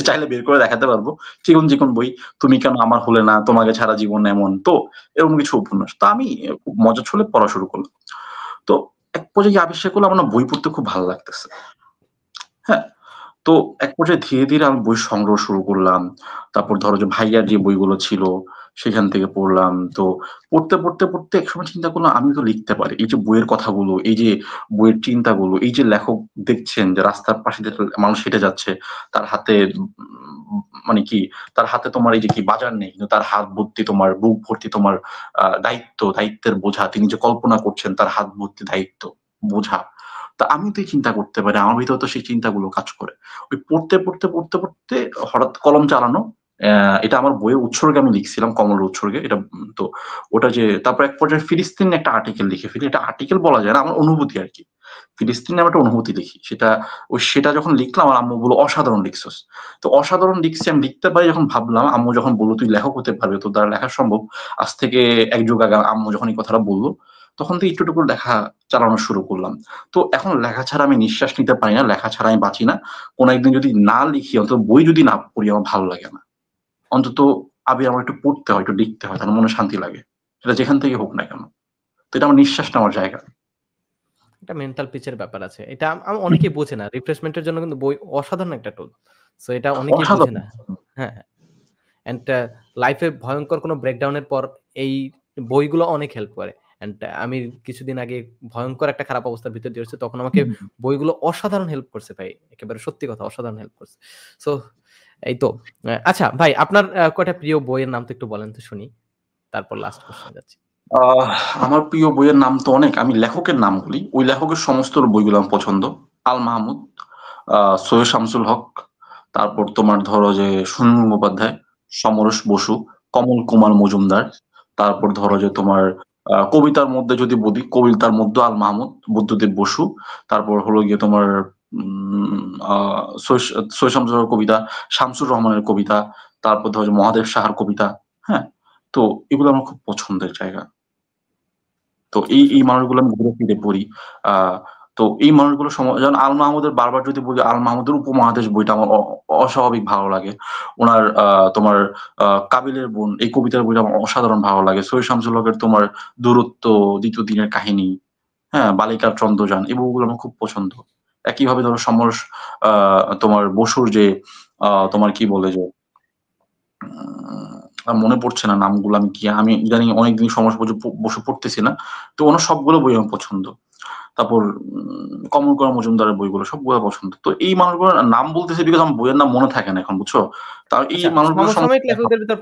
চাইলে বের করে দেখাতে পারবো। চিকন চিকন বই। তুমি কেন আমার হলে না, তোমাকে ছাড়া জীবন এমন। তো এরকম কিছু উপন্যাস। তো আমি খুব মজার ছলে পড়া শুরু করলাম। তো এক পর্যায়ে গিয়ে আবিষ্কার করলাম আমার না বই পড়তে খুব ভালো লাগতেছে। হ্যাঁ? তো এক পর্যায়ে ধীরে, ধীরে আমি বই সংগ্রহ শুরু করলাম। তারপর ধরো যে ভাইয়ার যে বইগুলো ছিল সেখান থেকে পড়লাম। তো পড়তে একসময় চিন্তা করলাম আমি তো লিখতে পারি। এই যে বইয়ের কথাগুলো, এই যে বইয়ের চিন্তাগুলো, এই যে লেখক দেখছেন যে রাস্তার পাশে দিয়ে মানুষ হেঁটে যাচ্ছে। তার হাতে মানে কি তার হাতে তোমার এই যে কি বাজার নেই। কিন্তু তার হাত ভর্তি তোমার বুক ভর্তি তোমার দায়িত্বের বোঝা। তিনি যে কল্পনা করছেন তার হাত ভর্তি দায়িত্ব, বোঝা। তা আমি তো এই চিন্তা করতে পারি। আমার ভিতরে তো সেই চিন্তাগুলো কাজ করে। ওই পড়তে হঠাৎ কলম চালানো। এটা আমার বইয়ের উৎসর্গে আমি লিখছিলাম, কমলের উৎসর্গে। এটা তো ওটা যে তারপর এক পর্যায়ে ফিলিস্তিন নিয়ে একটা আর্টিকেল লিখে ফেলি। এটা আর্টিকেল বলা যায় না, আমার অনুভূতি আরকি। ফিলিস্তিন নিয়ে আমি একটা অনুভূতি লিখি। সেটা যখন লিখলাম আমার আম্মু বলল, "অসাধারণ লিখছস।" তো অসাধারণ লিখছি আমি লিখতে পারি যখন ভাবলাম, আম্মু যখন বলল, "তুই লেখক হতে পারবি, তোর দ্বারা লেখা সম্ভব।" আজ থেকে ১ যুগ আগে আম্মু যখন এই কথাটা বলল, তখন থেকে একটু, একটু করে লেখা চালানো শুরু করলাম। তো এখন লেখা ছাড়া আমি নিঃশ্বাস নিতে পারি না, লেখা ছাড়া আমি বাঁচি না। কোন একদিন যদি না লিখি, অন্তত বই যদি না পড়ি আমার ভালো লাগে না। অন্তত আমার একটু পড়তে হয়, একটু লিখতে হয়, তাহলে মনে শান্তি লাগে। সেটা যেখান থেকে হোক না কেন। তো এটা আমার নিঃশ্বাস নেওয়ার জায়গা। একটা মেন্টাল পিচের ব্যাপার আছে। এটা অনেকেই বোঝে না। রিফ্রেশমেন্ট এর জন্য কিন্তু বই অসাধারণ একটা টুল। সো এটা অনেকেই বুঝে অসাধারণ। না। হ্যাঁ, অ্যান্ড লাইফে ভয়ংকর কোনো ব্রেকডাউন এর পর এই বইগুলো অনেক হেল্প করে। অ্যান্ড আমি কিছুদিন আগে ভয়ংকর একটা খারাপ অবস্থার ভিতর দিয়ে যাচ্ছি। তখন আমাকে বইগুলো অসাধারণ হেল্প করছে ভাই। একেবারে সত্যি কথা, অসাধারণ হেল্প করছে। সো এই তো। আচ্ছা ভাই, আপনার কয়টা প্রিয় বইয়ের নাম তো একটু বলেন তো শুনি। তারপর লাস্ট কোয়েশ্চেন এ যাচ্ছি। আহ আমার প্রিয় বইয়ের নাম তো অনেক। আমি লেখকের নাম বলি। ওই লেখকের সমস্ত বইগুলো আমার পছন্দ। আল মাহমুদ, সৈয়দ শামসুল হক, তারপর তোমার ধরো যে সুনীল মুখোপাধ্যায়, সমরেশ বসু, কমল কুমার মজুমদার, তারপর ধরো যে তোমার কবিতার মধ্যে যদি বলি, কবিতার মধ্যে আল মাহমুদ, বুদ্ধদেব বসু, তারপর হলো গিয়ে তোমার সৈয়দ শামসুল হকের কবিতা, শামসুর রহমানের কবিতা, তারপর ধরো যে মহাদেব সাহার কবিতা। হ্যাঁ? তো এগুলো আমার খুব পছন্দের জায়গা। তো এই মানুষগুলো আমি ঘুরে ফিরে পড়ি। আ তো এই মানুষগুলো যেমন আল মাহমুদের বারবার যদি বলি, আল মাহমুদের উপমহাদেশ বইটা আমার অস্বাভাবিক ভালো লাগে। উনার তোমার কাবিলের বোন এই কবিতার বইটা আমার অসাধারণ ভালো লাগে। সৈয়দ শামসুল হকের তোমার দূরত্ব, দ্বিতীয় দিনের কাহিনী, হ্যাঁ? বালিকার চন্দ্রযান এই বইগুলো আমার খুব পছন্দ। একইভাবে ধরো আ তোমার বসুর যে তোমার কি বলে যে মনে পড়ছে না নামগুলো আমি ইদানিং অনেকদিন সময় বসে পড়তেছি না। তো ওনার সবগুলো বই আমার পছন্দ। তারপর কমল কুমার মজুমদারের বইগুলো সবগুলো পছন্দ। তো এই মানুষগুলোর নাম বলতেছি বিকজ আমার বইয়ের নাম মনে থাকে না এখন, বুঝছো? তার এই আচ্ছা, মানুষগুলোর সমসাময়িক লেখকদের ভিতর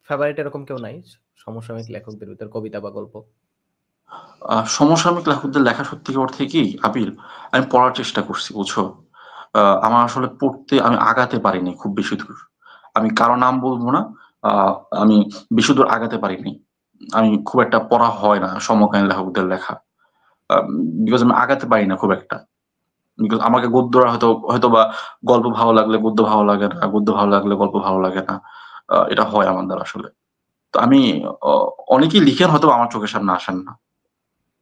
ফেভারিট এরকম কেউ নাই? সমসাময়িক লেখকদের ভিতর কবিতা বা গল্প? সমসাময়িক লেখকদের লেখা সত্যিকার অর্থে কি আবির, আমি পড়ার চেষ্টা করছি, বুঝছো? আমার আসলে পড়তে আমি আগাতে পারিনি খুব বেশি দূর। আমি কারো নাম বলবো না। আমি বেশি দূর আগাতে পারিনি। আমি খুব একটা পড়া হয় না সমকালীন লেখকদের লেখা, বিকজ আমি আগাতে পারি না খুব একটা। বিকজ আমাকে গদ্যরা হয়তো বা গল্প ভালো লাগলে গদ্য ভালো লাগে না, গদ্য ভালো লাগলে গল্প ভালো লাগে না। এটা হয় আমার দ্বারা আসলে। তো আমি অনেকেই লিখেন হয়তো আমার চোখের সামনে আসেন না,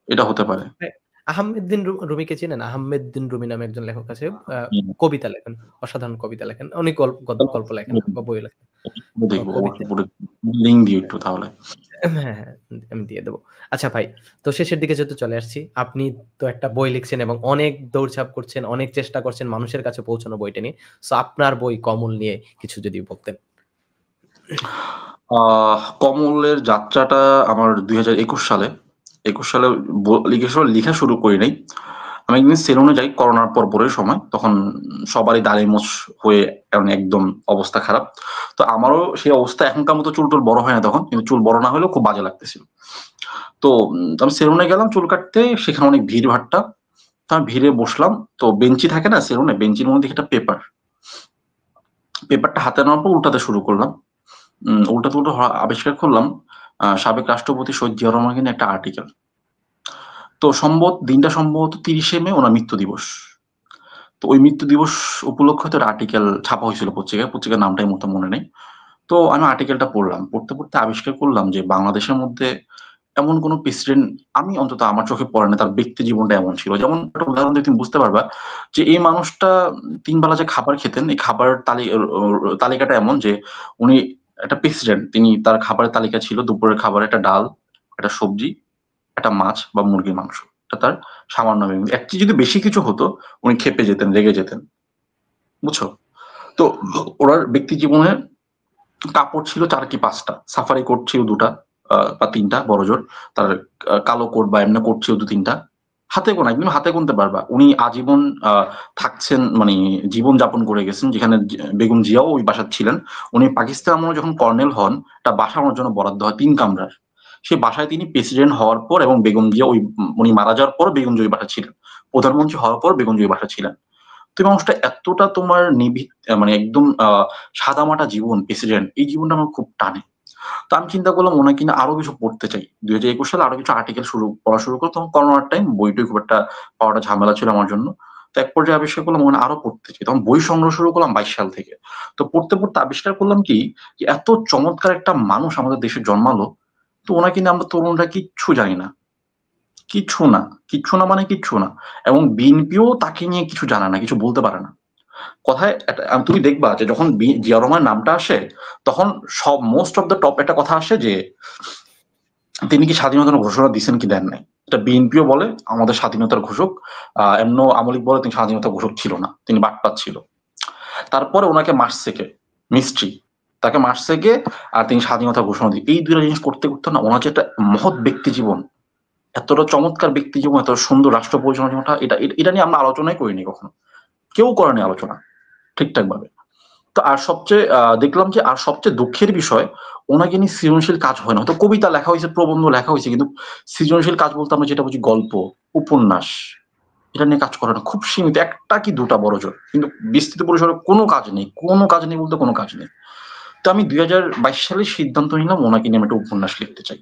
এটা হতে পারে। হ্যাঁ, আহমেদউদ্দিন রুমিকে চেনেন? আহমেদউদ্দিন রুমি নামে একজন লেখক আছে। হুম, কবিতা লেখেন, অসাধারণ কবিতা লেখেন। অনেক গল্প লেখেন না বা বই লেখেন। দেখবো কবিতা অবশ্যই পড়ে, লিঙ্ক দিও একটু তাহলে। হ্যাঁ, হ্যাঁ, আমি দিয়ে দেব। আচ্ছা ভাই, তো শেষের দিকে যেহেতু চলে আসছি, আপনি তো একটা বই লিখছেন এবং অনেক দৌড়ঝাঁপ করছেন, অনেক চেষ্টা করছেন মানুষের কাছে পৌঁছানো বইটা নিয়ে। সো আপনার বই কমল নিয়ে কিছু যদি বলতেন। কমলের যাত্রাটা আমার 2021 সালে, 21 সালে লেখা শুরু করি নাই। আমি একদিন সেলুনে যাই করোনার পরের সময়, তখন সবারই দাড়ি মোছ হয়ে একদম অবস্থা খারাপ। তো আমারও সেই অবস্থা, এখনকার মতো চুল টুল বড় হয় না তখন, কিন্তু চুল বড় না হলেও খুব বাজে লাগতেছিল। তো আমি সেলুনে গেলাম চুল কাটতে, সেখানে অনেক ভিড় ভাট্টা। তো আমি ভিড়ে বসলাম, তো বেঞ্চি থাকে না সেলুনে, বেঞ্চির মধ্যে একটা পেপারটা হাতে নেওয়ার পর উল্টাতে শুরু করলাম। উল্টাতে উল্টো আবিষ্কার করলাম সাবেক রাষ্ট্রপতি শহীদ জিয়া রহমানের নিয়ে একটা আর্টিকেল। তো দিনটা সম্ভবত 30শে মে ওনার মৃত্যু দিবস। তো ওই মৃত্যু দিবস উপলক্ষে তো আর্টিকেল ছাপা হয়েছিল পত্রিকায়, পত্রিকার নামটাই মতো মনে নেই। তো আমি আর্টিকেলটা পড়লাম, পড়তে পড়তে আবিষ্কার করলাম যে বাংলাদেশের মধ্যে এমন কোন প্রেসিডেন্ট আমি অন্তত আমার চোখে পড়ে না তার ব্যক্তি জীবনটা এমন ছিল। যেমন একটা উদাহরণ দিয়ে তুমি বুঝতে পারবা যে এই মানুষটা 3 বেলা যে খাবার খেতেন, এই খাবার তালিকাটা এমন যে উনি একটা প্রেসিডেন্ট, তিনি তার খাবারের তালিকা ছিল দুপুরের খাবার একটা ডাল, একটা সবজি, একটা মাছ বা মুরগির মাংস। এটা তার সামান্য মেনু। একচেয়ে যদি বেশি কিছু হতো উনি ক্ষেপে যেতেন, রেগে যেতেন, বুঝছো? তো ওনার ব্যক্তি জীবনে কাপড় ছিল 4 কি 5টা, সাফারি কোট ছিল 2টা বা 3টা বড়জোর, তার কালো কোট বা এমনি কোট ছিল 2-3টা। হাতে গোনা, একদম হাতে গুনতে পারবা। উনি আজীবন থাকছেন, মানে জীবন যাপন করে গেছেন, যেখানে বেগম জিয়াও ওই বাসায় ছিলেন। উনি পাকিস্তান আমলে যখন কর্নেল হন, একটা বাসা ওনার জন্য বরাদ্দ হয় 3 কামরার। সেই বাসায় তিনি প্রেসিডেন্ট হওয়ার পর এবং বেগম জিয়া উনি মারা যাওয়ার পর বেগম জিয়া ওই বাসায় ছিলেন। প্রধানমন্ত্রী হওয়ার পর বেগম জিয়া ওই বাসায় ছিলেন। তো এই মানুষটা এতটা তোমার মানে একদম সাদামাটা জীবন, প্রেসিডেন্ট, এই জীবনটা আমার খুব টানে। তো আমি চিন্তা করলাম ওনাকে কিনা আরো কিছু পড়তে চাই। 2021 সালে আরো কিছু আর্টিকেল পড়া শুরু করলাম। তখন করোনার টাইম, বইটই খুব একটা পাওয়াটা ঝামেলা ছিল আমার জন্য। তো এক পর্যায়ে আবিষ্কার করলাম ওখানে আরো পড়তে চাই। তখন বই সংগ্রহ শুরু করলাম 22 সাল থেকে। তো পড়তে পড়তে আবিষ্কার করলাম কি, যে এত চমৎকার একটা মানুষ আমাদের দেশে জন্মালো, তো ওনাকে নিয়ে আমরা তরুণরা কিচ্ছু জানি না। কিচ্ছু না, কিচ্ছু না মানে কিচ্ছু না। এবং বিএনপিও তাকে নিয়ে কিছু জানে না, কিছু বলতে পারে না। কথায় তুমি দেখবা যে যখন জিয়া রহমানের নামটা আসে, তখন সব মোস্ট অফ দ্য টপ একটা কথা আসে যে তিনি কি স্বাধীনতার ঘোষণা দিচ্ছেন কি দেন নাই। এটা বিএনপিও বলে আমাদের স্বাধীনতার ঘোষক, এমনও আমলিক বলে তিনি স্বাধীনতার ঘোষক ছিল না, তিনি বাটপাত ছিল। তারপরে ওনাকে মারছে কে? মিস্ট্রি। তাকে মারছে কে? আর তিনি স্বাধীনতা ঘোষণা দিয়ে, এই দুইটা জিনিস করতে করতে না ওনার যে একটা মহৎ ব্যক্তি জীবন, এতটা চমৎকার ব্যক্তি জীবন, এত সুন্দর রাষ্ট্র পরিচালনা, এটা নিয়ে আমরা আলোচনাই করিনি কখনো, কেউ করেনি আলোচনা ঠিকঠাক ভাবে। তো আর সবচেয়ে দেখলাম যে আর সবচেয়ে দুঃখের বিষয়, ওনাকে নিয়ে সৃজনশীল কাজ হয় না। হয়তো কবিতা লেখা হয়েছে, প্রবন্ধ লেখা হয়েছে, কিন্তু সৃজনশীল কাজ বলতে আমরা যেটা বুঝি গল্প, উপন্যাস, এটা নিয়ে কাজ করে না। খুব সীমিত 1টা কি 2টা বড়জোর, কিন্তু বিস্তৃত পরিসরে কোনো কাজ নেই, কোনো কাজ নেই বলতে কোনো কাজ নেই। তো আমি 2022 সালে সিদ্ধান্ত নিলাম ওনাকে নিয়ে আমি একটা উপন্যাস লিখতে চাই,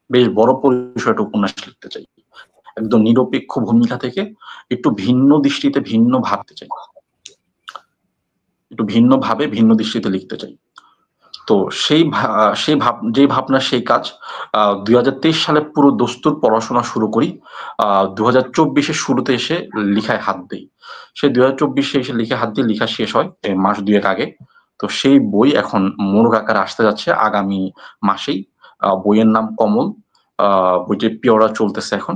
বেশ বড় পরিসরে একটা উপন্যাস লিখতে চাই, একদম নিরপেক্ষ ভূমিকা থেকে একটু ভিন্ন দৃষ্টিতে, ভিন্ন ভাবতে চাই, একটু ভিন্ন ভাবে ভিন্ন দৃষ্টিতে লিখতে চাই। তো যে ভাবনা সেই কাজ। 2023 সালে পুরো দস্তুর পড়াশোনা শুরু করি। 2024-এর শুরুতে এসে লিখায় হাত দিই। সেই 2024-এ এসে লিখে হাত দিয়ে লেখা শেষ হয় এই মাস 2 আগে। তো সেই বই এখন মোড়ক আকারে আসতে যাচ্ছে আগামী মাসেই। বইয়ের নাম কমল। বইটির পিওরা চলতেছে এখন।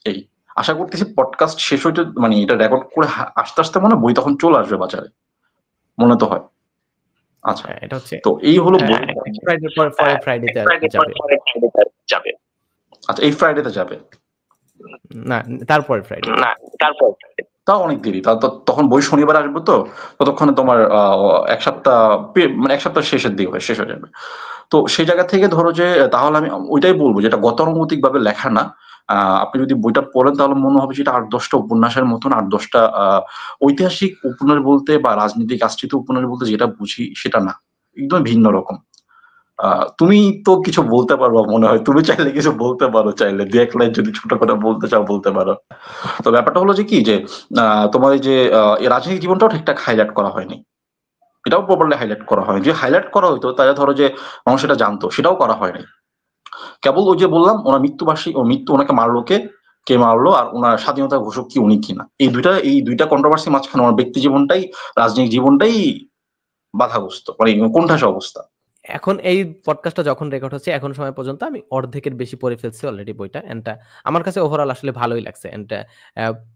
এই আশা করতেছি পডকাস্ট শেষ হইতে, মানে এটা রেকর্ড করে আসতে আসতে মনে হয় বই তখন চলে আসবে বাজারে, মনে তো হয়। আচ্ছা, এটা হচ্ছে তো এই হলো ফ্রাইডে পরে ফ্রাইডেতে যাবে। আচ্ছা, এই ফ্রাইডেতে যাবে। না, তারপরে ফ্রাইডে। না, তারপর তাও অনেক দেরি। তখন বই শনিবার আসবে তো, ততক্ষণে তোমার ১ সপ্তাহ মানে ১ সপ্তাহ শেষের দিকে শেষ হয়ে যাবে। তো সেই জায়গা থেকে ধরো যে তাহলে আমি ওইটাই বলবো যে এটা গতানুগতিকভাবে লেখা না। আপনি যদি বইটা পড়েন তাহলে মনে হবে যে এটা ৮-১০ টা উপন্যাসের মতন, ৮-১০ টা ঐতিহাসিক উপন্যাস বলতে বা রাজনীতিক আশ্রিত উপন্যাস বলতে যেটা বুঝি সেটা না। একদম ভিন্ন রকম। তুমি তো কিছু বলতে পারবা মনে হয়। তুমি চাইলে কিছু বলতে পারো, চাইলে ২-১ লাইন যদি ছোট করে বলতে চাও বলতে পারো। তো ব্যাপারটা হলো যে কি যে তোমার এই যে এই রাজনৈতিক জীবনটাও ঠিকঠাক হাইলাইট করা হয়নি। এটাও প্রপারলি হাইলাইট করা হয়নি। যে হাইলাইট করা হইতো তাহলে ধরো যে মানুষ এটা জানতো, সেটাও করা হয়নি। কেবল ওই যে বললাম ওনার মৃত্যুবার্ষিকী, ও মৃত্যু ওনাকে মারলো কে, কে মারলো, আর ওনার স্বাধীনতা ঘোষক কি উনি কিনা। এই দুইটা কন্ট্রোভার্সি মাঝখানে ওনার ব্যক্তি জীবনটাই, রাজনৈতিক জীবনটাই বাধাগ্রস্ত, মানে কোণঠাসা অবস্থা। এখন এই পডকাস্টটা যখন রেকর্ড হচ্ছে এখন সময় পর্যন্ত আমি অর্ধেকের বেশি পড়ে ফেলছি অলরেডি বইটা। এন্ড আমার কাছে ওভারঅল আসলে ভালোই লাগছে। এন্ড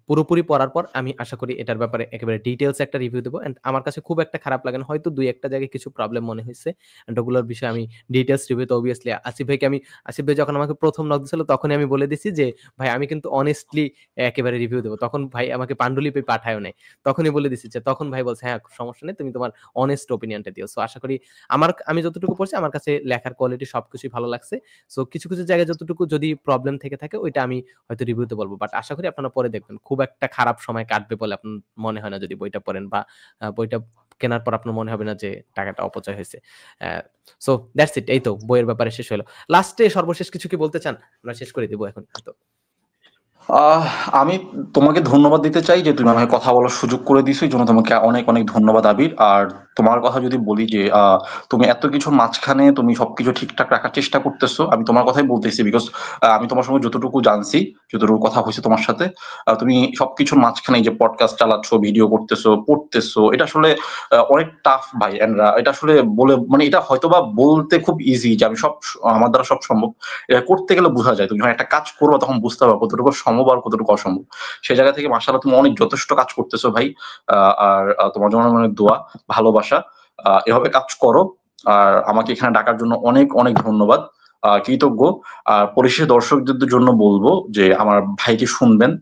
পুরোপুরি পড়ার পর আমি আশা করি এটার ব্যাপারে একেবারে ডিটেইলস একটা রিভিউ দেব। এন্ড আমার কাছে খুব একটা খারাপ লাগে না। হয়তো ২-১ টা জায়গায় কিছু প্রবলেম মনে হইছে। এন্ড ওগুলোর বিষয়ে আমি ডিটেইলস রিভিউতে অবভিয়াসলি আসিফ ভাই যখন আমাকে ১ম নক দিছিল তখনই আমি বলে দিছি যে, "ভাই আমি কিন্তু অনেস্টলি একেবারে রিভিউ দেব।" তখন ভাই আমাকে পান্ডুলিপি পাঠায়ও নাই। তখনই বলে দিছি যে তখন ভাই বলছে, "হ্যাঁ, সমস্যা নেই। তুমি তোমার অনেস্ট ওপিনিয়নটা দিও।" সো আশা করি আমি যতটুকু পড়ছি আমার কাছে লেখার কোয়ালিটি সবকিছুই ভালো লাগছে। সো কিছু, কিছু জায়গায় যতটুকু যদি প্রবলেম থেকে থাকে ওইটা আমি হয়তো রিভিউতে বলব। বাট আশা করি আপনারা পরে দেখবেন। খুব একটা খারাপ সময় কাটবে বলে আপনার মনে হয় না যদি বইটা পড়েন বা বইটা কেনার পর আপনার মনে হবে না যে টাকাটা অপচয় হইছে। অ্যা সো দ্যাটস ইট। এই তো বইয়ের ব্যাপারে শেষ হলো। লাস্টে সর্বশেষ কিছু কি বলতে চান? আমরা শেষ করে দিব এখন হয়তো। আহ আমি তোমাকে ধন্যবাদ দিতে চাই যে তুমি আমাকে কথা বলার সুযোগ করে দিছো। এজন্য তোমাকে অনেক, অনেক ধন্যবাদ আবির। আর তোমার কথা যদি বলি যে তুমি এত কিছুর মাঝখানে তুমি সবকিছু ঠিকঠাক রাখার চেষ্টা করতেছো। আমি তোমার কথাই বলতেছি বিকজ আমি তোমার সঙ্গে যতটুকু জানছি, যতটুকু কথা হইছে তোমার সাথে, তুমি সবকিছুর মাঝখানে এই যে পডকাস্ট চালাচ্ছো, ভিডিও করতেছো, পড়তেছো, এটা আসলে অনেক টাফ ভাই। এন্ড এটা আসলে বলে মানে এটা হয়তোবা বলতে খুব ইজি যে আমি আমার দ্বারা সব সম্ভব। এটা করতে গেলে বোঝা যায়। তুমি যখন একটা কাজ করবা তখন বুঝতে পারবা কতটুকু সম্ভব আর কতটুকু অসম্ভব। সেই জায়গা থেকে মাশাআল্লাহ তুমি অনেক যথেষ্ট কাজ করতেছো ভাই। আর তোমার জন্য অনেক দোয়া, ভালোবাসা। এভাবে কাজ করো। আর আমাকে এখানে ডাকার জন্য অনেক, অনেক ধন্যবাদ। কৃতজ্ঞ। আর পরিশেষে দর্শকদের জন্য বলবো যে আমার ভাইকে শুনবেন।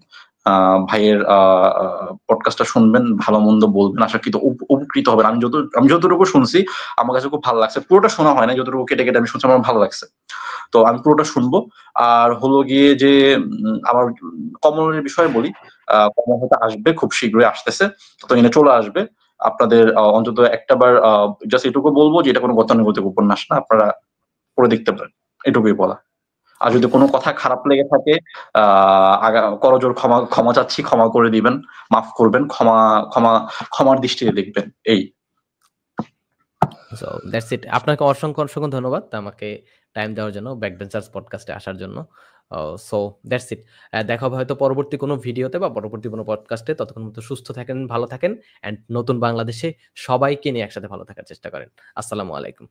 ভাইয়ের পডকাস্টটা শুনবেন, ভালো-মন্দ বলবেন। আশাকৃত উপকৃত হবেন। আমি যতটুকু শুনছি আমার কাছে খুব ভালো লাগছে। পুরোটা শোনা হয় নাই, যতটুকু কেটে, কেটে আমি শুনছি আমার ভালো লাগছে। তো আমি পুরোটা শুনবো। আর হলো গিয়ে যে আমার কমলের বিষয়ে বলি। কমল হয়তো আসবে, খুব শীঘ্রই আসতেছে। ততদিনে চলে আসবে। আপনাদের অন্তত একটাবার জাস্ট এটুকু বলবো যে এটা কোনো গতানুগতিক উপন্যাস না। আপনারা পড়ে দেখতে পারেন। এটুকুই বলা। আর যদি কোনো কথা খারাপ লেগে থাকে করজোড় ক্ষমা চাচ্ছি, ক্ষমা করে দিবেন, মাফ করবেন, ক্ষমার দৃষ্টিতে দেখবেন। এই। So that's it. আপনাকে অসংখ্য, অসংখ্য ধন্যবাদ আমাকে টাইম দেওয়ার জন্য, ব্যাকবেঞ্চার্স পডকাস্টে আসার জন্য। So that's it. দেখা হবে হয়তো পরবর্তী কোনো ভিডিওতে বা পরবর্তী কোনো পডকাস্টে। ততক্ষণ পর্যন্ত সুস্থ থাকেন, ভালো থাকেন অ্যান্ড নতুন বাংলাদেশে সবাইকে নিয়ে একসাথে ভালো থাকার চেষ্টা করেন। আসসালামু আলাইকুম।